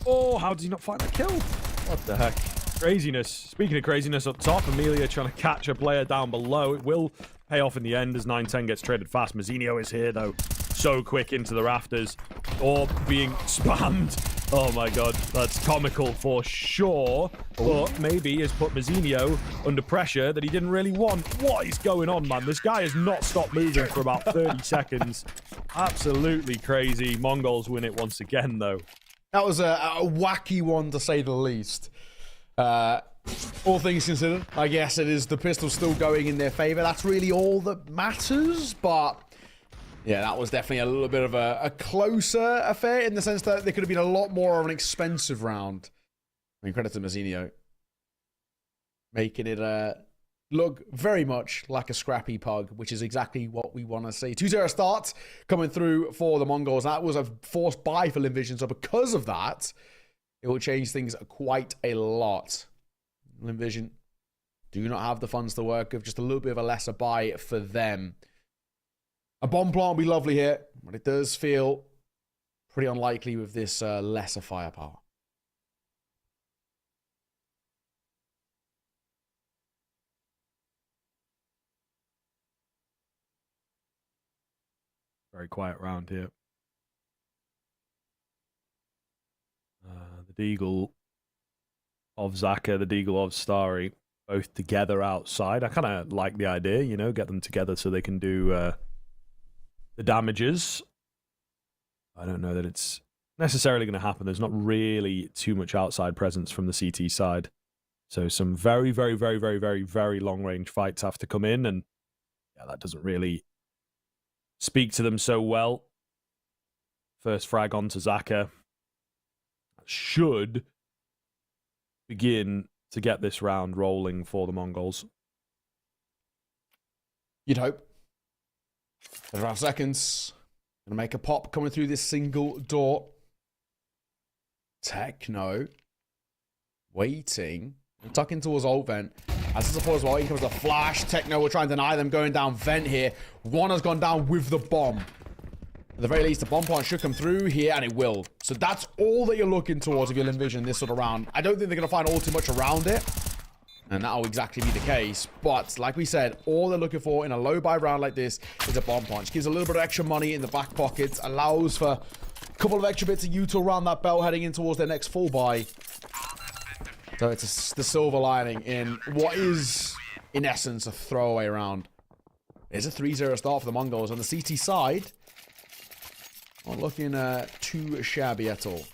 Oh, how did he not find the kill? What the heck? Craziness. Speaking of craziness up top, Amelia trying to catch a player down below. It will pay off in the end as 9-10 gets traded fast. Mazzinho is here, though. So quick into the rafters. Or being spammed. Oh, my God. That's comical for sure. But maybe has put Mazzinho under pressure that he didn't really want. What is going on, man? This guy has not stopped moving for about 30 seconds. Absolutely crazy. Mongols win it once again, though. That was a wacky one, to say the least. All things considered, I guess it is the pistol still going in their favor. That's really all that matters. But yeah, that was definitely a little bit of a closer affair in the sense that there could have been a lot more of an expensive round. I mean, credit to Mazzinho, making it look very much like a scrappy pug, which is exactly what we want to see. 2-0 start coming through for the Mongols. That was a forced buy for Lin Vision, so because of that, it will change things quite a lot. Lin Vision do not have the funds to work with, just a little bit of a lesser buy for them. A bomb plant will be lovely here, but it does feel pretty unlikely with this lesser firepower. Very quiet round here. The Deagle of Zaka, the Deagle of Starry, both together outside. I kind of like the idea, you know, get them together so they can do the damages. I don't know that it's necessarily going to happen. There's not really too much outside presence from the CT side. So some very, very, very, very, very, very long-range fights have to come in, and yeah, that doesn't really speak to them so well. First frag onto Zaka. Should begin to get this round rolling for the Mongols. You'd hope. 5 seconds. Gonna make a pop coming through this single door. Techno. Waiting. Tucking towards ult vent. As the support as well, here comes the flash. Techno will try and deny them going down vent here. One has gone down with the bomb. At the very least, the bomb point should come through here, and it will. So that's all that you're looking towards if you'll envision this sort of round. I don't think they're going to find all too much around it. And that'll exactly be the case. But like we said, all they're looking for in a low buy round like this is a bomb punch. Gives a little bit of extra money in the back pockets. Allows for a couple of extra bits of util around that belt heading in towards their next full buy. So it's the silver lining in what is, in essence, a throwaway round. There's a 3-0 start for the Mongols. On the CT side, not looking too shabby at all.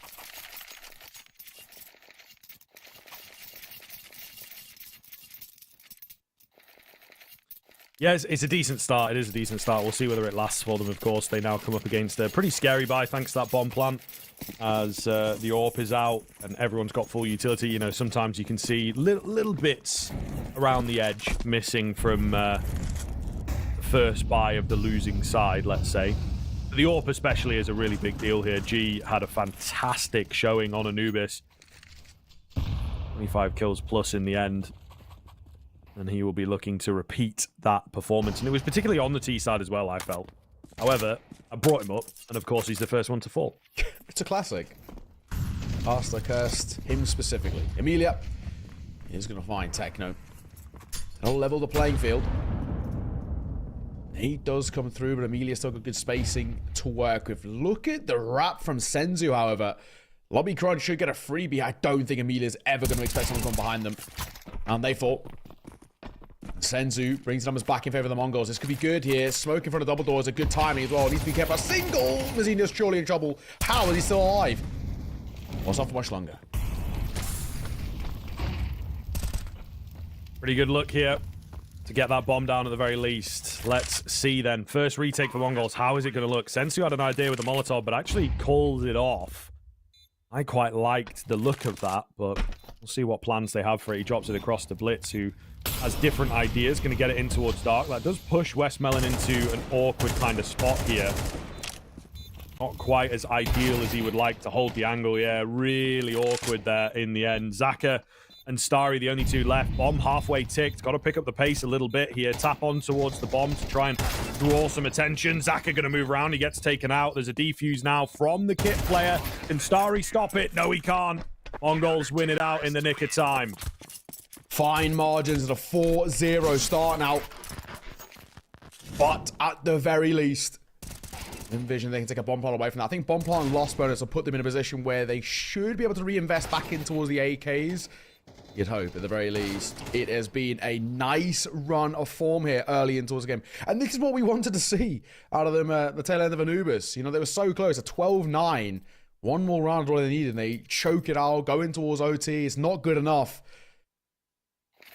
Yeah, it's a decent start. It is a decent start. We'll see whether it lasts for them, of course. They now come up against a pretty scary buy, thanks to that bomb plant, as the AWP is out and everyone's got full utility. You know, sometimes you can see little bits around the edge missing from the first buy of the losing side, let's say. The AWP especially is a really big deal here. G had a fantastic showing on Anubis. 25 kills plus in the end. And he will be looking to repeat that performance. And it was particularly on the T side as well, I felt. However, I brought him up, and of course he's the first one to fall. It's a classic. Master cursed him specifically. Amelia is going to find Techno. He'll level the playing field. He does come through, but Amelia's still got good spacing to work with. Look at the wrap from Senzu, however. Lobby Crunch should get a freebie. I don't think Amelia's ever going to expect someone to come behind them. And they fall. Senzu brings the numbers back in favor of the Mongols. This could be good here. Smoke in front of double doors. A good timing as well. Needs to be careful. A single! Mazina's surely in trouble. How is he still alive? Well, it's not for much longer. Pretty good look here to get that bomb down at the very least. Let's see then. First retake for Mongols. How is it going to look? Senzu had an idea with the Molotov, but actually called it off. I quite liked the look of that, but we'll see what plans they have for it. He drops it across to Blitz, who has different ideas. Going to get it in towards Dark. That does push Westmelon into an awkward kind of spot here. Not quite as ideal as he would like to hold the angle. Yeah, really awkward there in the end. Zaka and Starry, the only two left. Bomb halfway ticked. Got to pick up the pace a little bit here. Tap on towards the bomb to try and draw some attention. Zaka going to move around. He gets taken out. There's a defuse now from the Kit player. Can Starry stop it? No, he can't. Mongols win it out in the nick of time. Fine margins at a 4-0 start now. But at the very least, Envision they can take a bomb plant away from that. I think bomb plant and lost bonus will put them in a position where they should be able to reinvest back in towards the AKs. You'd hope, at the very least. It has been a nice run of form here early in towards the game. And this is what we wanted to see out of them the tail end of Anubis. You know, they were so close, a 12-9. One more round all they needed, and they choke it out, go in towards OT. It's not good enough.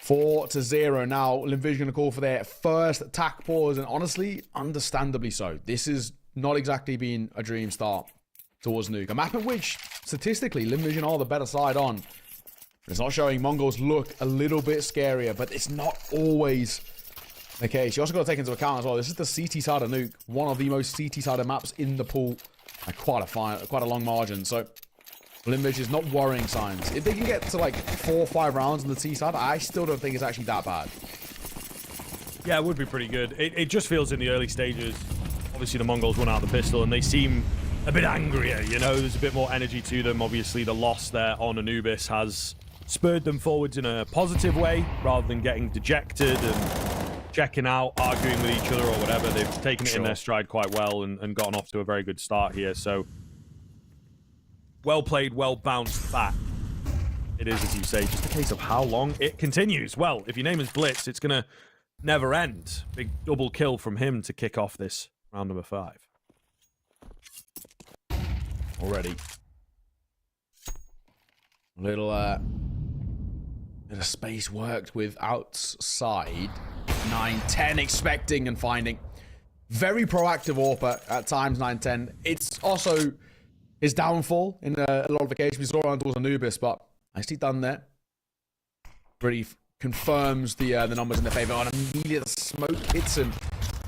4-0 now. Envision going to call for their first attack pause, and honestly, understandably so. This has not exactly been a dream start towards Nuke. A map at which, statistically, Envision are the better side on. It's not showing. Mongols look a little bit scarier, but it's not always the case. You also got to take into account as well, this is the CT side of Nuke, one of the most CT sided maps in the pool. Quite a long margin. So Limvish is not worrying signs. If they can get to like 4 or 5 rounds on the T side, I still don't think it's actually that bad. Yeah, it would be pretty good. It just feels in the early stages, obviously the Mongols run out the pistol and they seem a bit angrier, you know, there's a bit more energy to them. Obviously the loss there on Anubis has spurred them forwards in a positive way rather than getting dejected and checking out, arguing with each other or whatever. They've taken it in their stride quite well and gotten off to a very good start here. So well played, well bounced back. It is, as you say, just a case of how long it continues. Well, if your name is Blitz, it's going to never end. Big double kill from him to kick off this round number 5. Already. Little bit of space worked with outside. 9-10 expecting and finding. Very proactive AWP at times, 9-10. It's also his downfall in a lot of occasions. We saw around towards Anubis, but nicely done there. Pretty confirms the numbers in their favor. On Amelia, the smoke hits him.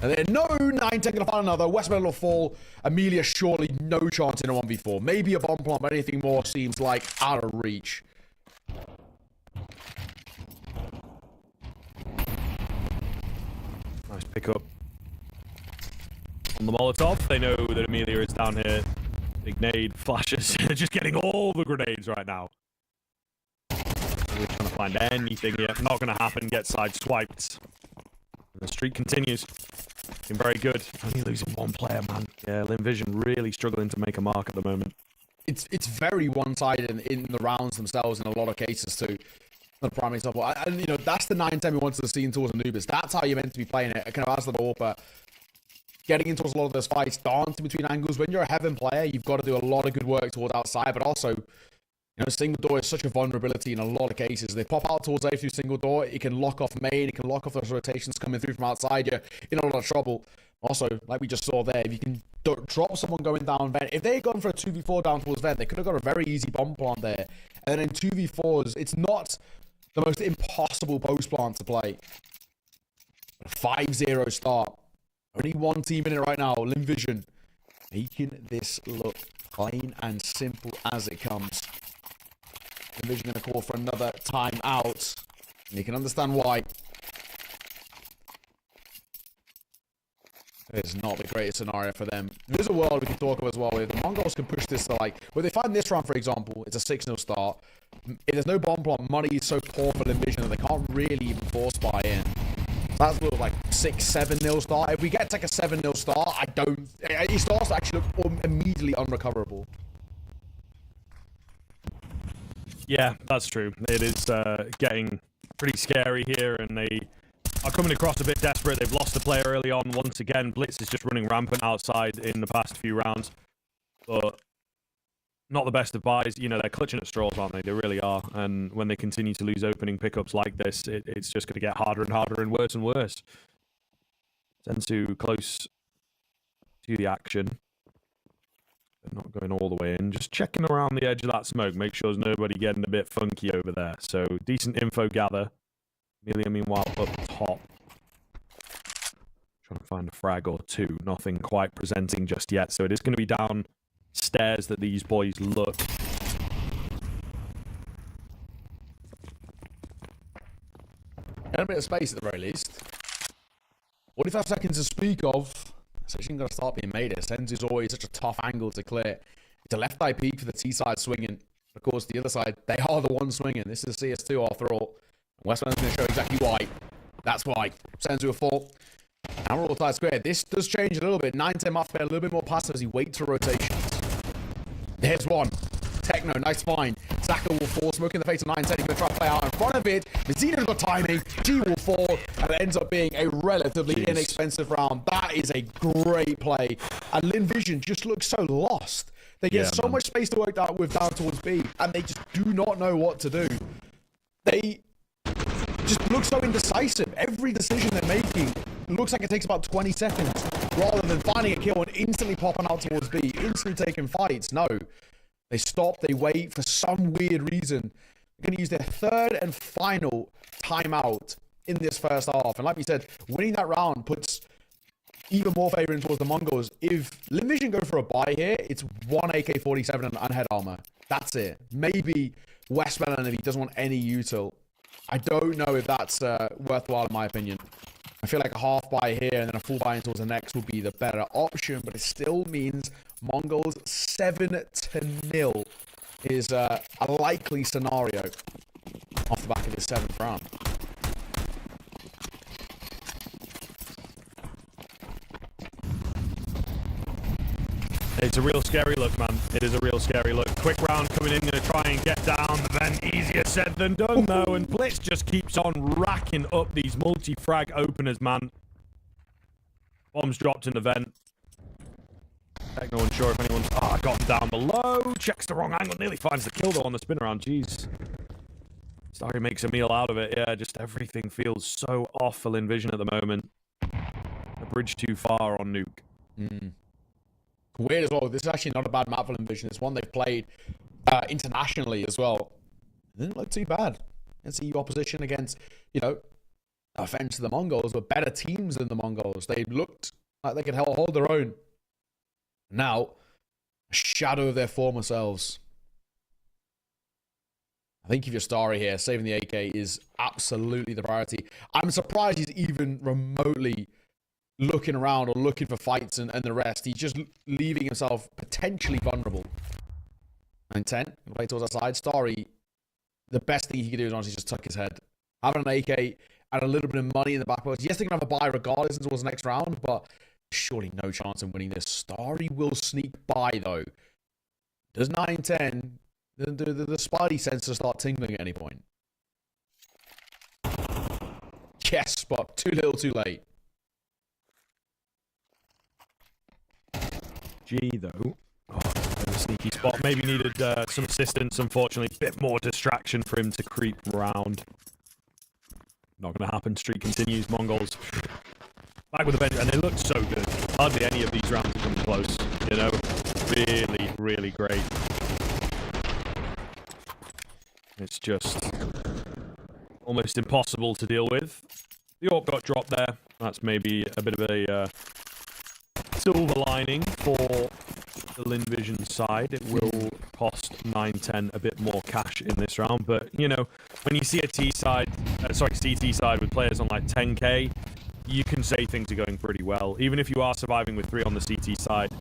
And then no, 9-10 gonna find another. Westman will fall. Amelia surely no chance in a 1v4. Maybe a bomb plant, but anything more seems like out of reach. Nice pickup on the Molotov. They know that Amelia is down here. Big nade flashes. They're just getting all the grenades right now. We're trying to find anything here. Not going to happen. Get sideswiped. And the streak continues. Been very good. Only losing one player, man. Yeah, Limvision really struggling to make a mark at the moment. It's very one-sided in the rounds themselves in a lot of cases too. The primary example. And you know, that's the 9-10 we wanted to see towards Anubis. That's how you're meant to be playing it. Kind of as the AWP. Getting into a lot of those fights, dancing between angles. When you're a Heaven player, you've got to do a lot of good work towards outside, but also You know, single door is such a vulnerability in a lot of cases. They pop out towards A through single door. It can lock off main. It can lock off those rotations coming through from outside. You're in a lot of trouble. Also, like we just saw there, if you can drop someone going down vent, if they had gone for a 2v4 down towards vent, they could have got a very easy bomb plant there. And then in 2v4s, it's not the most impossible post plant to play. 5-0 start. Only one team in it right now, LVGCSGO, making this look plain and simple as it comes. LVGCSGO going to call for another timeout. And you can understand why. It's not the greatest scenario for them. There's a world we can talk of as well. If the Mongols can push this to, like, well, they find this round, for example, it's a 6-0 start. If there's no bomb plot, money is so poor for LVGCSGO that they can't really even force buy in. That's look like 6-7-0 start. If we get like a 7-0 start, it starts to actually look immediately unrecoverable. Yeah, that's true. It is getting pretty scary here, and they are coming across a bit desperate. They've lost a player early on once again. Blitz is just running rampant outside in the past few rounds, but not the best of buys. You know, they're clutching at straws, aren't they? They really are. And when they continue to lose opening pickups like this, it's just going to get harder and harder and worse. Sensu close to the action. But not going all the way in. Just checking around the edge of that smoke. Make sure there's nobody getting a bit funky over there. So, decent info gather. Amelia, meanwhile, up top. Trying to find a frag or two. Nothing quite presenting just yet. So, it is going to be downstairs that these boys look. Got a bit of space at the very least. 45 seconds to speak of. It's actually going to start being made. Sensu's always such a tough angle to clear. It's a left eye peek for the T side swinging. Of course, the other side, they are the ones swinging. This is CS2 after all. Westman's going to show exactly why. That's why. Sensu a fall. Now we're all tied square. This does change a little bit. 9-10 might play a little bit more passive as he waits for rotations. There's one. Techno, nice find. Zaka will fall, smoking the face of 9-10. He's going to try to play out in front of it. Mazina's got timing. G will fall, and it ends up being a relatively inexpensive round. That is a great play. And LVGCSGO just looks so lost. They get so much space to work out with down towards B, and they just do not know what to do. They just look so indecisive. Every decision they're making looks like it takes about 20 seconds, rather than finding a kill and instantly popping out towards B, instantly taking fights. No. They stop, they wait for some weird reason. They're going to use their third and final timeout in this first half. And like we said, winning that round puts even more favor in towards the Mongols. If LVGCSGO go for a buy here, it's one AK-47 and unhead armor. That's it. Maybe Westman if he doesn't want any util. I don't know if that's worthwhile in my opinion. I feel like a half buy here and then a full buy towards the next would be the better option, but it still means Mongols 7-0 is a likely scenario off the back of this 7th round. It's a real scary look, man. It is a real scary look. Quick round coming in, going to try and get down the vent. Easier said than done, though. And Blitz just keeps on racking up these multi-frag openers, man. Bombs dropped in the vent. Techno unsure if anyone's... got him down below. Checks the wrong angle. Nearly finds the kill, though, on the spin around. Jeez. Starry makes a meal out of it. Yeah, just everything feels so off for LVGCSGO at the moment. A bridge too far on Nuke. Weird as well. This is actually not a bad map for LVGCSGO. It's one they've played internationally as well. It didn't look too bad. It's EU opposition against, you know, no offense to the Mongols, but better teams than the Mongols. They looked like they could hold their own. Now, a shadow of their former selves. I think if you're Starry here, saving the AK is absolutely the priority. I'm surprised he's even remotely looking around or looking for fights and the rest. He's just leaving himself potentially vulnerable. 9-10, play towards our side. Starry, the best thing he could do is honestly just tuck his head. Having an AK and a little bit of money in the back post. Yes, they're going to have a buy regardless towards the next round, but surely no chance in winning this. Starry will sneak by, though. Does 9-10, the spidey senses start tingling at any point? Yes, but too little, too late. G, though. Oh, sneaky spot. Maybe needed some assistance, unfortunately. A bit more distraction for him to creep around. Not going to happen. Streak continues. Mongols back with the bench, and they look so good. Hardly any of these rounds have come close. You know, really, really great. It's just almost impossible to deal with. The AWP got dropped there. That's maybe a bit of a silver lining for the LinVision side. It will cost 9-10 a bit more cash in this round, but you know, when you see a CT side with players on like 10k, you can say things are going pretty well. Even if you are surviving with 3 on the CT side,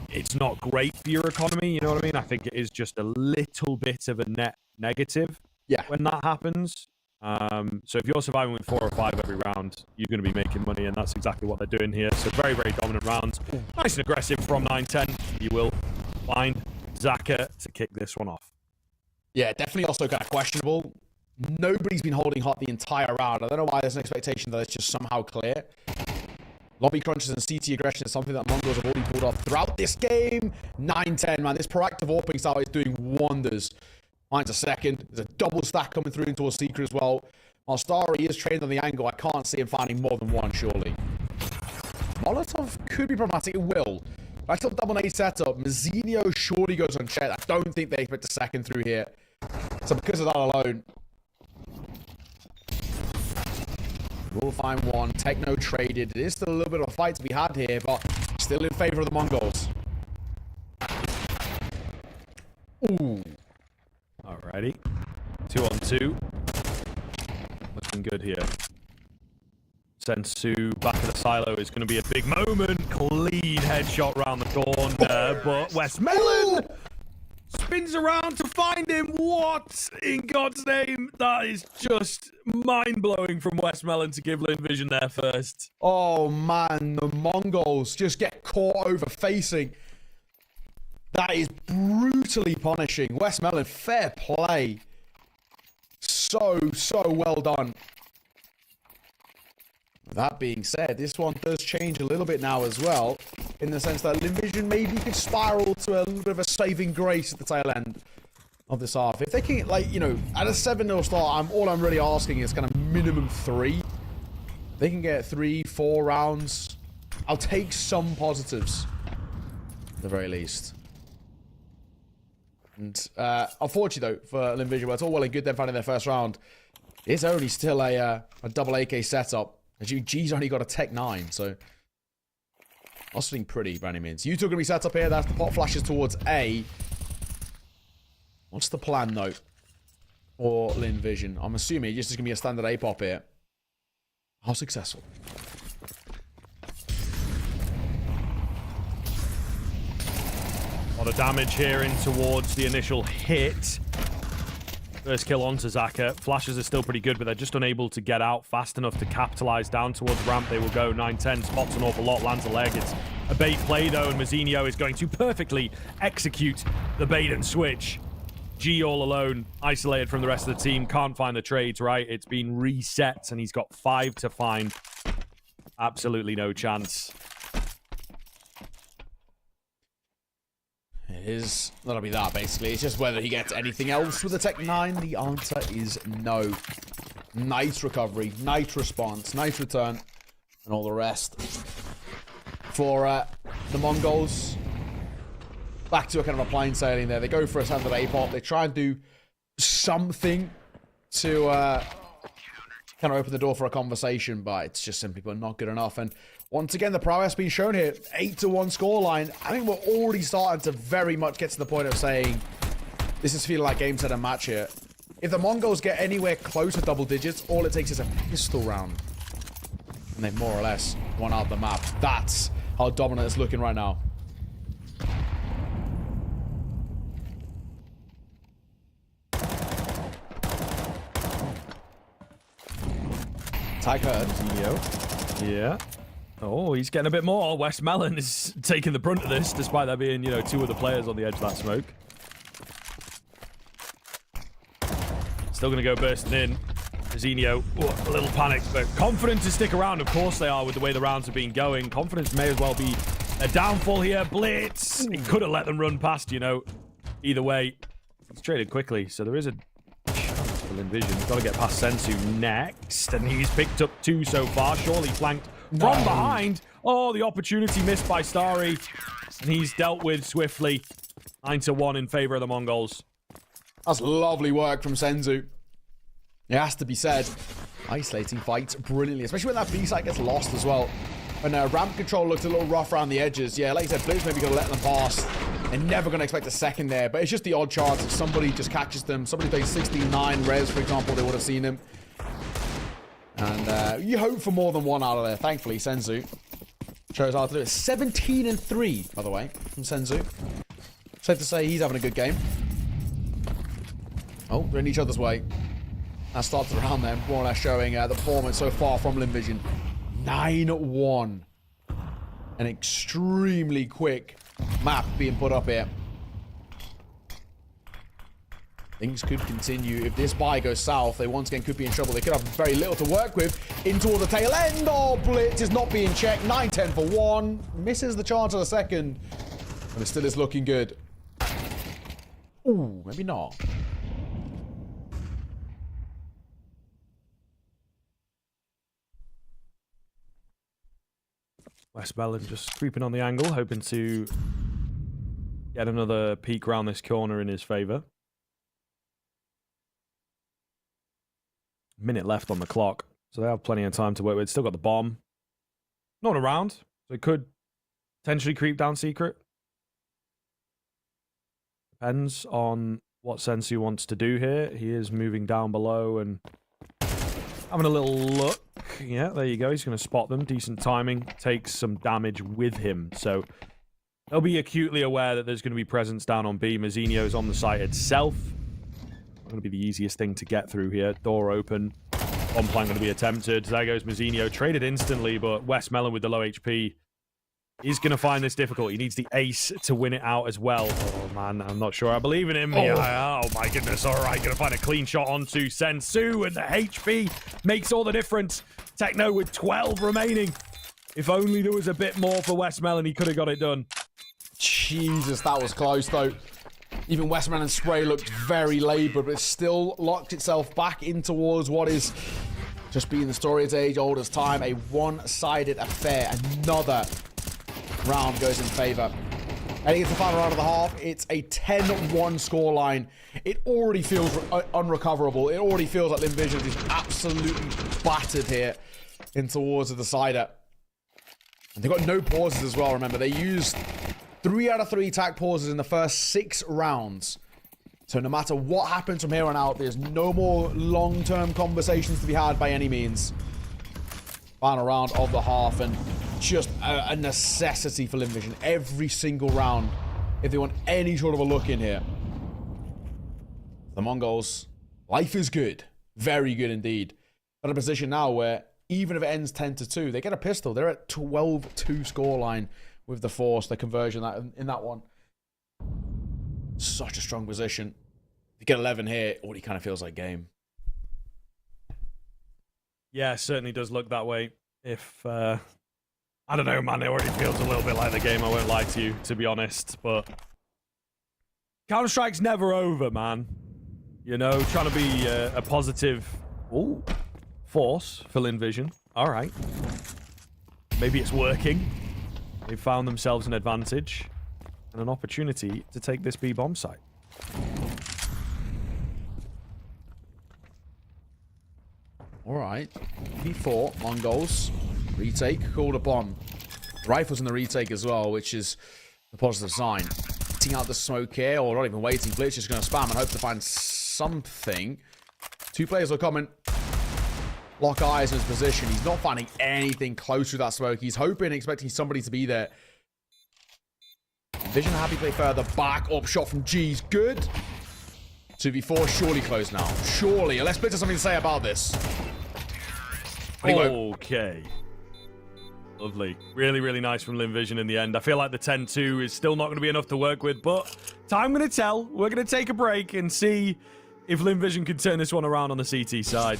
it's not great for your economy, you know what I mean? I think it is just a little bit of a net negative when that happens. So if you're surviving with 4 or 5 every round, you're going to be making money, and that's exactly what they're doing here. So very, very dominant rounds. Nice and aggressive from 9-10. You will find Zaka to kick this one off. Yeah, definitely also kind of questionable. Nobody's been holding hot the entire round. I don't know why there's an expectation that it's just somehow clear. Lobby crunches and CT aggression is something that Mongols have already pulled off throughout this game. 9-10, man. This proactive AWPing style is doing wonders. Finds a second. There's a double stack coming through into a Seeker as well. While Starry is trained on the angle, I can't see him finding more than one, surely. Molotov could be problematic. It will. Nice little double nade setup. Mazzinho surely goes unchecked. I don't think they expect a second through here. So because of that alone, we'll find one. Techno traded. It is still a little bit of a fight to be had here, but still in favor of the Mongols. Ooh. Alrighty. 2-on-2. Looking good here. Sensu back of the silo is going to be a big moment. Clean headshot round the corner, but Westmelon spins around to find him. What in God's name? That is just mind-blowing from Westmelon to give LinVision there first. Oh man, the Mongols just get caught over facing. That is brutally punishing. Westmelon, fair play. So well done. That being said, this one does change a little bit now as well, in the sense that LinVision maybe could spiral to a little bit of a saving grace at the tail end of this half. If they can, like, you know, at a 7-0 start, all I'm really asking is kind of minimum 3. They can get 3-4 rounds. I'll take some positives, at the very least. And unfortunately, though, for LinVision, where it's all well and good them finding their first round, it's only still a double AK setup. As G's only got a Tech 9, so not something pretty by any means. You two are going to be set up here. That's the pot flashes towards A. What's the plan, though, for LinVision? I'm assuming it's just going to be a standard A pop here. How successful? A lot of damage here in towards the initial hit. First kill onto Zaka. Flashes are still pretty good, but they're just unable to get out fast enough to capitalize down towards ramp. They will go 9-10, spots an awful lot, lands a leg. It's a bait play, though, and Mazzinho is going to perfectly execute the bait and switch. G all alone, isolated from the rest of the team, can't find the trades, right? It's been reset, and he's got 5 to find. Absolutely no chance. It is. That'll be that, basically. It's just whether he gets anything else with the Tech 9. The answer is no. Nice recovery, nice response, nice return, and all the rest. For the Mongols, back to a kind of a plain sailing there. They go for a standard A-pop. They try and do something to kind of open the door for a conversation, but it's just simply put not good enough. And once again, the prowess being shown here, 8-1 scoreline. I think we're already starting to very much get to the point of saying this is feeling like game, set, and match here. If the Mongols get anywhere close to double digits, all it takes is a pistol round, and they more or less won out the map. That's how dominant it's looking right now. Tag heard. Yeah. Oh, he's getting a bit more. Westmelon is taking the brunt of this, despite there being, you know, 2 other players on the edge of that smoke. Still going to go bursting in. Mazzinho, a little panicked, but confident to stick around. Of course they are with the way the rounds have been going. Confidence may as well be A downfall here. Blitz. He could have let them run past, you know. Either way, it's traded quickly, so there is a chance for Envision. He's got to get past Sensu next, and he's picked up 2 so far. Surely flanked from behind. Oh, the opportunity missed by Starry, and he's dealt with swiftly. 9-1 in favor of the Mongols. That's lovely work from Senzu. It has to be said. Isolating fights brilliantly, especially when that B site gets lost as well. When ramp control looked a little rough around the edges. Yeah, like you said, Blitz maybe going to let them pass. They're never going to expect a second there, but it's just the odd chance if somebody just catches them. Somebody plays 16-9 res, for example, they would have seen him. And you hope for more than one out of there. Thankfully, Senzu shows how to do it. 17-3, by the way, from Senzu. Safe to say he's having a good game. Oh, they're in each other's way. That starts around them, more or less showing the performance so far from Envision. 9-1. An extremely quick map being put up here. Things could continue. If this buy goes south, they once again could be in trouble. They could have very little to work with in toward the tail end. Oh, Blitz is not being checked. 9-10 for 1. Misses the chance of the second. But it still is looking good. Ooh, maybe not. Westmelon just creeping on the angle, hoping to get another peek around this corner in his favor. Minute left on the clock, so they have plenty of time to work with. Still got the bomb. Not around, so it could potentially creep down secret. Depends on what Sensu wants to do here. He is moving down below and having a little look. Yeah, there you go. He's going to spot them. Decent timing. Takes some damage with him. So they'll be acutely aware that there's going to be presence down on B. Mazzinho's on the site itself. Not going to be the easiest thing to get through here. Door open. Bomb plan going to be attempted. There goes Mazzinho. Traded instantly, but Westmelon with the low HP is going to find this difficult. He needs the ace to win it out as well. Oh, man, I'm not sure I believe in him. Oh, yeah, oh my goodness. All right, going to find a clean shot onto Sensu, and the HP makes all the difference. Techno with 12 remaining. If only there was a bit more for Westmelon, he could have got it done. Jesus, that was close, though. Even Westmelon's spray looked very laboured, but it still locked itself back in towards what is just being the story as age old as time. A one-sided affair. Another round goes in favor. Heading into the final round of the half, it's a 10-1 scoreline. It already feels unrecoverable. It already feels like Envision is absolutely battered here in towards the decider. And they've got no pauses as well, remember. They used 3 out of 3 attack pauses in the first 6 rounds. So no matter what happens from here on out, there's no more long-term conversations to be had by any means. Final round of the half, and just a necessity for Envision every single round if they want any sort of a look in here. The Mongols, life is good. Very good indeed. They're in a position now where even if it ends 10-2, they get a pistol. They're at 12-2 scoreline with the Force, the conversion in that one. Such a strong position. If you get 11 here, it already kind of feels like game. Yeah, it certainly does look that way. If, I don't know, man, it already feels a little bit like the game, I won't lie to you, to be honest, but Counter-Strike's never over, man. You know, trying to be a positive force for Envision. All right. Maybe it's working. They've found themselves an advantage and an opportunity to take this B bomb site. All right. P4, Mongols. Retake, called a bomb. Rifles in the retake as well, which is a positive sign. Hitting out the smoke here, or not even waiting. Blitz just going to spam and hope to find something. 2 players are coming. Lock eyes in his position. He's not finding anything close to that smoke. He's hoping, expecting somebody to be there. Vision happy to play further back. Up shot from G's. Good. 2v4, surely close now. Surely. Unless Blitz has something to say about this. Anyway. Okay. Lovely. Really, really nice from Envision in the end. I feel like the 10-2 is still not going to be enough to work with, but time going to tell. We're going to take a break and see if Envision can turn this one around on the CT side.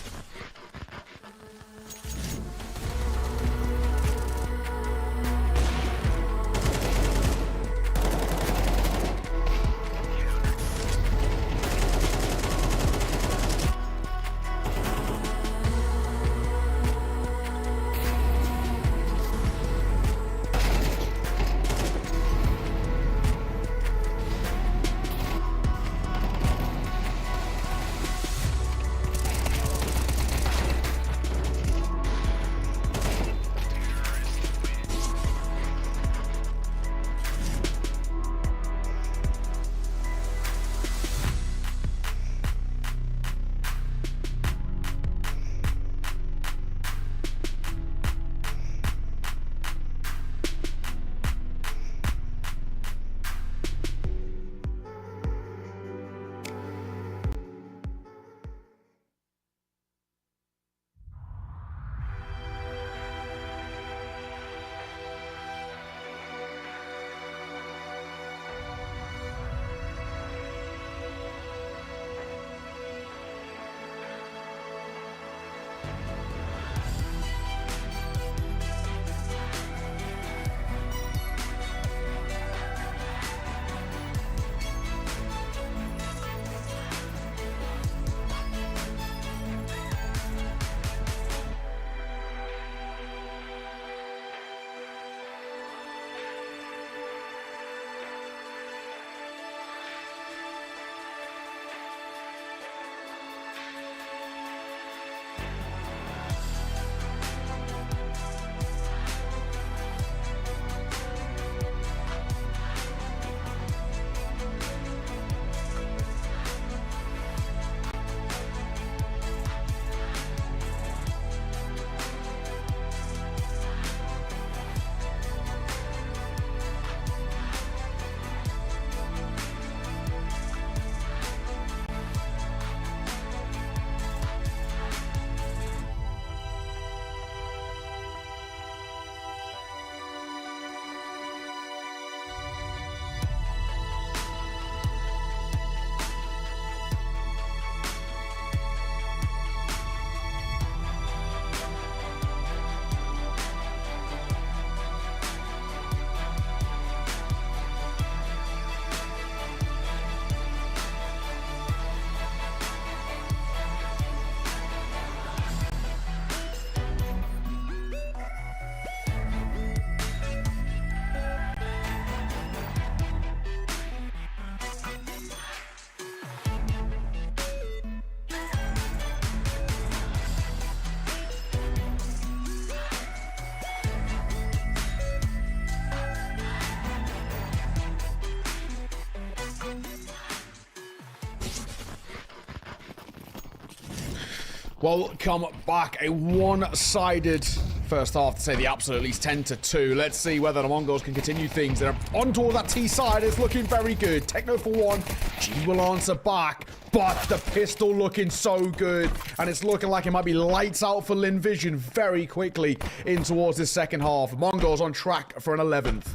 Well, come back. A one-sided first half, to say the absolute least, 10-2. Let's see whether the Mongols can continue things. They're on towards that T side. It's looking very good. Techno for one. G will answer back, but the pistol looking so good. And it's looking like it might be lights out for LVGCSGO very quickly in towards this second half. Mongols on track for an 11th.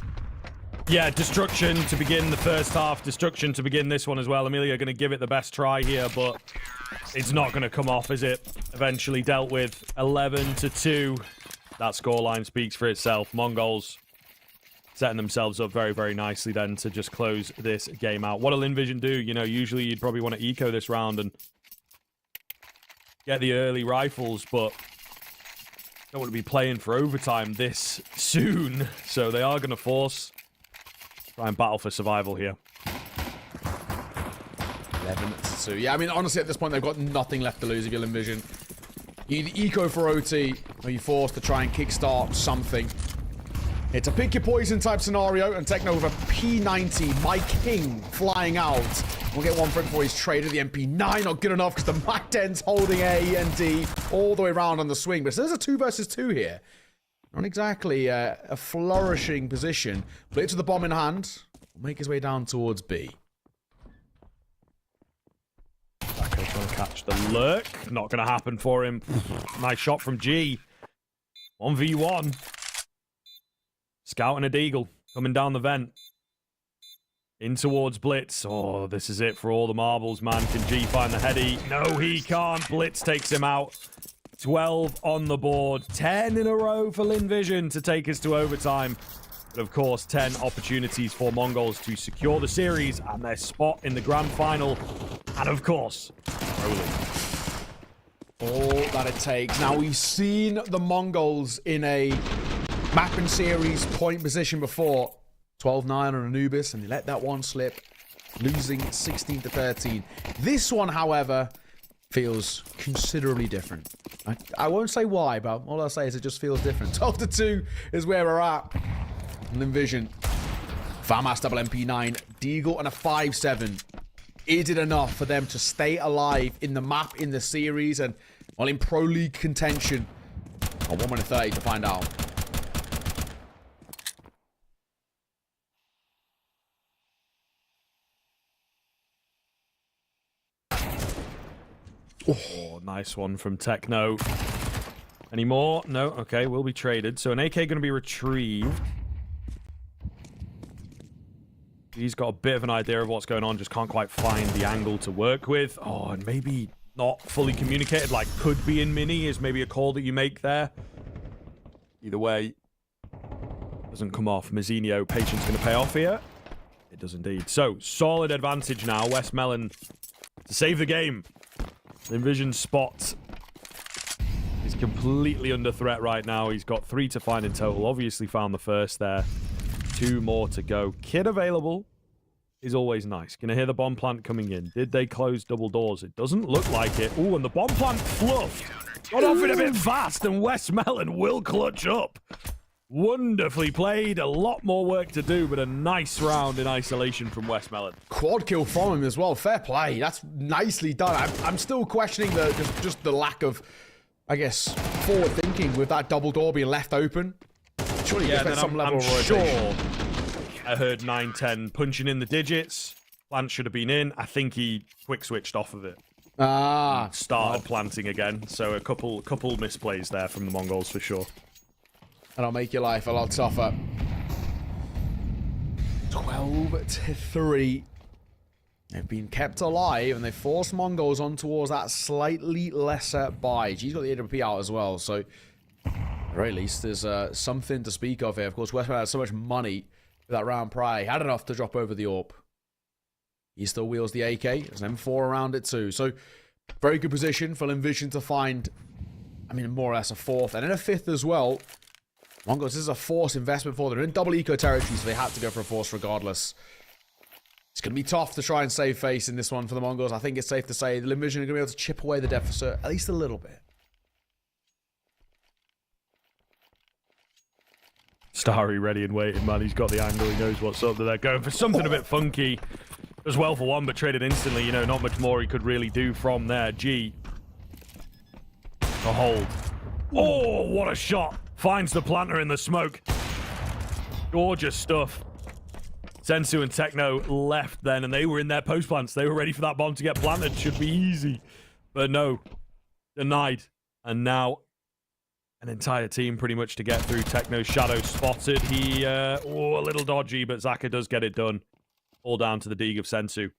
Yeah, destruction to begin the first half. Destruction to begin this one as well. Amelia going to give it the best try here, but it's not going to come off, is it? Eventually dealt with. 11-2. That scoreline speaks for itself. Mongols setting themselves up very, very nicely then to just close this game out. What will LVGCSGO do? You know, usually you'd probably want to eco this round and get the early rifles, but don't want to be playing for overtime this soon. So they are going to force... try and battle for survival here. 11-2. Yeah, I mean, honestly, at this point, they've got nothing left to lose if you're LVGCSGO. You either eco for OT, or you're forced to try and kickstart something. It's a pick your poison type scenario, and Techno with a P90, my king, flying out. We'll get one for him before he's traded. The MP9 not good enough because the Mac 10's holding A and D all the way around on the swing. But there's a 2 versus 2 here. Not exactly a flourishing position. Blitz with the bomb in hand. Will make his way down towards B. Baco trying to catch the lurk. Not going to happen for him. Nice shot from G. 1v1. Scout and a Deagle coming down the vent. In towards Blitz. Oh, this is it for all the marbles, man. Can G find the heady? No, he can't. Blitz takes him out. 12 on the board. 10 in a row for LVGCSGO to take us to overtime. But of course, 10 opportunities for Mongols to secure the series and their spot in the grand final. And of course, Pro League. All that it takes. Now, we've seen the Mongols in a map and series point position before. 12-9 on Anubis, and they let that one slip, losing 16-13. This one, however, feels considerably different. I won't say why, but all I'll say is it just feels different. 12-2 is where we're at. LVGCSGO. Famas double MP9, Deagle, and a 5-7. Is it enough for them to stay alive in the map, in the series, and, well, in Pro League contention? On 1:30 to find out. Oh, nice one from Techno. Any more? No? Okay, will be traded. So an AK going to be retrieved. He's got a bit of an idea of what's going on, just can't quite find the angle to work with. Oh, and maybe not fully communicated, like could be in mini is maybe a call that you make there. Either way, doesn't come off. Mazzinho, patience going to pay off here. It does indeed. So, solid advantage now. Westmelon to save the game. LVGCSGO's spot is completely under threat right now. He's got 3 to find in total. Obviously found the first there. 2 more to go. Kid available is always nice. Gonna hear the bomb plant coming in. Did they close double doors? It doesn't look like it. Ooh, and the bomb plant fluffed. Got off it a bit fast, and Westmelon will clutch up. Wonderfully played. A lot more work to do, but a nice round in isolation from Westmelon. Quad kill from him as well. Fair play. That's nicely done. I'm still questioning just the lack of, I guess, forward thinking with that double door being left open. Surely Yeah, there's then some level I'm of rotation. sure I heard 9-10 punching in the digits. Plant should have been in. I think he quick switched off of it. Started planting again. So a couple misplays there from the Mongols for sure. And I'll make your life a lot tougher. 12-3. They've been kept alive, and they forced Mongols on towards that slightly lesser buy. G's got the AWP out as well, so at the very least, there's something to speak of here. Of course, Westman had so much money with that round prior. He had enough to drop over the AWP. He still wields the AK. There's an M4 around it too. So, very good position for LVGCSGO to find, I mean, more or less a 4th, and then a 5th as well. Mongols, this is a forced investment for them. They're in double eco territory, so they had to go for a force regardless. It's going to be tough to try and save face in this one for the Mongols. I think it's safe to say the LVGCSGO are going to be able to chip away the deficit at least a little bit. Starry ready and waiting, man. He's got the angle. He knows what's up. They're going for something a bit funky as well for one, but traded instantly. You know, not much more he could really do from there. G A hold. Oh, what a shot. Finds the planter in the smoke. Gorgeous stuff. Sensu and Techno left then, and they were in their post plants. They were ready for that bomb to get planted. Should be easy. But no. Denied. And now an entire team pretty much to get through. Techno's shadow spotted. He, a little dodgy, but Zaka does get it done. All down to the Deeg of Sensu.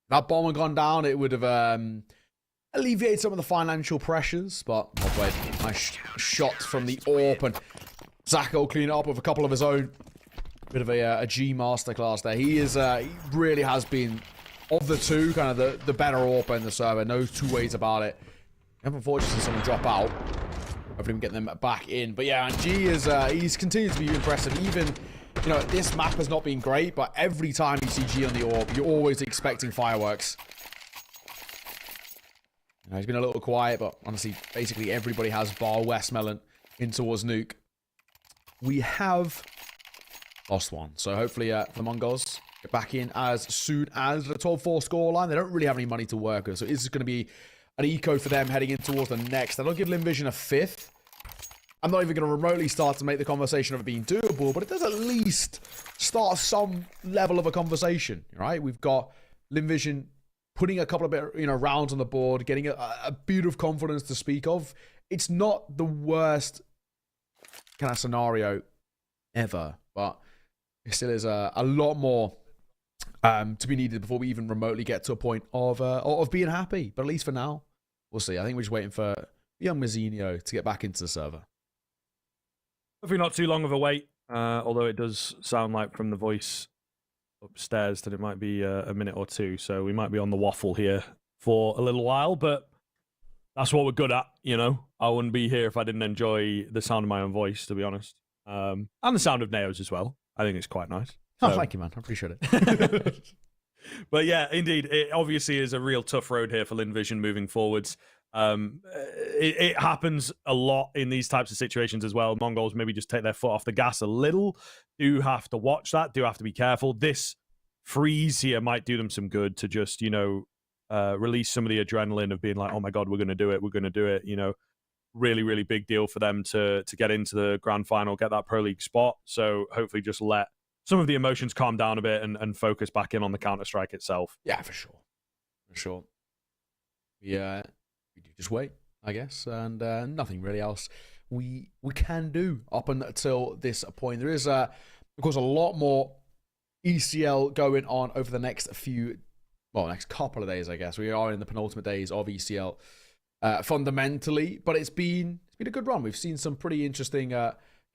That bomb had gone down, it would have alleviated some of the financial pressures, but well played. Nice shot from the AWP, and Zaka will clean it up with a couple of his own. Bit of a G masterclass there. He really has been, of the two, kind of the better AWP in the server. No two ways about it. Unfortunately, someone drop out. Hopefully, we can get them back in. But yeah, and G he's continued to be impressive. Even, you know, this map has not been great, but every time you see G on the AWP, you're always expecting fireworks. You know, he's been a little quiet, but honestly, basically everybody has bar Westmelon in towards Nuke. We have lost one, so hopefully the MongolZ get back in as soon as the 12-4 scoreline. They don't really have any money to work with, so it's going to be an eco for them heading in towards the next. That'll give LVGCSGO a 5th. I'm not even going to remotely start to make the conversation of it being doable, but it does at least start some level of a conversation, right? We've got LVGCSGO putting a couple of rounds on the board, getting a bit of confidence to speak of. It's not the worst kind of scenario ever, but it still is a lot more to be needed before we even remotely get to a point of being happy. But at least for now, we'll see. I think we're just waiting for young Mazzinho to get back into the server. Hopefully not too long of a wait, although it does sound like from the voice upstairs that it might be a minute or two, so we might be on the waffle here for a little while, but that's what we're good at, you know. I wouldn't be here if I didn't enjoy the sound of my own voice, to be honest, and the sound of Neo's as well. I think it's quite nice. Oh, thank you, man. I appreciate it. But yeah, indeed, it obviously is a real tough road here for LVGCSGO moving forwards. It happens a lot in these types of situations as well. Mongols maybe just take their foot off the gas a little. Do have to watch that. Do have to be careful. This freeze here might do them some good to just, you know, release some of the adrenaline of being like, oh my God, we're going to do it. We're going to do it. You know, really, really big deal for them to get into the grand final, get that Pro League spot. So hopefully just let some of the emotions calm down a bit and focus back in on the Counter-Strike itself. Yeah, for sure. For sure. Yeah. We do just wait, I guess, and nothing really else we can do up until this point. There is, of course, a lot more ECL going on over the next couple of days, I guess. We are in the penultimate days of ECL fundamentally, but it's been a good run. We've seen some pretty interesting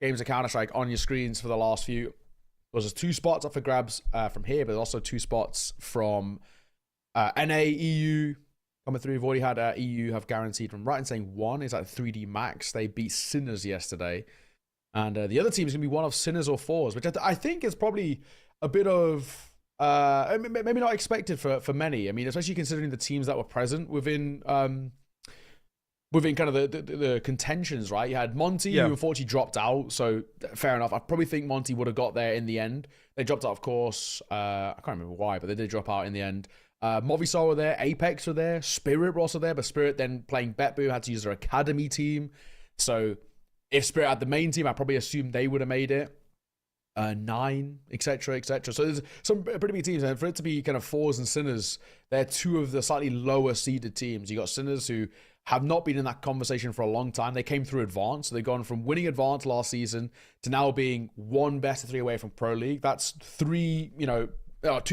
games of Counter-Strike on your screens for the last few. There's 2 spots up for grabs from here, but there's also 2 spots from NA, EU, coming through. We've already had EU have guaranteed from right in saying 1 is at 3D Max. They beat Sinners yesterday. And the other team is going to be one of Sinners or Fours, which I think is probably a bit of, maybe not expected for many. I mean, especially considering the teams that were present within kind of the contentions, right? You had Monty, who unfortunately dropped out. So fair enough. I probably think Monty would have got there in the end. They dropped out, of course. I can't remember why, but they did drop out in the end. Movistar were there, Apex were there, Spirit were also there, but Spirit then playing Betboo had to use their academy team. So if Spirit had the main team, I probably assume they would have made it. 9, etc., etc. So there's some pretty big teams, and for it to be kind of Fours and Sinners, they're 2 of the slightly lower seeded teams. You got Sinners who have not been in that conversation for a long time. They came through Advance, so they've gone from winning Advance last season to now being 1 best of 3 away from Pro League. That's 3, 2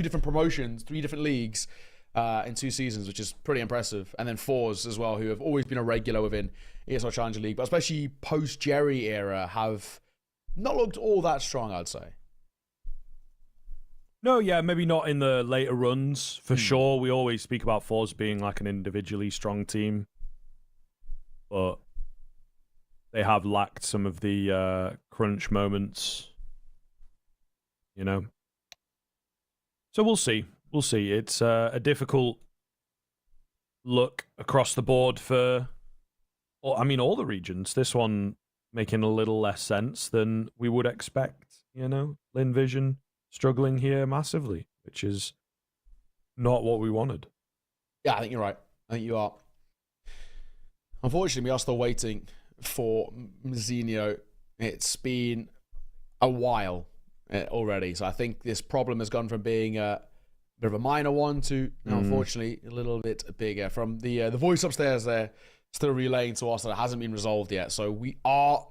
different promotions, 3 different leagues in 2 seasons, which is pretty impressive. And then Fours as well, who have always been a regular within ESL Challenger League, but especially post-Jerry era, have not looked all that strong, I'd say. No, yeah, maybe not in the later runs, for sure. We always speak about Fours being like an individually strong team, but they have lacked some of the crunch moments, you know. So we'll see. We'll see. It's a difficult look across the board for, all the regions. This one making a little less sense than we would expect, you know. LVGCSGO struggling here massively, which is not what we wanted. Yeah, I think you're right. I think you are. Unfortunately, we are still waiting for Mzinho. It's been a while already, so I think this problem has gone from being a bit of a minor one to, unfortunately, a little bit bigger. From the voice upstairs there, still relaying to us that it hasn't been resolved yet. So we are,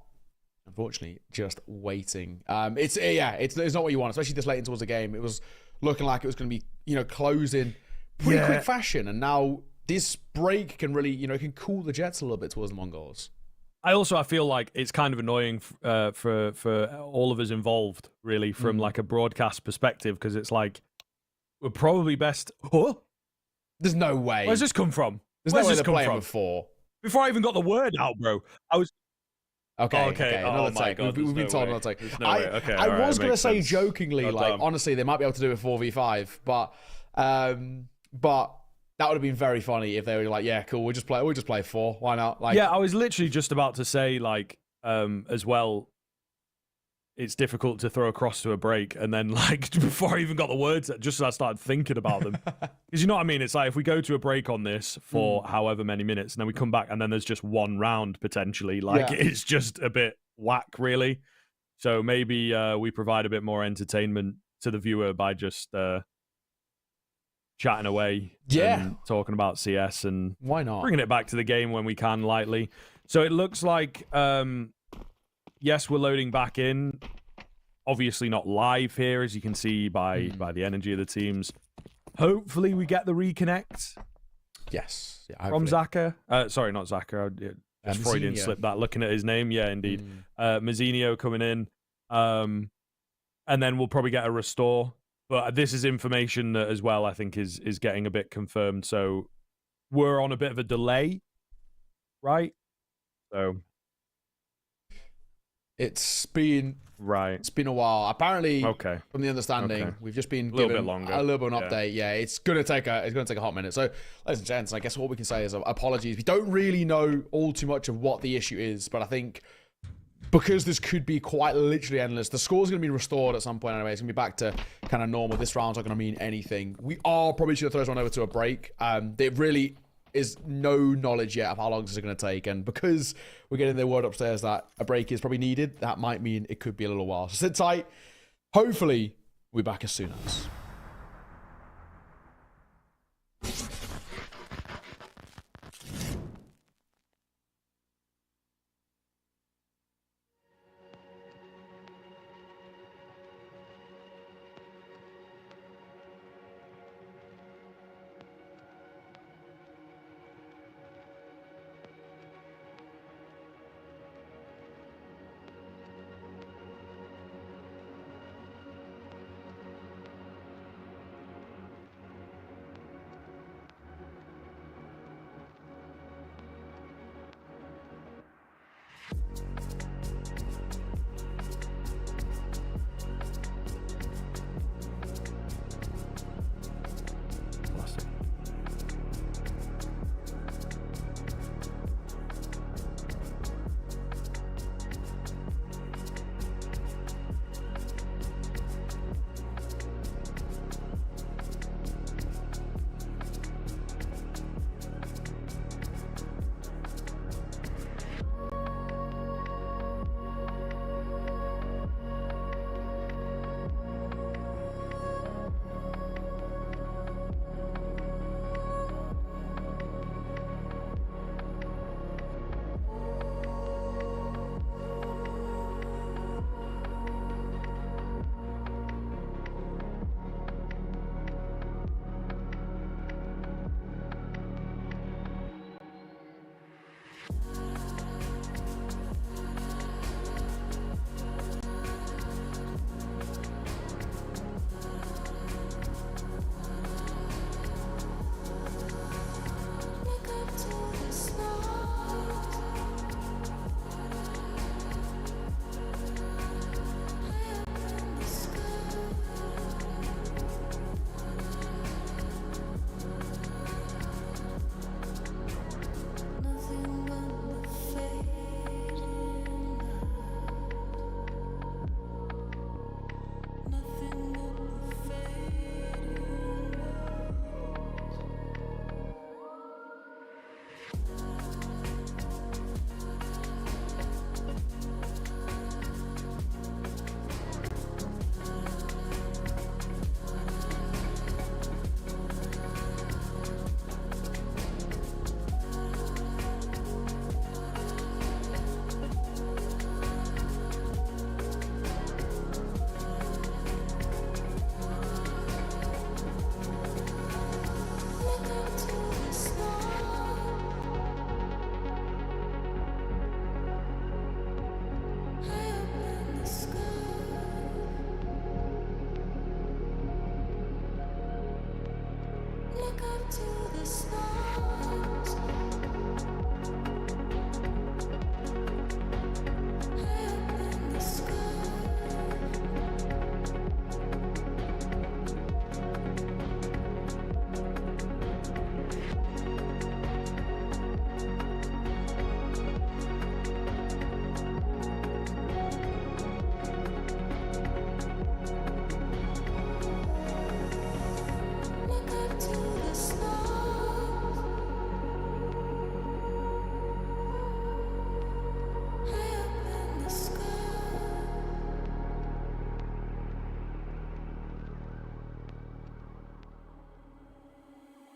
unfortunately, just waiting. It's not what you want, especially this late into the game. It was looking like it was going to be, closing pretty quick fashion, and now this break can really, can cool the Jets a little bit towards the Mongols. I feel like it's kind of annoying for all of us involved, really, from like a broadcast perspective, because it's like we're probably best. Oh, there's no way. Where's this come from? There's Where's no way this they're come playing from? before I even got the word out, bro. I was okay. Oh Another my take. God, We've been told way. another take. No way. Okay, I was gonna makes say sense. jokingly, like honestly, they might be able to do it 4v5, but that would have been very funny if they were like, yeah, cool, we'll just play 4. Why not? Like, yeah, I was literally just about to say, like, as well, it's difficult to throw across to a break, and then, like, before I even got the words, just as I started thinking about them. Because you know what I mean? It's like, if we go to a break on this for however many minutes, and then we come back, and then there's just one round, potentially, like, it's just a bit whack, really. So maybe we provide a bit more entertainment to the viewer by just chatting away and talking about CS, and why not bringing it back to the game when we can lightly. So it looks like yes, we're loading back in, obviously not live here, as you can see by the energy of the teams. Hopefully we get the reconnect from Zaka. Sorry, not Zaka. Just Freudian slip that, looking at his name. Yeah, indeed. Mzinho coming in, and then we'll probably get a restore. But this is information that, as well, I think is getting a bit confirmed. So we're on a bit of a delay, right? So it's been a while. Apparently, from the understanding, we've just been given a little bit of an update. Yeah, it's gonna take a hot minute. So, ladies and gents, I guess what we can say is apologies. We don't really know all too much of what the issue is, but I think because this could be quite literally endless, the score's going to be restored at some point anyway. It's going to be back to kind of normal. This round's not going to mean anything. We are probably going to throw this one over to a break. There really is no knowledge yet of how long this is going to take. And because we're getting the word upstairs that a break is probably needed, that might mean it could be a little while. So sit tight. Hopefully, we're back as soon as.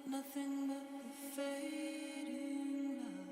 Nothing but the fading light.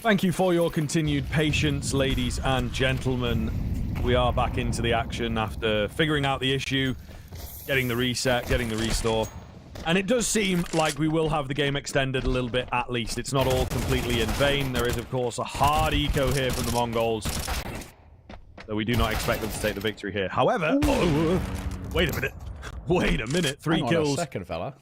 Thank you for your continued patience, ladies and gentlemen. We are back into the action after figuring out the issue, getting the reset, getting the restore. And it does seem like we will have the game extended a little bit at least. It's not all completely in vain. There is, of course, a hard eco here from the Mongols. So we do not expect them to take the victory here. However, wait a minute. Wait a minute. 3 kills. Hang on a second, fella.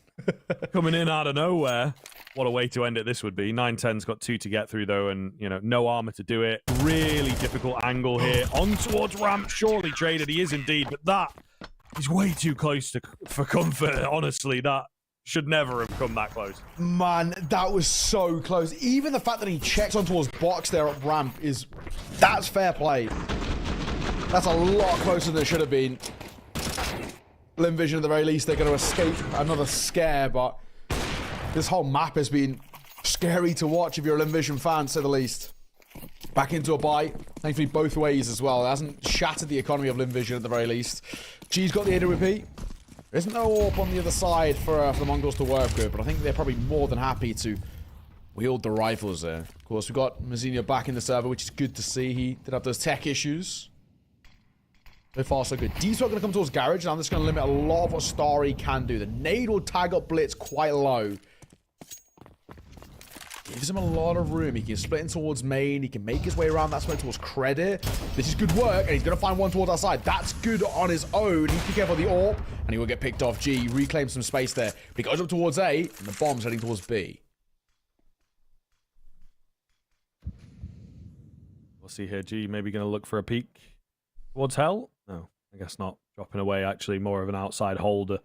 Coming in out of nowhere. What a way to end it this would be. 910's got 2 to get through, though, and, you know, no armor to do it. Really difficult angle here. On towards ramp. Surely traded. He is indeed, but that is way too close for comfort. Honestly, that should never have come that close. Man, that was so close. Even the fact that he checks on towards box there at ramp that's fair play. That's a lot closer than it should have been. LVGCSGO at the very least, they're going to escape another scare, but this whole map has been scary to watch if you're a LVGCSGO fan, to say the least. Back into a bite, thankfully both ways as well. It hasn't shattered the economy of LVGCSGO at the very least. G's got the AWP. There isn't no AWP on the other side for the Mongols to work with, but I think they're probably more than happy to wield the rifles there. Of course, we've got Mazinho back in the server, which is good to see. He did have those tech issues. So far, so good. D's going to come towards Garage, and I'm just going to limit a lot of what Starry can do. The nade will tag up Blitz quite low. Gives him a lot of room. He can split in towards main. He can make his way around that split towards credit. This is good work, and he's going to find one towards our side. That's good on his own. He can careful of the AWP, and he will get picked off. G reclaims some space there. But he goes up towards A, and the bomb's heading towards B. We'll see here. G maybe going to look for a peek towards Hell. No, I guess not. Dropping away, actually, more of an outside holder.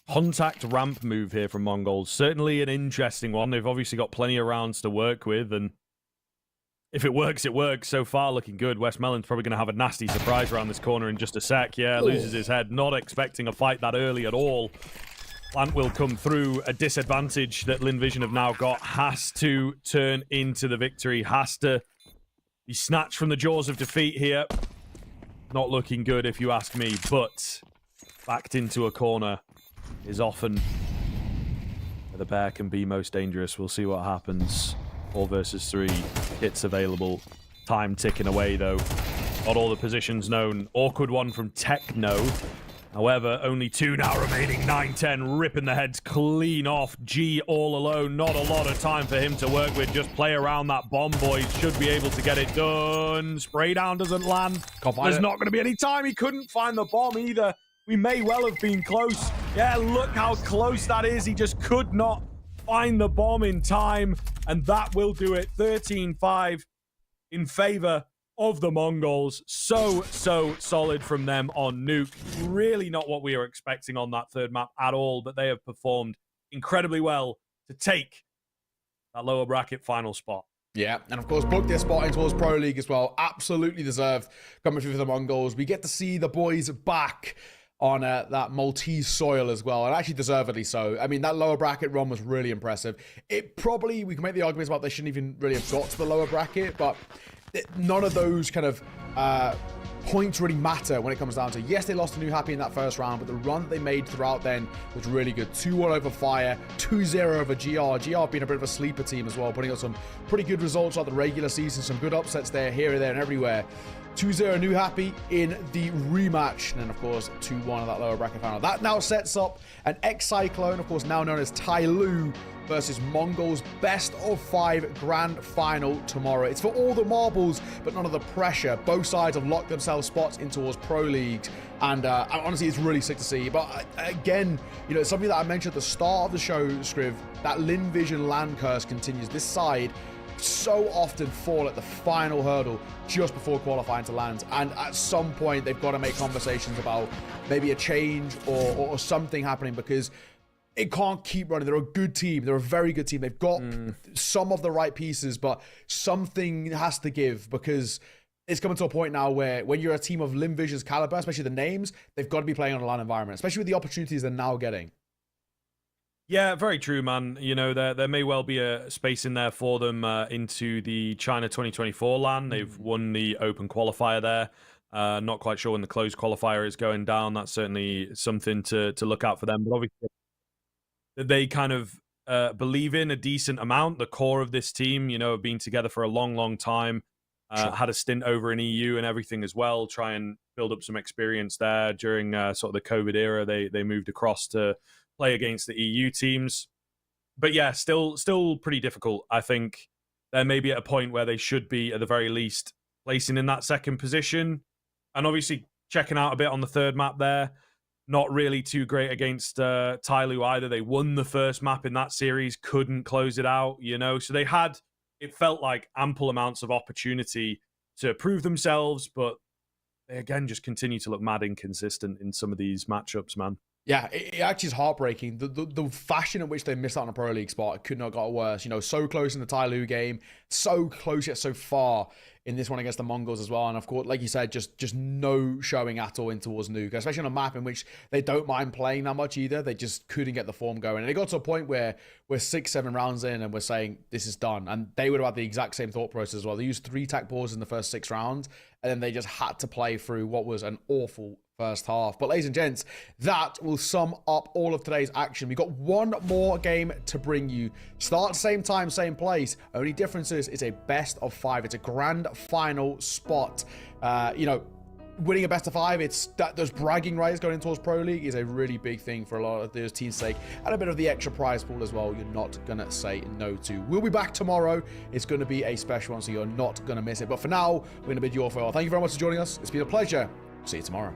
Contact ramp move here from Mongols. Certainly an interesting one. They've obviously got plenty of rounds to work with, and if it works, it works. So far, looking good. Westmelon's probably going to have a nasty surprise around this corner in just a sec. Yeah, loses his head. Not expecting a fight that early at all. Plant will come through. A disadvantage that LVGCSGO have now got has to turn into the victory. Has to be snatched from the jaws of defeat here. Not looking good, if you ask me, but backed into a corner is often where the bear can be most dangerous. We'll see what happens. 4 versus 3. Hits available. Time ticking away, though. Not all the positions known. Awkward one from Techno. However, only 2 now remaining. 910 ripping the heads clean off. G all alone. Not a lot of time for him to work with. Just play around that bomb, boys. Should be able to get it done. Spray down doesn't land. There's not going to be any time. He couldn't find the bomb either. We may well have been close. Yeah, look how close that is. He just could not find the bomb in time. And that will do it. 13-5 in favor of the Mongols. So solid from them on Nuke. Really not what we were expecting on that third map at all, but they have performed incredibly well to take that lower bracket final spot. Yeah, and of course, booked their spot in towards Pro League as well. Absolutely deserved coming through for the Mongols. We get to see the boys back on that Maltese soil as well, and actually deservedly so. I mean, that lower bracket run was really impressive. It probably, we can make the arguments about they shouldn't even really have got to the lower bracket, but none of those kind of points really matter when it comes down to, yes, they lost to New Happy in that first round, but the run that they made throughout then was really good. 2-1 over Fire, 2-0 over GR. GR being a bit of a sleeper team as well, putting up some pretty good results throughout the regular season, some good upsets there, here, there, and everywhere. 2-0 New Happy in the rematch, and then of course 2-1 of that lower bracket final. That now sets up an X-Cyclone, of course now known as Tai Lu, versus Mongols best of 5 grand final tomorrow. It's for all the marbles, but none of the pressure. Both sides have locked themselves spots in towards Pro Leagues, and honestly, it's really sick to see. But again, you know, something that I mentioned at the start of the show, Scriv, that LVGCSGO land curse continues. This side so often fall at the final hurdle just before qualifying to land, and at some point they've got to make conversations about maybe a change or something happening, because it can't keep running. They're a good team. They're a very good team. They've got some of the right pieces, but something has to give, because it's coming to a point now where when you're a team of LVGCSGO's caliber, especially the names, they've got to be playing on a LAN environment, especially with the opportunities they're now getting. Yeah, very true, man. You know, there may well be a space in there for them into the China 2024 LAN. They've won the open qualifier there. Not quite sure when the closed qualifier is going down. That's certainly something to look out for them. But obviously, they kind of believe in a decent amount. The core of this team, you know, have been together for a long, long time. Had a stint over in EU and everything as well. Try and build up some experience there during sort of the COVID era. They moved across to play against the EU teams. But yeah, still pretty difficult. I think they're maybe at a point where they should be, at the very least, placing in that second position. And obviously checking out a bit on the third map there. Not really too great against Tyloo either. They won the first map in that series, couldn't close it out, you know. So they had, it felt like, ample amounts of opportunity to prove themselves, but they again just continue to look mad inconsistent in some of these matchups, man. Yeah, it actually is heartbreaking. The fashion in which they missed out on a Pro League spot could not got worse. You know, so close in the Tyloo game, so close yet so far in this one against the MongolZ as well. And of course, like you said, just no showing at all in towards Nuke, especially on a map in which they don't mind playing that much either. They just couldn't get the form going. And it got to a point where we're 6-7 rounds in and we're saying this is done. And they would have had the exact same thought process as well. They used 3 tac balls in the first 6 rounds, and then they just had to play through what was an awful first half. But ladies and gents, that will sum up all of today's action. We've got one more game to bring you. Start same time, same place. Only difference is it's a best of 5. It's a grand final spot. You know, winning a best of 5, it's that those bragging rights going towards Pro League is a really big thing for a lot of those teams' sake, and a bit of the extra prize pool as well. You're not gonna say no to. We'll be back tomorrow. It's gonna be a special one, so you're not gonna miss it. But for now, we're gonna bid you all farewell. Thank you very much for joining us. It's been a pleasure. See you tomorrow.